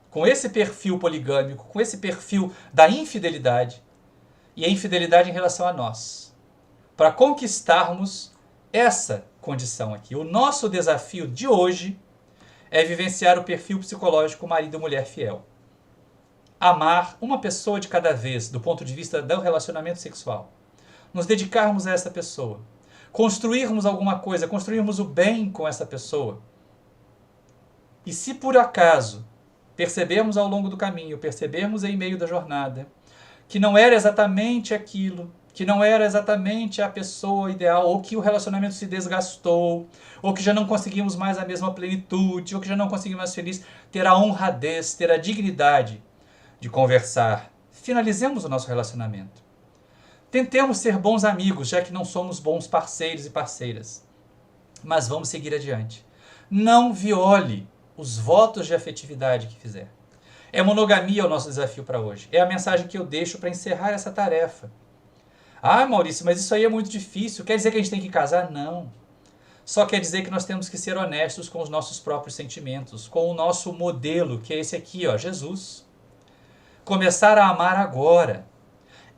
com esse perfil poligâmico, com esse perfil da infidelidade, e a infidelidade em relação a nós, para conquistarmos essa condição aqui. O nosso desafio de hoje é vivenciar o perfil psicológico marido e mulher fiel. Amar uma pessoa de cada vez, do ponto de vista do relacionamento sexual. Nos dedicarmos a essa pessoa. Construirmos alguma coisa, construirmos o bem com essa pessoa. E se por acaso percebemos ao longo do caminho, percebemos em meio da jornada, que não era exatamente aquilo, que não era exatamente a pessoa ideal, ou que o relacionamento se desgastou, ou que já não conseguimos mais a mesma plenitude, ou que já não conseguimos mais feliz, ter a honradez, ter a dignidade de conversar. Finalizemos o nosso relacionamento. Tentemos ser bons amigos, já que não somos bons parceiros e parceiras. Mas vamos seguir adiante. Não viole os votos de afetividade que fizer. É monogamia o nosso desafio para hoje. É a mensagem que eu deixo para encerrar essa tarefa. Ah, Maurício, mas isso aí é muito difícil. Quer dizer que a gente tem que casar? Não. Só quer dizer que nós temos que ser honestos com os nossos próprios sentimentos, com o nosso modelo, que é esse aqui, ó, Jesus. Começar a amar agora.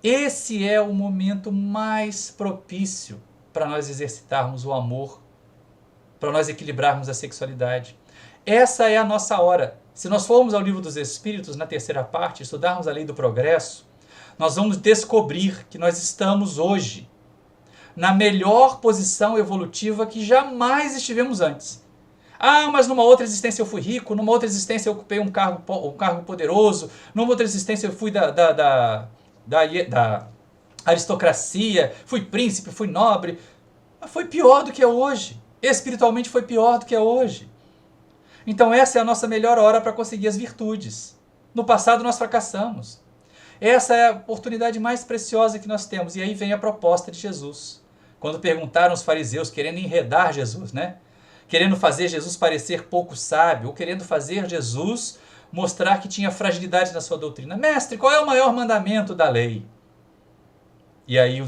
Esse é o momento mais propício para nós exercitarmos o amor, para nós equilibrarmos a sexualidade. Essa é a nossa hora. Se nós formos ao Livro dos Espíritos, na 3ª parte, estudarmos a lei do progresso, nós vamos descobrir que nós estamos hoje na melhor posição evolutiva que jamais estivemos antes. Ah, mas numa outra existência eu fui rico, numa outra existência eu ocupei um cargo poderoso, numa outra existência eu fui da aristocracia, fui príncipe, fui nobre. Mas foi pior do que é hoje. Espiritualmente foi pior do que é hoje. Então essa é a nossa melhor hora para conseguir as virtudes. No passado nós fracassamos. Essa é a oportunidade mais preciosa que nós temos. E aí vem a proposta de Jesus. Quando perguntaram os fariseus, querendo enredar Jesus, né? Querendo fazer Jesus parecer pouco sábio, ou querendo fazer Jesus mostrar que tinha fragilidade na sua doutrina. Mestre, qual é o maior mandamento da lei? E aí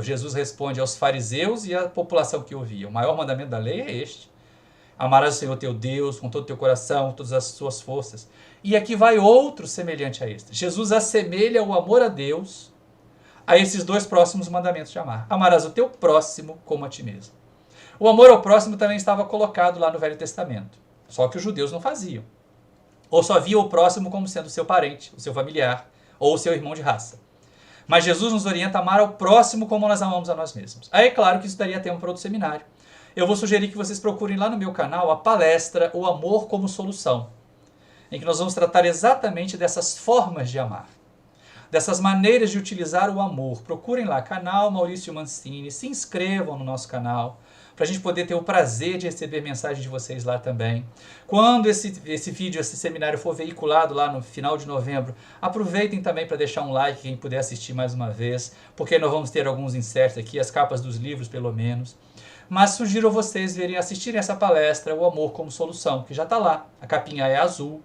Jesus responde aos fariseus e à população que ouvia. O maior mandamento da lei é este. Amarás o Senhor teu Deus com todo o teu coração, com todas as suas forças. E aqui vai outro semelhante a este. Jesus assemelha o amor a Deus a esses 2 próximos mandamentos de amar. Amarás o teu próximo como a ti mesmo. O amor ao próximo também estava colocado lá no Velho Testamento. Só que os judeus não faziam. Ou só viam o próximo como sendo o seu parente, o seu familiar, ou o seu irmão de raça. Mas Jesus nos orienta a amar ao próximo como nós amamos a nós mesmos. Aí é claro que isso daria tempo para outro seminário. eu vou sugerir que vocês procurem lá no meu canal a palestra O Amor como Solução, em que nós vamos tratar exatamente dessas formas de amar, dessas maneiras de utilizar o amor. Procurem lá, canal Maurício Mancini, se inscrevam no nosso canal, para a gente poder ter o prazer de receber mensagem de vocês lá também. Quando esse vídeo, esse seminário for veiculado lá no final de novembro, aproveitem também para deixar um like, quem puder assistir mais uma vez, porque nós vamos ter alguns inserts aqui, as capas dos livros pelo menos. Mas sugiro a vocês assistirem essa palestra, O Amor como Solução, que já está lá. A capinha é azul,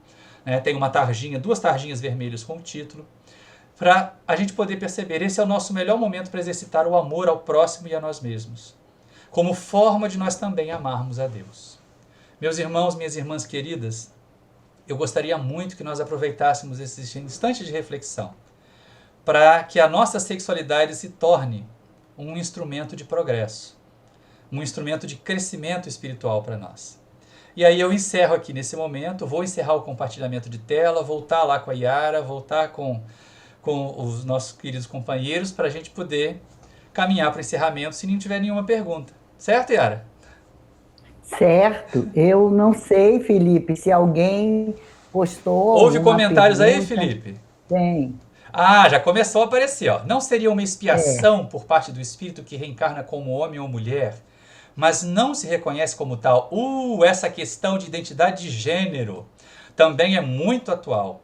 né, tem uma tarjinha, 2 tarjinhas vermelhas com o título, para a gente poder perceber, esse é o nosso melhor momento para exercitar o amor ao próximo e a nós mesmos, como forma de nós também amarmos a Deus. Meus irmãos, minhas irmãs queridas, eu gostaria muito que nós aproveitássemos esse instante de reflexão para que a nossa sexualidade se torne um instrumento de progresso, um instrumento de crescimento espiritual para nós. E aí eu encerro aqui nesse momento, vou encerrar o compartilhamento de tela, voltar lá com a Yara, voltar com os nossos queridos companheiros para a gente poder caminhar para o encerramento, se não tiver nenhuma pergunta. Certo, Yara? Certo. Eu não sei, Felipe, se alguém postou. Houve comentários pergunta. Aí, Felipe? Tem. Ah, já começou a aparecer. Ó. Não seria uma expiação por parte do espírito que reencarna como homem ou mulher, mas não se reconhece como tal? Essa questão de identidade de gênero também é muito atual.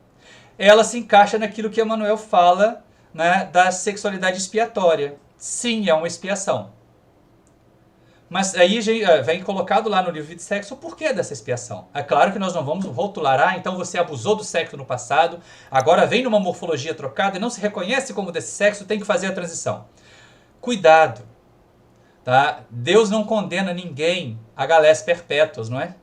Ela se encaixa naquilo que Emmanuel fala, né, da sexualidade expiatória. Sim, é uma expiação. Mas aí vem colocado lá no livro de sexo o porquê dessa expiação. É claro que nós não vamos rotular, então você abusou do sexo no passado, agora vem numa morfologia trocada e não se reconhece como desse sexo, tem que fazer a transição. Cuidado, tá? Deus não condena ninguém a galés perpétuas, não é?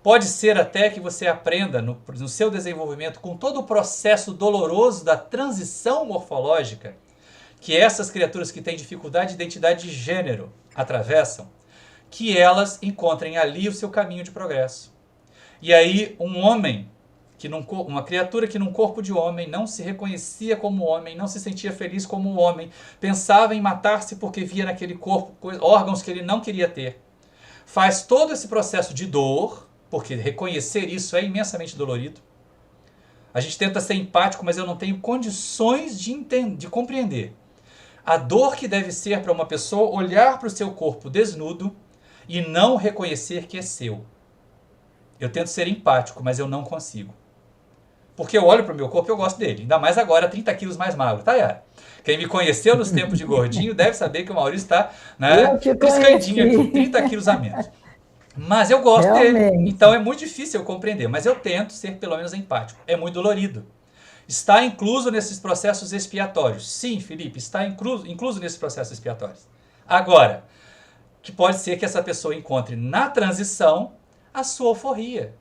Pode ser até que você aprenda no seu desenvolvimento, com todo o processo doloroso da transição morfológica, que essas criaturas que têm dificuldade de identidade de gênero atravessam, que elas encontrem ali o seu caminho de progresso. E aí um homem, uma criatura que num corpo de homem não se reconhecia como homem, não se sentia feliz como homem, pensava em matar-se porque via naquele corpo órgãos que ele não queria ter, faz todo esse processo de dor, porque reconhecer isso é imensamente dolorido. A gente tenta ser empático, mas eu não tenho condições de compreender a dor que deve ser para uma pessoa olhar para o seu corpo desnudo e não reconhecer que é seu. Eu tento ser empático, mas eu não consigo. Porque eu olho para o meu corpo e eu gosto dele. Ainda mais agora, 30 quilos mais magro. Tá, Yara? Quem me conheceu nos tempos de gordinho deve saber que o Maurício está, né, piscandinho aqui, 30 quilos a menos. Mas eu gosto dele. Então é muito difícil eu compreender. Mas eu tento ser pelo menos empático. É muito dolorido. Está incluso nesses processos expiatórios. Sim, Felipe, está incluso nesses processos expiatórios. Agora, que pode ser que essa pessoa encontre na transição a sua euforia.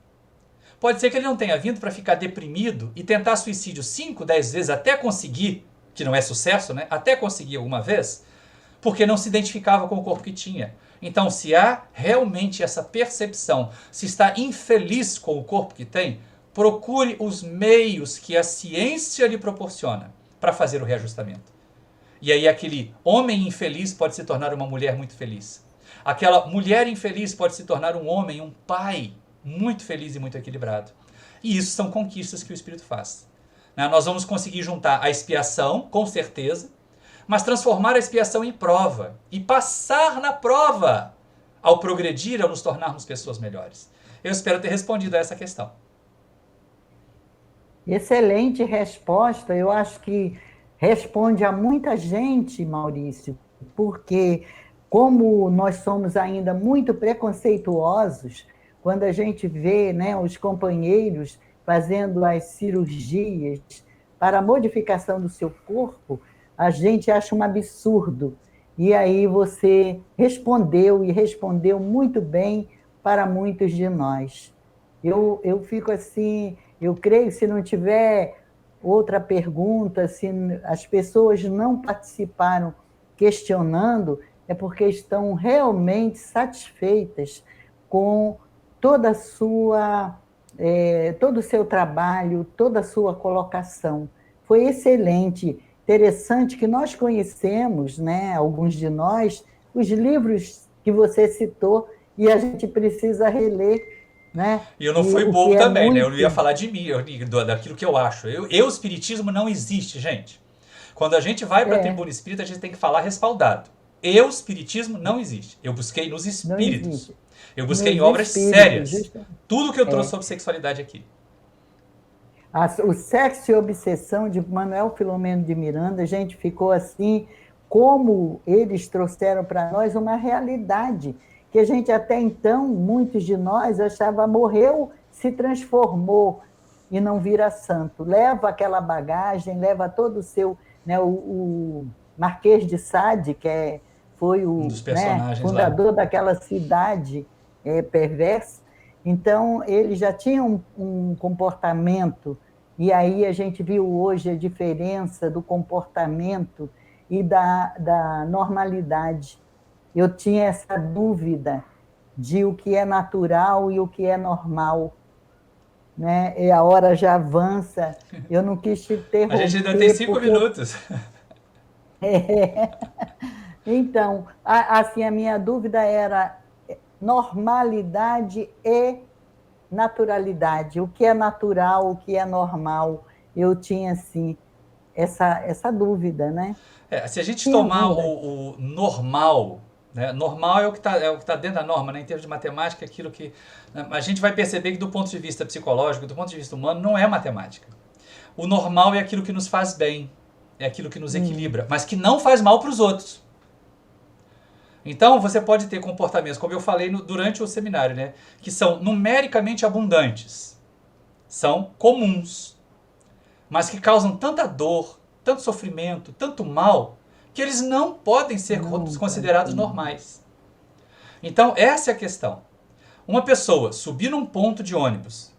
Pode ser que ele não tenha vindo para ficar deprimido e tentar suicídio 5, 10 vezes até conseguir, que não é sucesso, né? Até conseguir alguma vez, porque não se identificava com o corpo que tinha. Então, se há realmente essa percepção, se está infeliz com o corpo que tem, procure os meios que a ciência lhe proporciona para fazer o reajustamento. E aí aquele homem infeliz pode se tornar uma mulher muito feliz. Aquela mulher infeliz pode se tornar um homem, um pai muito feliz e muito equilibrado. E isso são conquistas que o Espírito faz. Nós vamos conseguir juntar a expiação, com certeza, mas transformar a expiação em prova e passar na prova ao progredir, ao nos tornarmos pessoas melhores. Eu espero ter respondido a essa questão. Excelente resposta. Eu acho que responde a muita gente, Maurício, porque como nós somos ainda muito preconceituosos, quando a gente vê, né, os companheiros fazendo as cirurgias para a modificação do seu corpo, a gente acha um absurdo. E aí você respondeu, e respondeu muito bem para muitos de nós. Eu fico assim, eu creio que se não tiver outra pergunta, se as pessoas não participaram questionando, é porque estão realmente satisfeitas com toda a sua, todo o seu trabalho, toda a sua colocação. Foi excelente, interessante que nós conhecemos, né, alguns de nós, os livros que você citou, e a gente precisa reler, né? E eu não fui bobo também, né? Eu não ia falar de mim, daquilo que eu acho. Espiritismo não existe, gente. Quando a gente vai para a tribuna espírita, a gente tem que falar respaldado. Espiritismo não existe. Eu busquei nos espíritos. Eu busquei em obras sérias. Justamente. Tudo que eu trouxe sobre sexualidade aqui. O Sexo e Obsessão, de Manuel Filomeno de Miranda, a gente ficou assim, como eles trouxeram para nós uma realidade, que a gente até então, muitos de nós, achava morreu, se transformou e não vira santo. Leva aquela bagagem, leva todo o seu... Né, o Marquês de Sade, que foi o fundador daquela cidade perversa. Então, ele já tinha um comportamento, e aí a gente viu hoje a diferença do comportamento e da normalidade. Eu tinha essa dúvida de o que é natural e o que é normal. Né? E a hora já avança, eu não quis te interromper. A gente ainda tem 5 minutos. Então, assim, a minha dúvida era normalidade e naturalidade. O que é natural, o que é normal? Eu tinha, assim, essa dúvida, né? Se a gente tomar o normal, né? Normal é o que tá dentro da norma, né? Em termos de matemática, aquilo que... A gente vai perceber que do ponto de vista psicológico, do ponto de vista humano, não é matemática. O normal é aquilo que nos faz bem, é aquilo que nos equilibra, mas que não faz mal para os outros. Então, você pode ter comportamentos, como eu falei durante o seminário, né? Que são numericamente abundantes, são comuns, mas que causam tanta dor, tanto sofrimento, tanto mal, que eles não podem ser considerados normais. Então, essa é a questão. Uma pessoa subir num ponto de ônibus,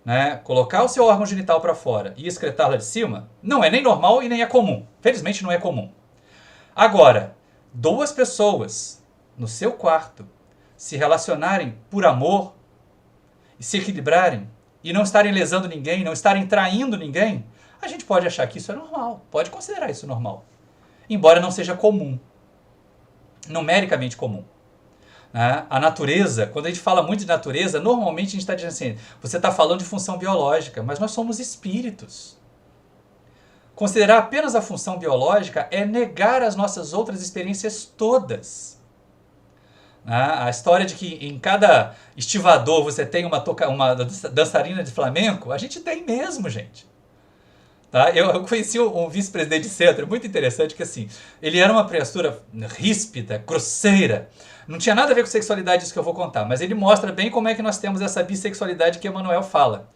né, colocar o seu órgão genital para fora e excretar lá de cima, não é nem normal e nem é comum. Felizmente não é comum. Agora, 2 pessoas no seu quarto se relacionarem por amor e se equilibrarem e não estarem lesando ninguém, não estarem traindo ninguém, a gente pode achar que isso é normal, pode considerar isso normal. Embora não seja comum, numericamente comum. A natureza, quando a gente fala muito de natureza, normalmente a gente está dizendo assim, você está falando de função biológica, mas nós somos espíritos. Considerar apenas a função biológica é negar as nossas outras experiências todas. A história de que em cada estivador você tem uma dançarina de flamenco, a gente tem mesmo, gente. Tá? Eu conheci um vice-presidente de centro, muito interessante, que assim, ele era uma criatura ríspida, grosseira, não tinha nada a ver com sexualidade isso que eu vou contar, mas ele mostra bem como é que nós temos essa bissexualidade que Emmanuel fala.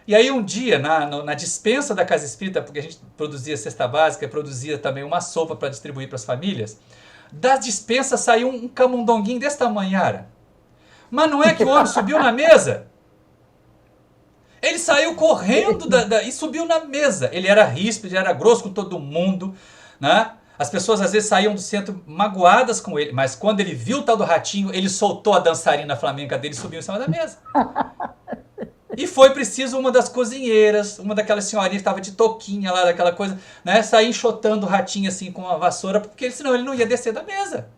E aí um dia, na dispensa da Casa Espírita, porque a gente produzia cesta básica, produzia também uma sopa para distribuir para as famílias, da dispensa saiu um camundonguinho desse tamanho, Yara. Mas não é que o homem subiu na mesa? Ele saiu correndo e subiu na mesa. Ele era ríspido, ele era grosso com todo mundo, né? As pessoas às vezes saíam do centro magoadas com ele, mas quando ele viu o tal do ratinho, ele soltou a dançarina flamenca dele e subiu em cima da mesa. E foi preciso uma das cozinheiras, uma daquelas senhorinhas que estava de touquinha lá, daquela coisa, né, sair enxotando o ratinho assim com uma vassoura, porque senão ele não ia descer da mesa.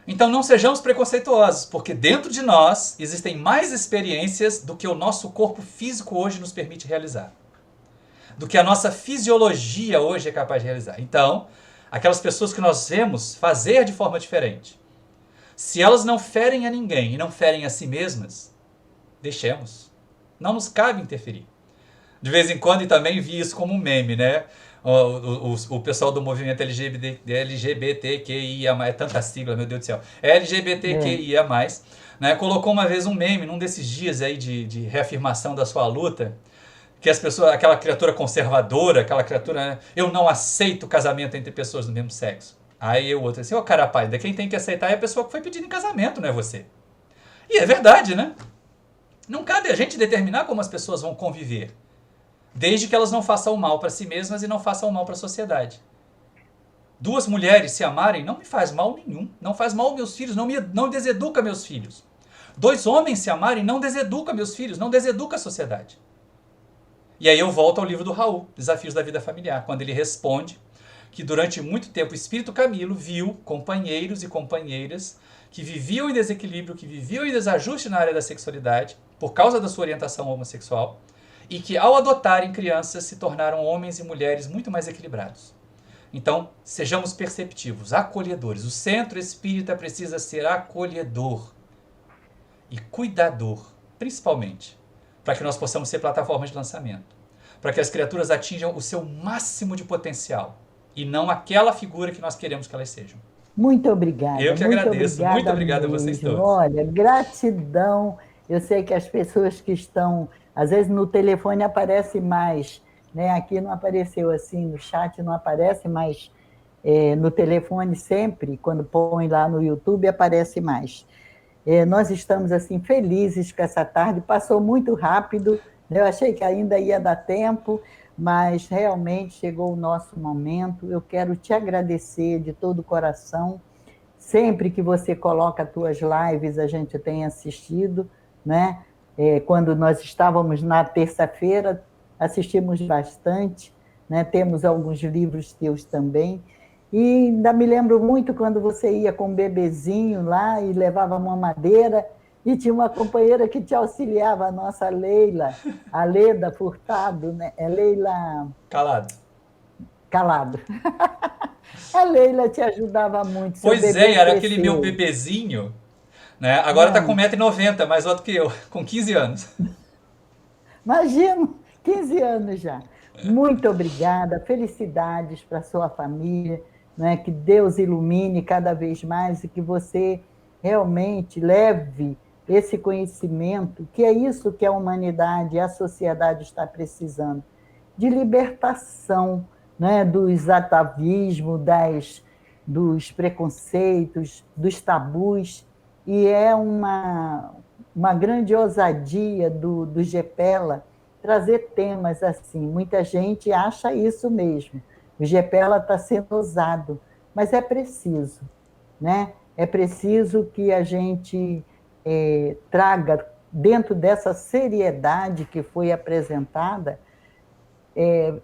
Então não sejamos preconceituosos, porque dentro de nós existem mais experiências do que o nosso corpo físico hoje nos permite realizar. Do que a nossa fisiologia hoje é capaz de realizar. Então, aquelas pessoas que nós vemos fazer de forma diferente, se elas não ferem a ninguém e não ferem a si mesmas, deixemos. Não nos cabe interferir. De vez em quando, e também vi isso como um meme, né? O pessoal do movimento LGBTQIA+, é tanta sigla, meu Deus do céu, LGBTQIA+, né? Colocou uma vez um meme, num desses dias aí de reafirmação da sua luta, que as pessoas, aquela criatura conservadora, aquela criatura, né? Eu não aceito casamento entre pessoas do mesmo sexo. Aí o outro assim, cara, rapaz, quem tem que aceitar é a pessoa que foi pedindo em casamento, não é você. E é verdade, né? Não cabe a gente determinar como as pessoas vão conviver, desde que elas não façam mal para si mesmas e não façam mal para a sociedade. 2 mulheres se amarem não me faz mal nenhum, não faz mal aos meus filhos, não deseduca meus filhos. 2 homens se amarem não deseduca meus filhos, não deseduca a sociedade. E aí eu volto ao livro do Raul, Desafios da Vida Familiar, quando ele responde que durante muito tempo o Espírito Camilo viu companheiros e companheiras que viviam em desequilíbrio, que viviam em desajuste na área da sexualidade, por causa da sua orientação homossexual, e que ao adotarem crianças se tornaram homens e mulheres muito mais equilibrados. Então, sejamos perceptivos, acolhedores. O centro espírita precisa ser acolhedor e cuidador, principalmente, para que nós possamos ser plataforma de lançamento, para que as criaturas atinjam o seu máximo de potencial e não aquela figura que nós queremos que elas sejam. Muito obrigada. Eu que agradeço. Muito obrigado a vocês todos. Olha, gratidão. Eu sei que as pessoas que estão, às vezes no telefone aparece mais, né? Aqui não apareceu assim, no chat não aparece, mas no telefone sempre, quando põe lá no YouTube, aparece mais. Nós estamos assim felizes com essa tarde, passou muito rápido, né? Eu achei que ainda ia dar tempo, mas realmente chegou o nosso momento. Eu quero te agradecer de todo o coração. Sempre que você coloca as tuas lives, a gente tem assistido, né? Quando nós estávamos na terça-feira, assistimos bastante, né? Temos alguns livros teus também. E ainda me lembro muito quando você ia com um bebezinho lá e levava uma madeira, e tinha uma companheira que te auxiliava, a nossa Leila, a Leda Furtado, né? Leila... Calado. A Leila te ajudava muito. Pois era aquele meu bebezinho, né? Agora está com 1,90 m, mais alto que eu, com 15 anos. Imagino, 15 anos já. Muito obrigada, felicidades para a sua família, né? Que Deus ilumine cada vez mais e que você realmente leve esse conhecimento, que é isso que a humanidade e a sociedade está precisando, de libertação, né, dos atavismos, dos preconceitos, dos tabus, e é uma grande ousadia do Gepela trazer temas assim. Muita gente acha isso mesmo, o Gepela está sendo ousado, mas é preciso, né? É preciso que a gente traga, dentro dessa seriedade que foi apresentada,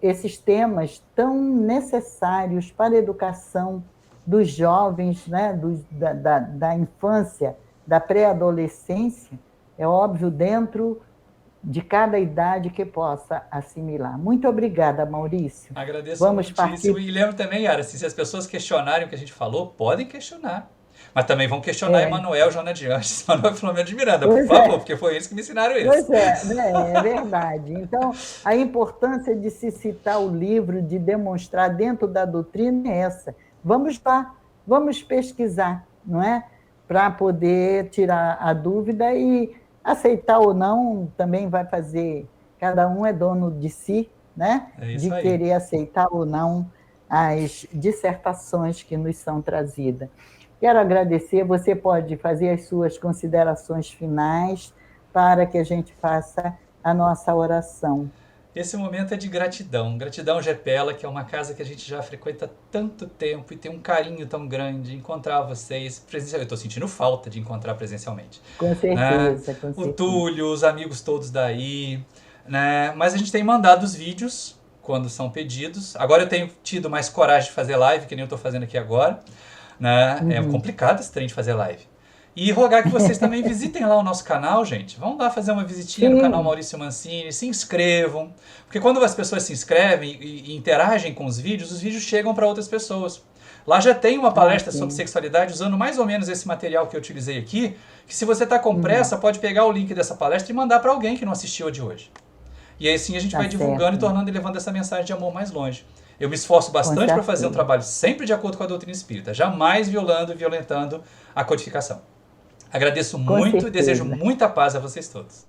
esses temas tão necessários para a educação dos jovens, né, da infância, da pré-adolescência, é óbvio, dentro de cada idade que possa assimilar. Muito obrigada, Maurício. Agradeço muitíssimo. E lembro também, Yara, se as pessoas questionarem o que a gente falou, podem questionar. Mas também vão questionar Emanuel, Joana de Anjos, Emanuel Filomeno de Miranda, por favor, porque foi eles que me ensinaram isso. Pois né? É verdade. Então, a importância de se citar o livro, de demonstrar dentro da doutrina é essa. Vamos lá, vamos pesquisar, não é? Para poder tirar a dúvida e aceitar ou não, também vai fazer, cada um é dono de si, né? De querer aceitar ou não as dissertações que nos são trazidas. Quero agradecer, você pode fazer as suas considerações finais para que a gente faça a nossa oração. Esse momento é de gratidão. Gratidão, Gepela, que é uma casa que a gente já frequenta há tanto tempo e tem um carinho tão grande. Encontrar vocês presencialmente. Eu estou sentindo falta de encontrar presencialmente. Com certeza, com certeza. O Túlio, os amigos todos daí. Né? Mas a gente tem mandado os vídeos quando são pedidos. Agora eu tenho tido mais coragem de fazer live, que nem eu estou fazendo aqui agora. Né? É complicado esse trem de fazer live. E rogar que vocês também visitem lá o nosso canal, gente. Vão lá fazer uma visitinha no canal Maurício Mancini, se inscrevam. Porque quando as pessoas se inscrevem e interagem com os vídeos chegam para outras pessoas. Lá já tem uma palestra sobre sexualidade usando mais ou menos esse material que eu utilizei aqui, que se você está com pressa, pode pegar o link dessa palestra e mandar para alguém que não assistiu a de hoje. E aí sim a gente vai divulgando e tornando e levando essa mensagem de amor mais longe. Eu me esforço bastante para fazer um trabalho sempre de acordo com a doutrina espírita, jamais violando e violentando a codificação. Agradeço muito e desejo muita paz a vocês todos.